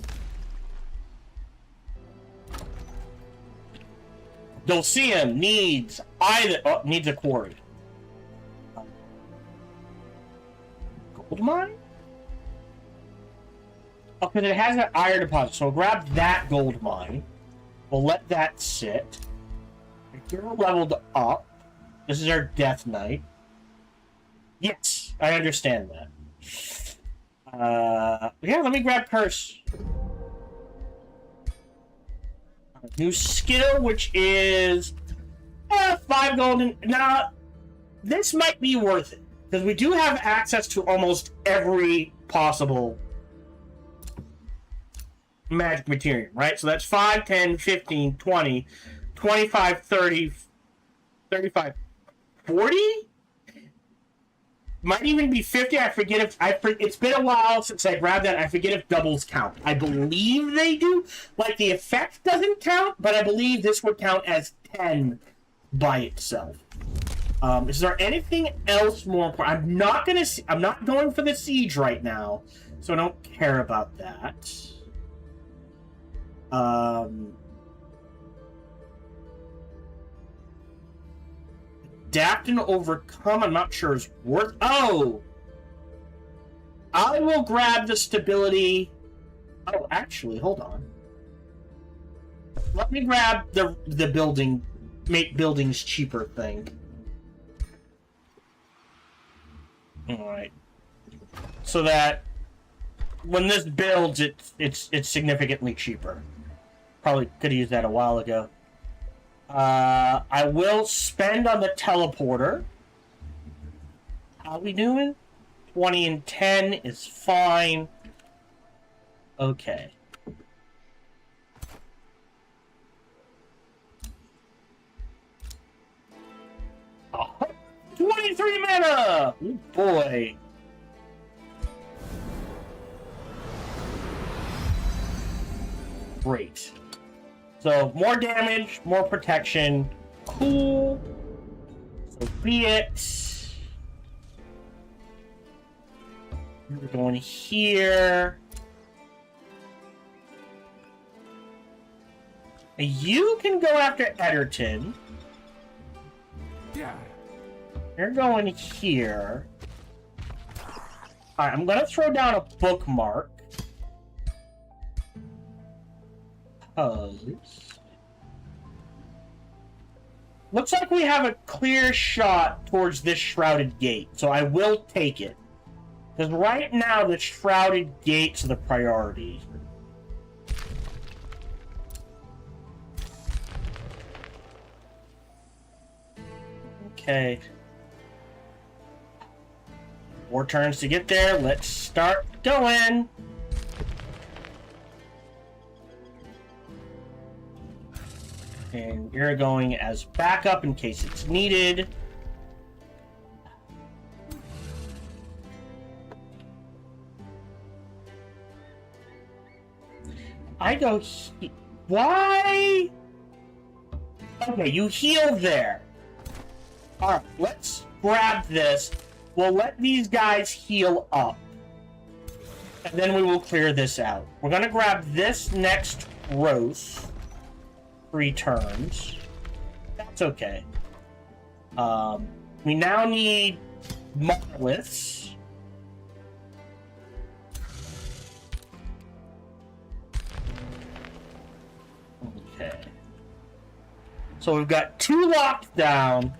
Dulcium needs either. Oh, needs a quarry. Gold mine? Oh, because it has an iron deposit. So we'll grab that gold mine. We'll let that sit. You're leveled up. This is our Death Knight. Yes, I understand that. Yeah, let me grab Curse. New skill, which is 5 golden. Now, this might be worth it because we do have access to almost every possible magic material, right? So that's 5, 10, 15, 20, 25, 30, 35, 40? Might even be 50. I forget if it's been a while since I grabbed that. I forget if doubles count. I believe they do. Like the effect doesn't count, but I believe this would count as 10 by itself. Is there anything else more important? I'm not going for the siege right now, so I don't care about that. Adapt and overcome, I'm not sure is worth. Oh! I will grab the stability. Oh, actually, hold on. Let me grab the building, make buildings cheaper thing. Alright. So that when this builds, it's significantly cheaper. Probably could have used that a while ago. I will spend on the teleporter. How we doing? 20 and 10 is fine. Okay. Oh, 23 mana! Oh boy. Great. So, more damage, more protection. Cool. So be it. We're going here. You can go after Edgerton. Yeah. You're going here. Alright, I'm going to throw down a bookmark. Looks like we have a clear shot towards this shrouded gate, so I will take it. Because right now, the shrouded gate's the priority. Okay. 4 turns to get there. Let's start going. And you're going as backup in case it's needed. I go why? Okay, you heal there. Alright, let's grab this. We'll let these guys heal up. And then we will clear this out. We're gonna grab this next growth. 3 turns. That's okay. We now need monoliths. Okay. So we've got 2 locked down.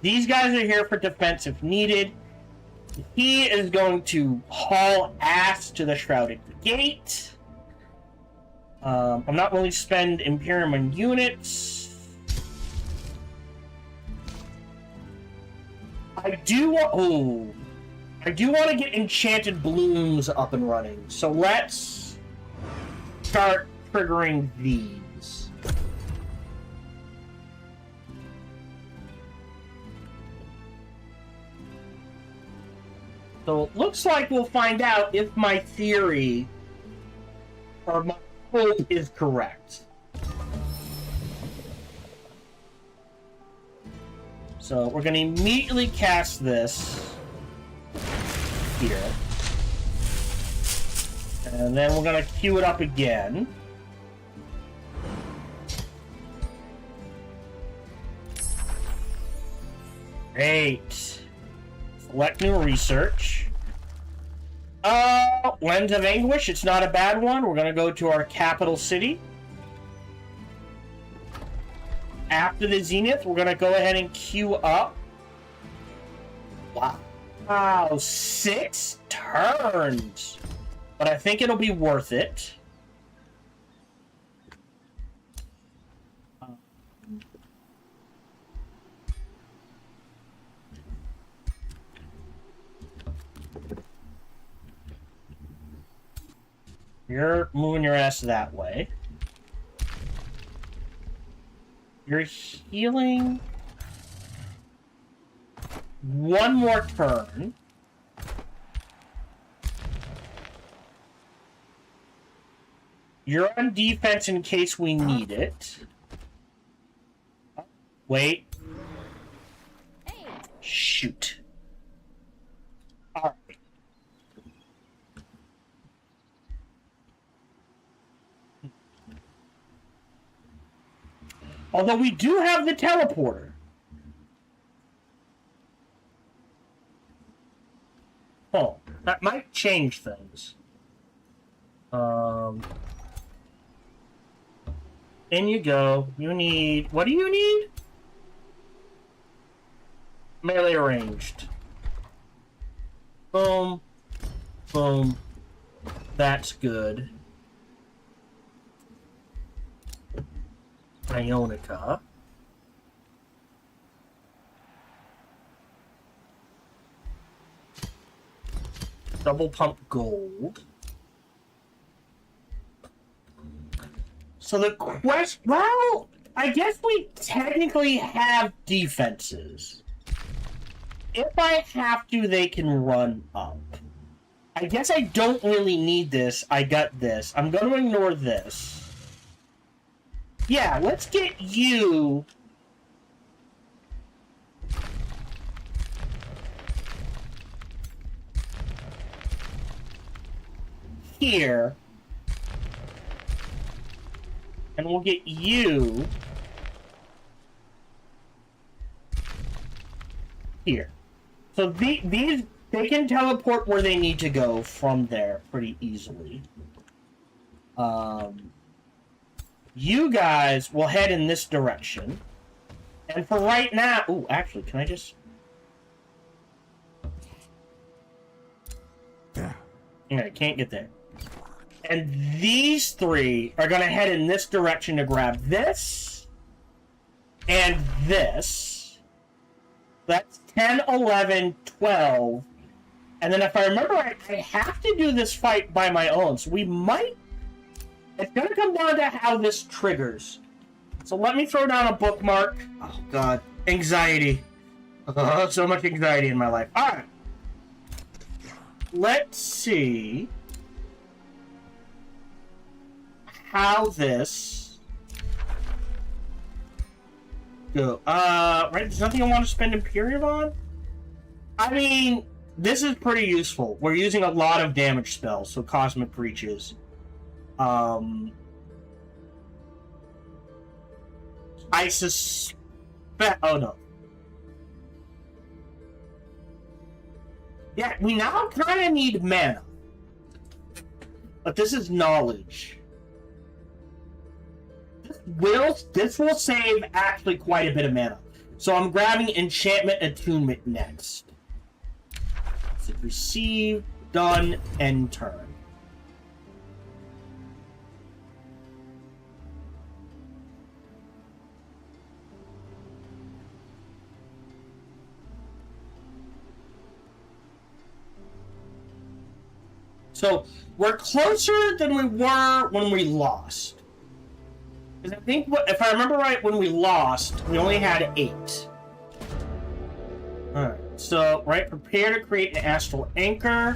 These guys are here for defense if needed. He is going to haul ass to the Shrouded Gate. I'm not willing to spend Imperium on units. I do want to get Enchanted Blooms up and running. So let's start triggering these. So it looks like we'll find out if my theory or my hope is correct. So we're going to immediately cast this here. And then we're going to queue it up again. Great. Select new research. Lens of Anguish, it's not a bad one. We're going to go to our capital city. After the Zenith, we're going to go ahead and queue up. Wow, 6 turns. But I think it'll be worth it. You're moving your ass that way. You're healing 1 more turn. You're on defense in case we need it. Wait. Shoot. Alright. Although we do have the teleporter. Oh, that might change things. In you go. You need... What do you need? Melee ranged. Boom. Boom. That's good. Ionica. Double pump gold. So the quest, well, I guess we technically have defenses. If I have to, they can run up. I guess I don't really need this. I got this. I'm going to ignore this. Yeah, let's get you... here. And we'll get you... here. So these, they can teleport where they need to go from there pretty easily. You guys will head in this direction. And for right now... Ooh, actually, can I just... There. Yeah, I can't get there. And these 3 are going to head in this direction to grab this. And this. That's 10, 11, 12. And then if I remember right, I have to do this fight by my own. So we might... It's going to come down to how this triggers. So let me throw down a bookmark. Oh, God. Anxiety. So much anxiety in my life. All right. Let's see. how this go. Right, there's nothing I want to spend Imperium on? I mean, this is pretty useful. We're using a lot of damage spells, so Cosmic Breaches. I suspect... Oh, no. Yeah, we now kind of need mana. But this is knowledge. This will save actually quite a bit of mana. So I'm grabbing Enchantment Attunement next. So receive, done, end turn. So we're closer than we were when we lost. Because I think, if I remember right, when we lost, we only had 8. Alright, so, right, prepare to create an astral anchor.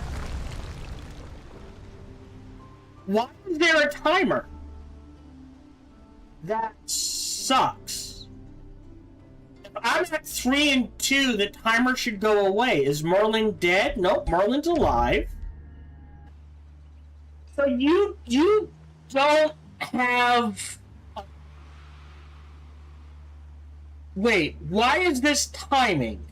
Why is there a timer? That sucks. If I'm at 3 and 2, the timer should go away. Is Merlin dead? Nope, Merlin's alive. So you don't have... Wait, why is this timing?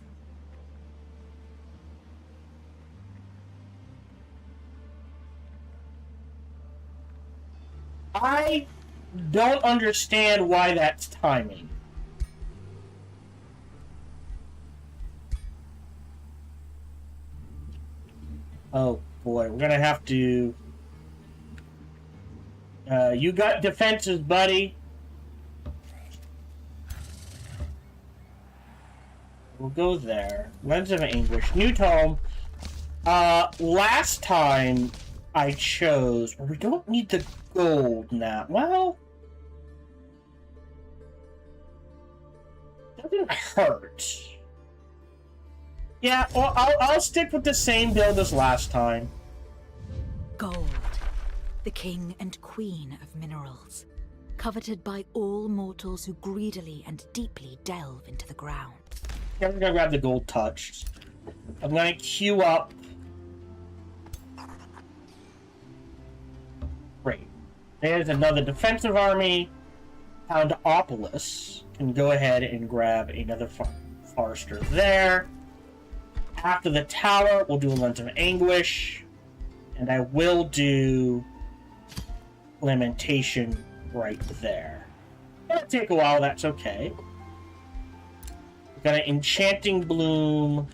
I don't understand why that's timing. Oh boy, we're gonna have to... you got defenses, buddy. We'll go there. Lens of Anguish. New Tome. Last time I chose... We don't need the gold now. Well... Doesn't hurt. Yeah, well, I'll stick with the same build as last time. Gold, the king and queen of minerals, coveted by all mortals who greedily and deeply delve into the ground. I'm gonna grab the gold touch. I'm gonna queue up. Great. There's another defensive army. Houndopolis can go ahead and grab another forester there. After the tower, we'll do a Lens of Anguish. And I will do Lamentation right there. It'll take a while, that's okay. We've got an Enchanting Bloom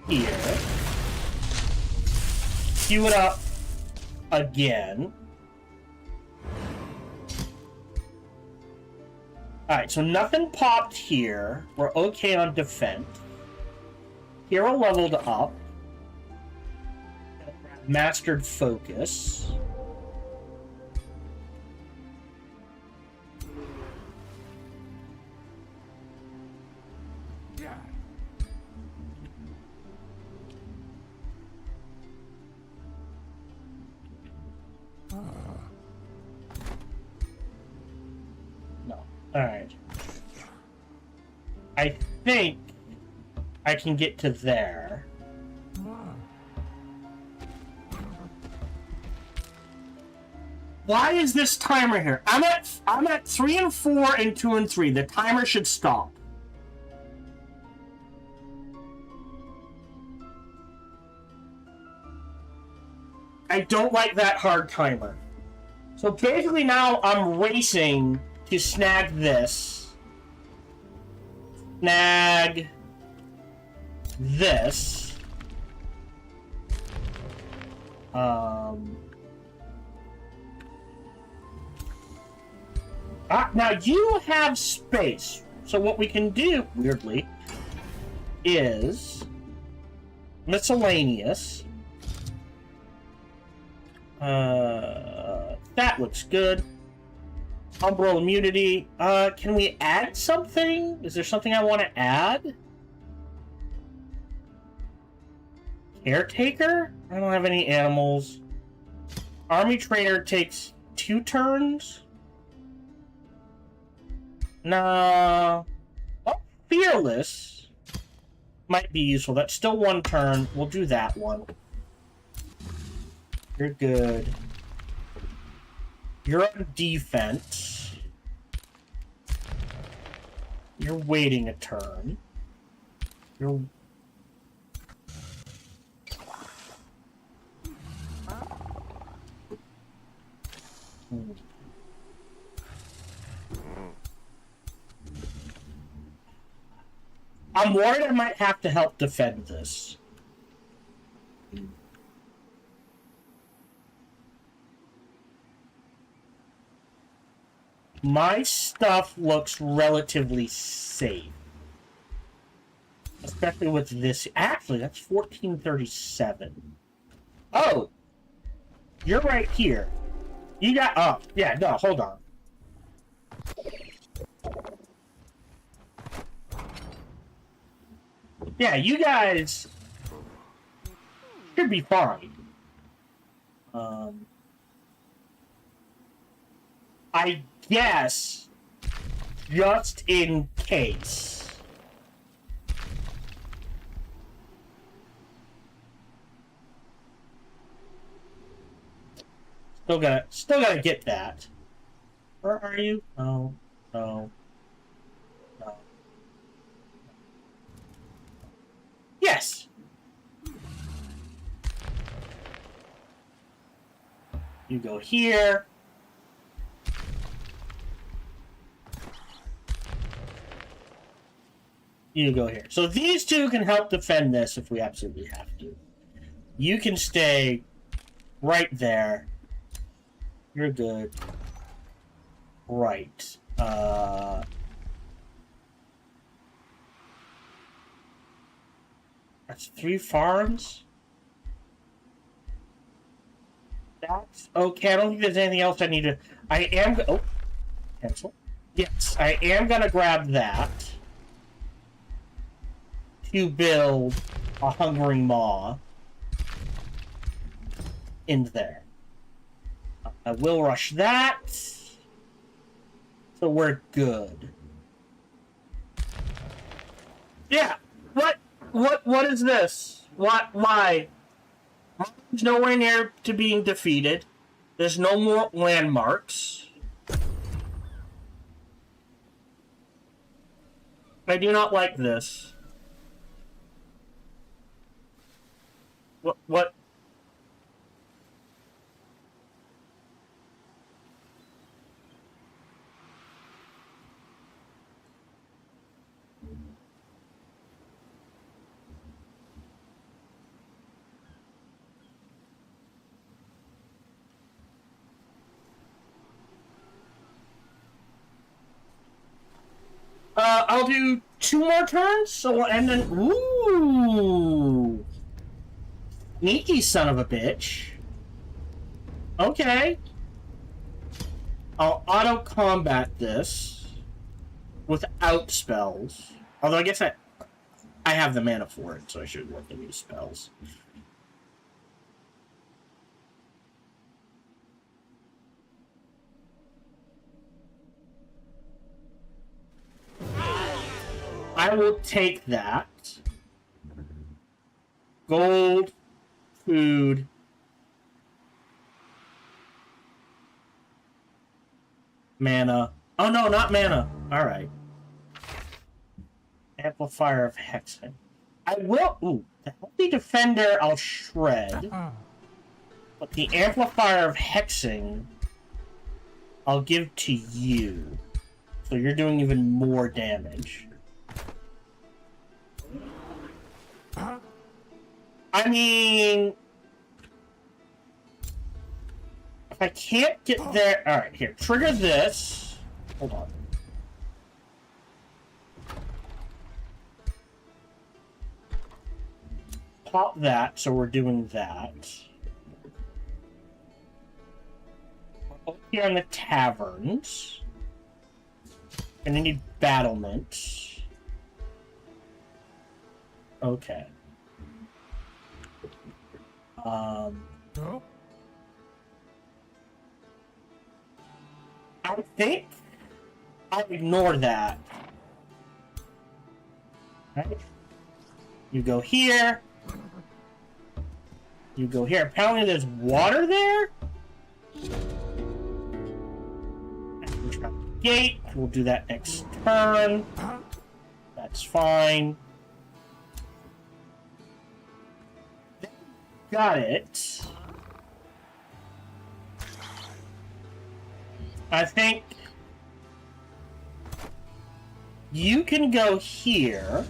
here. Queue it up again. Alright, so nothing popped here. We're okay on defense. Hero leveled up. Mastered Focus. Yeah. No. Alright. I think I can get to there. Why is this timer here? I'm at 3 and 4 and 2 and 3. The timer should stop. I don't like that hard timer. So basically now I'm racing to snag this. Snag this. Now you have space. So what we can do, weirdly, is miscellaneous. That looks good. Umbral immunity. Can we add something? Is there something I want to add? Caretaker? I don't have any animals. Army Trainer takes 2 turns? Nah. Oh, Fearless might be useful. That's still 1 turn. We'll do that one. You're good. You're on defense. You're waiting a turn. You're... I'm worried I might have to help defend this. My stuff looks relatively safe. Especially with this. Actually, that's 1437. Oh! You're right here. You got... Oh, yeah, no, hold on. Yeah, you guys should be fine. I guess, just in case. Still gotta get that. Where are you? No, no, no. Yes! You go here. You go here. So these 2 can help defend this if we absolutely have to. You can stay right there. You're good. Right. That's 3 farms? That's okay. I don't think there's anything else I need to... I am... Oh. Cancel. Yes, I am gonna grab that. To build a Hungering Maw in there. I will rush that. So we're good. Yeah. What is this? Why? There's nowhere near to being defeated. There's no more landmarks. I do not like this. What? I'll do 2 more turns, so we'll end in... Ooh! Sneaky son of a bitch. Okay. I'll auto-combat this without spells. Although I guess I have the mana for it, so I should let them use spells. I will take that. Gold, food. Mana. Oh no, not mana. Alright. Amplifier of Hexing. I will... Ooh, the Healthy Defender I'll shred. But the Amplifier of Hexing I'll give to you. So you're doing even more damage. I mean... If I can't get there... Alright, here. Trigger this. Hold on. Pop that, so we're doing that. We're here on the taverns. And I need battlements. Okay. I think I'll ignore that. Right? You go here. You go here. Apparently there's water there? Gate. We'll do that next turn. That's fine. Got it. I think you can go here.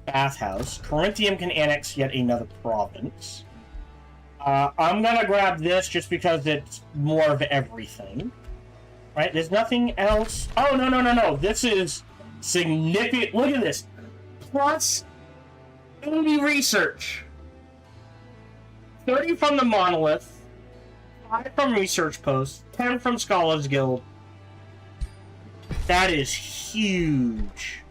Bathhouse. Corinthium can annex yet another province. I'm gonna grab this just because it's more of everything. Right? There's nothing else. Oh, no. This is significant. Look at this. Plus 80 research. 30 from the Monolith. 5 from Research Post. 10 from Scholars Guild. That is huge.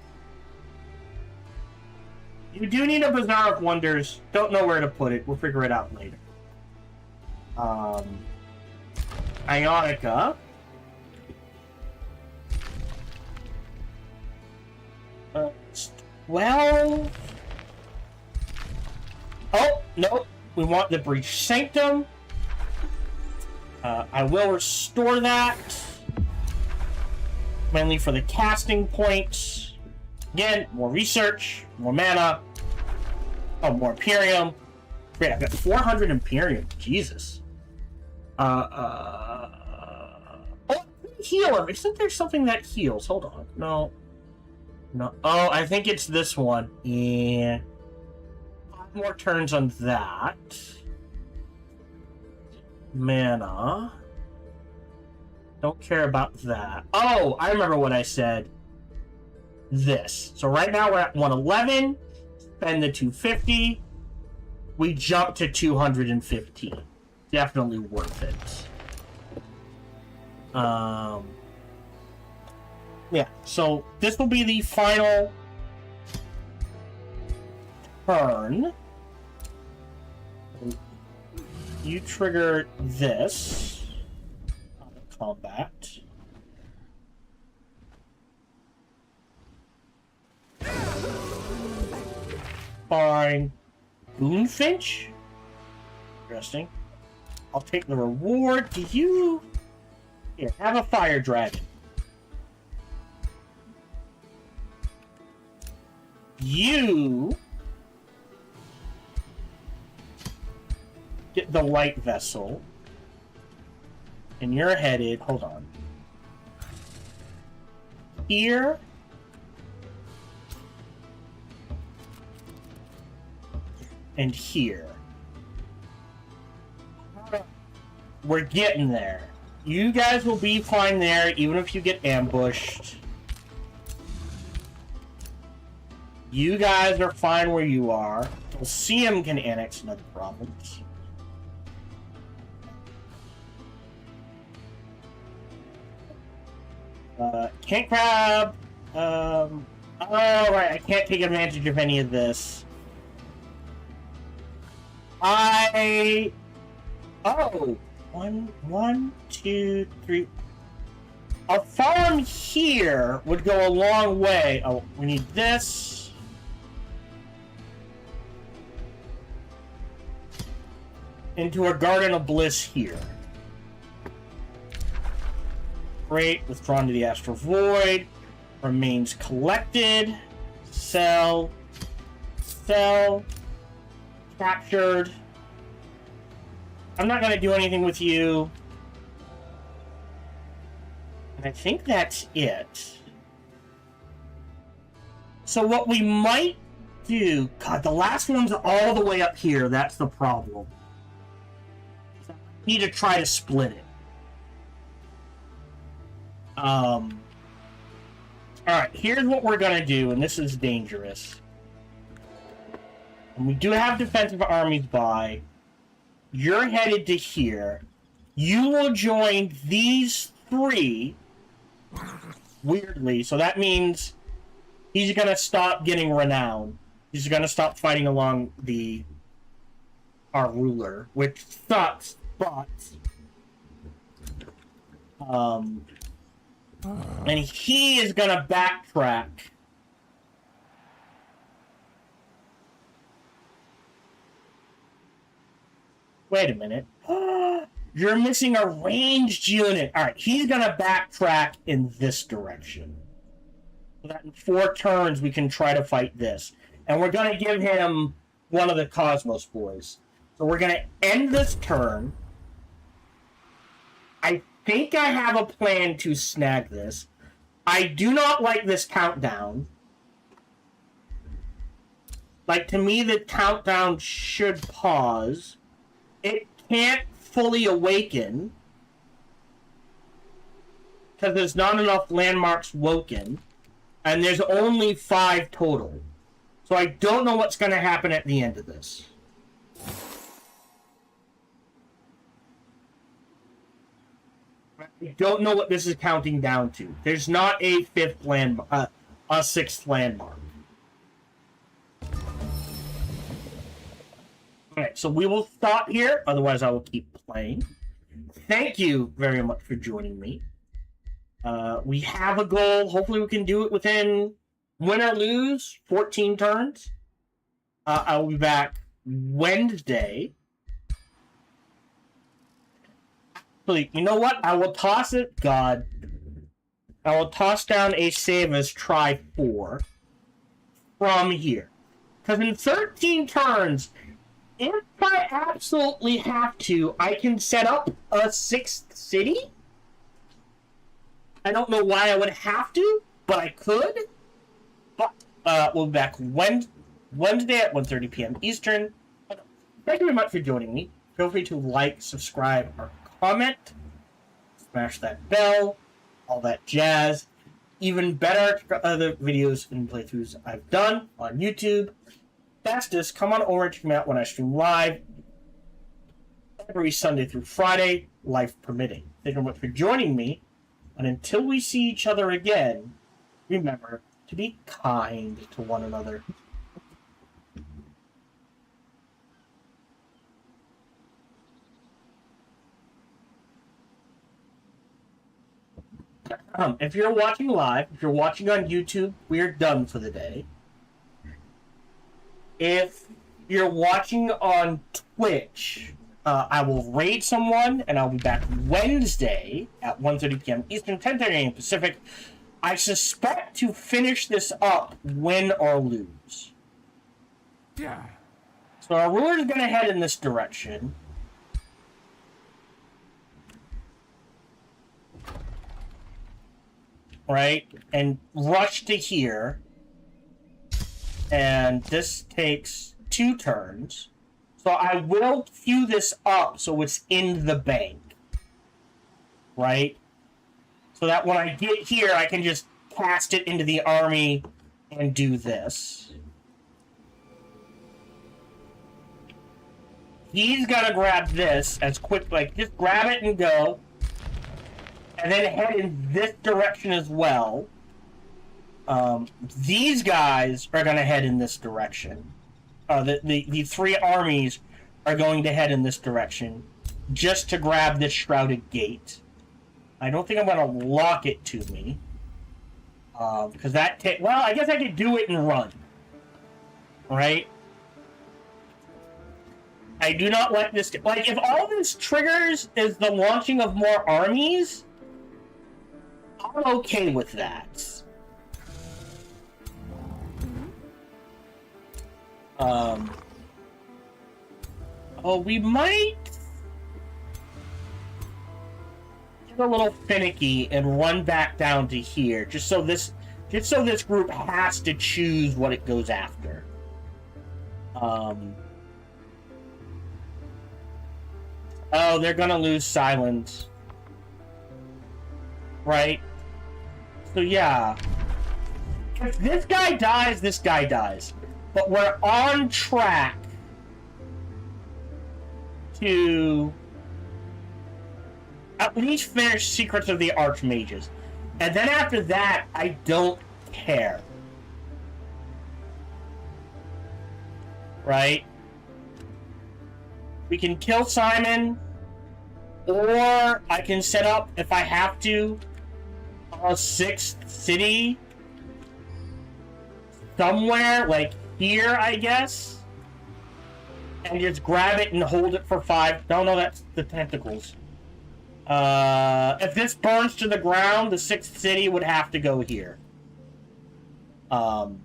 You do need a Bazaar of Wonders. Don't know where to put it. We'll figure it out later. Ionica. 12. Oh, no. We want the Breach Sanctum. I will restore that. Mainly for the casting points. Again, more research, more mana. Oh, more Imperium. Great, I've got 400 Imperium. Jesus. Oh, healer. Isn't there something that heals? Hold on. No. Oh, I think it's this one. Yeah. 5 more turns on that. Mana. Don't care about that. Oh, I remember what I said. This. So right now we're at 111. Spend the 250. We jump to 215. Definitely worth it. Yeah, so this will be the final turn. You trigger this. Combat. Fine. Boonfinch? Interesting. I'll take the reward. Do you... Here, have a fire dragon. You... get the light vessel. And you're headed... Hold on. Here... and here. We're getting there. You guys will be fine there, even if you get ambushed. You guys are fine where you are. Colosseum can annex another province. Can't grab... oh, right, I can't take advantage of any of this. Oh! 1, 2, 3... A farm here would go a long way. Oh, we need this. Into a Garden of Bliss here. Great. Withdrawn to the Astral Void. Remains collected. Sell. Sell. Captured. I'm not going to do anything with you. And I think that's it. So what we might do... God, the last one's all the way up here. That's the problem. So I need to try to split it. Alright, here's what we're going to do, and this is dangerous. And we do have defensive armies by... You're headed to here. You will join these 3. Weirdly. So that means he's going to stop getting renown. He's going to stop fighting along our ruler. Which sucks, but... And he is gonna backtrack. Wait a minute. You're missing a ranged unit. Alright, he's gonna backtrack in this direction. So that in 4 turns we can try to fight this. And we're gonna give him one of the Cosmos boys. So we're gonna end this turn. I think I have a plan to snag this. I do not like this countdown. Like, to me, the countdown should pause. It can't fully awaken because there's not enough landmarks woken, and there's only 5 total. So I don't know what's going to happen at the end of this. I don't know what this is counting down to. There's not a 5th landmark, a 6th landmark. Alright, so we will stop here, otherwise I will keep playing. Thank you very much for joining me. We have a goal. Hopefully we can do it within, win or lose, 14 turns. I will be back Wednesday. Actually, you know what? I will toss it, God. I will toss down a save as Try3 from here. Because in 13 turns, if I absolutely have to, I can set up a 6th city. I don't know why I would have to, but I could. But we'll be back Wednesday at 1:30 p.m. Eastern. Thank you very much for joining me. Feel free to like, subscribe, or comment. Smash that bell. All that jazz. Even better other videos and playthroughs I've done on YouTube. Fastest, come on over and check me out when I stream live every Sunday through Friday, life permitting. Thank you very much for joining me, and until we see each other again, remember to be kind to one another. If you're watching live, if you're watching on YouTube, we're done for the day. If you're watching on Twitch, I will raid someone, and I'll be back Wednesday at 1:30 p.m. Eastern, 10:30 a.m. Pacific. I suspect to finish this up, win or lose. Yeah. So our ruler is going to head in this direction. Right? And rush to here. And this takes 2 turns. So I will queue this up so it's in the bank. Right? So that when I get here, I can just cast it into the army and do this. He's got to grab this as quick, like, just grab it and go. And then head in this direction as well. These guys are going to head in this direction. The 3 armies are going to head in this direction just to grab this shrouded gate. I don't think I'm going to lock it to me. Because that well, I guess I could do it and run. Right? I do not like this. Like, if all this triggers is the launching of more armies, I'm okay with that. Oh, we might get a little finicky and run back down to here, just so this group has to choose what it goes after. Oh, they're gonna lose silence. Right? So yeah. If this guy dies, this guy dies. But we're on track to at least finish Secrets of the Archmages. And then after that, I don't care. Right? We can kill Simon. Or I can set up, if I have to, a sixth city somewhere, like here, I guess. And just grab it and hold it for 5. No, that's the tentacles. If this burns to the ground, the sixth city would have to go here. And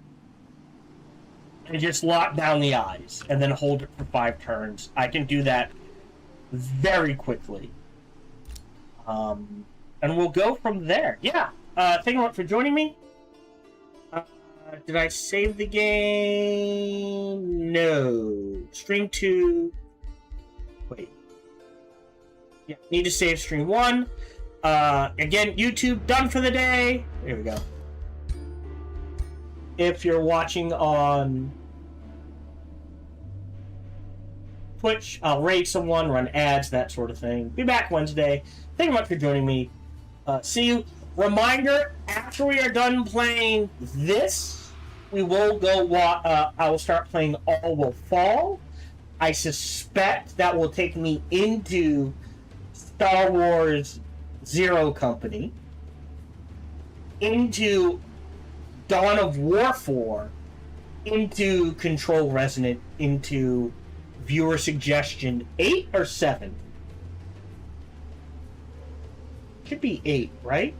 just lock down the eyes, and then hold it for 5 turns. I can do that very quickly. And we'll go from there. Yeah. Thank you much for joining me. Did I save the game? No. Stream 2. Wait. Yeah, need to save stream 1. Again, YouTube done for the day. There we go. If you're watching on Twitch, I'll raid someone, run ads, that sort of thing. Be back Wednesday. Thank you much for joining me. See you. Reminder, after we are done playing this, we will go, I will start playing All Will Fall. I suspect that will take me into Star Wars Zero Company, into Dawn of War 4, into Control Resonant, into Viewer Suggestion 8 or 7? Should be 8, right?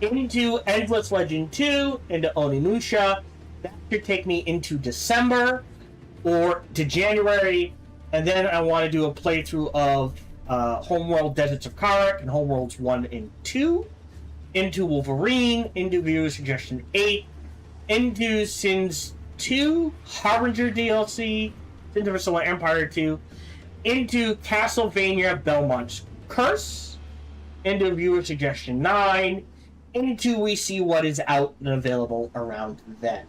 Into Endless Legend 2, into Onimusha. That should take me into December or to January, and then I want to do a playthrough of Homeworld Deserts of Karak and Homeworlds 1 and 2, into Wolverine, into Viewer Suggestion 8, into Sins 2, Harbinger DLC, Sins of a Solar Empire 2, into Castlevania Belmont's Curse, into Viewer Suggestion 9, into We See What Is Out and Available around then.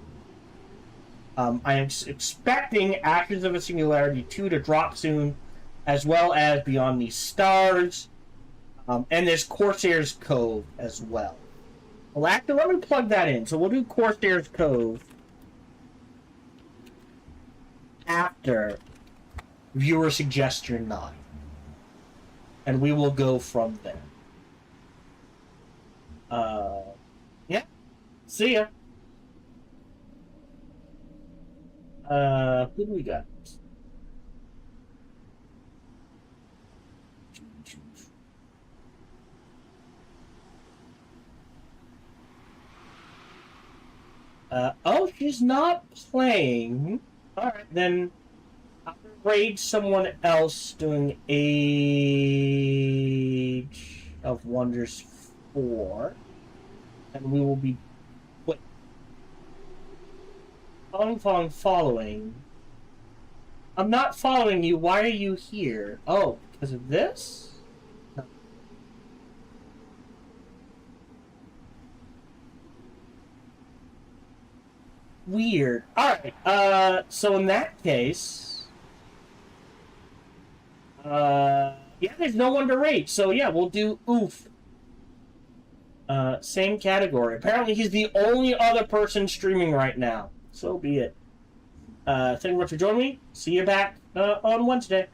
I am expecting Ashes of a Singularity 2 to drop soon, as well as Beyond These Stars, and there's Corsair's Cove as well. Well, actually, let me plug that in. So we'll do Corsair's Cove after Viewer Suggestion 9. And we will go from there. Yeah. See ya. Who do we got? Oh, she's not playing. Alright, then I'll raid someone else doing Age of Wonders 4. And we will be... Wait. Following. I'm not following you. Why are you here? Oh, because of this? No. Weird. Alright, so in that case... yeah, there's no one to rate. So yeah, we'll do Oof. Same category. Apparently he's the only other person streaming right now. So be it. Thank you much for joining me. See you back on Wednesday.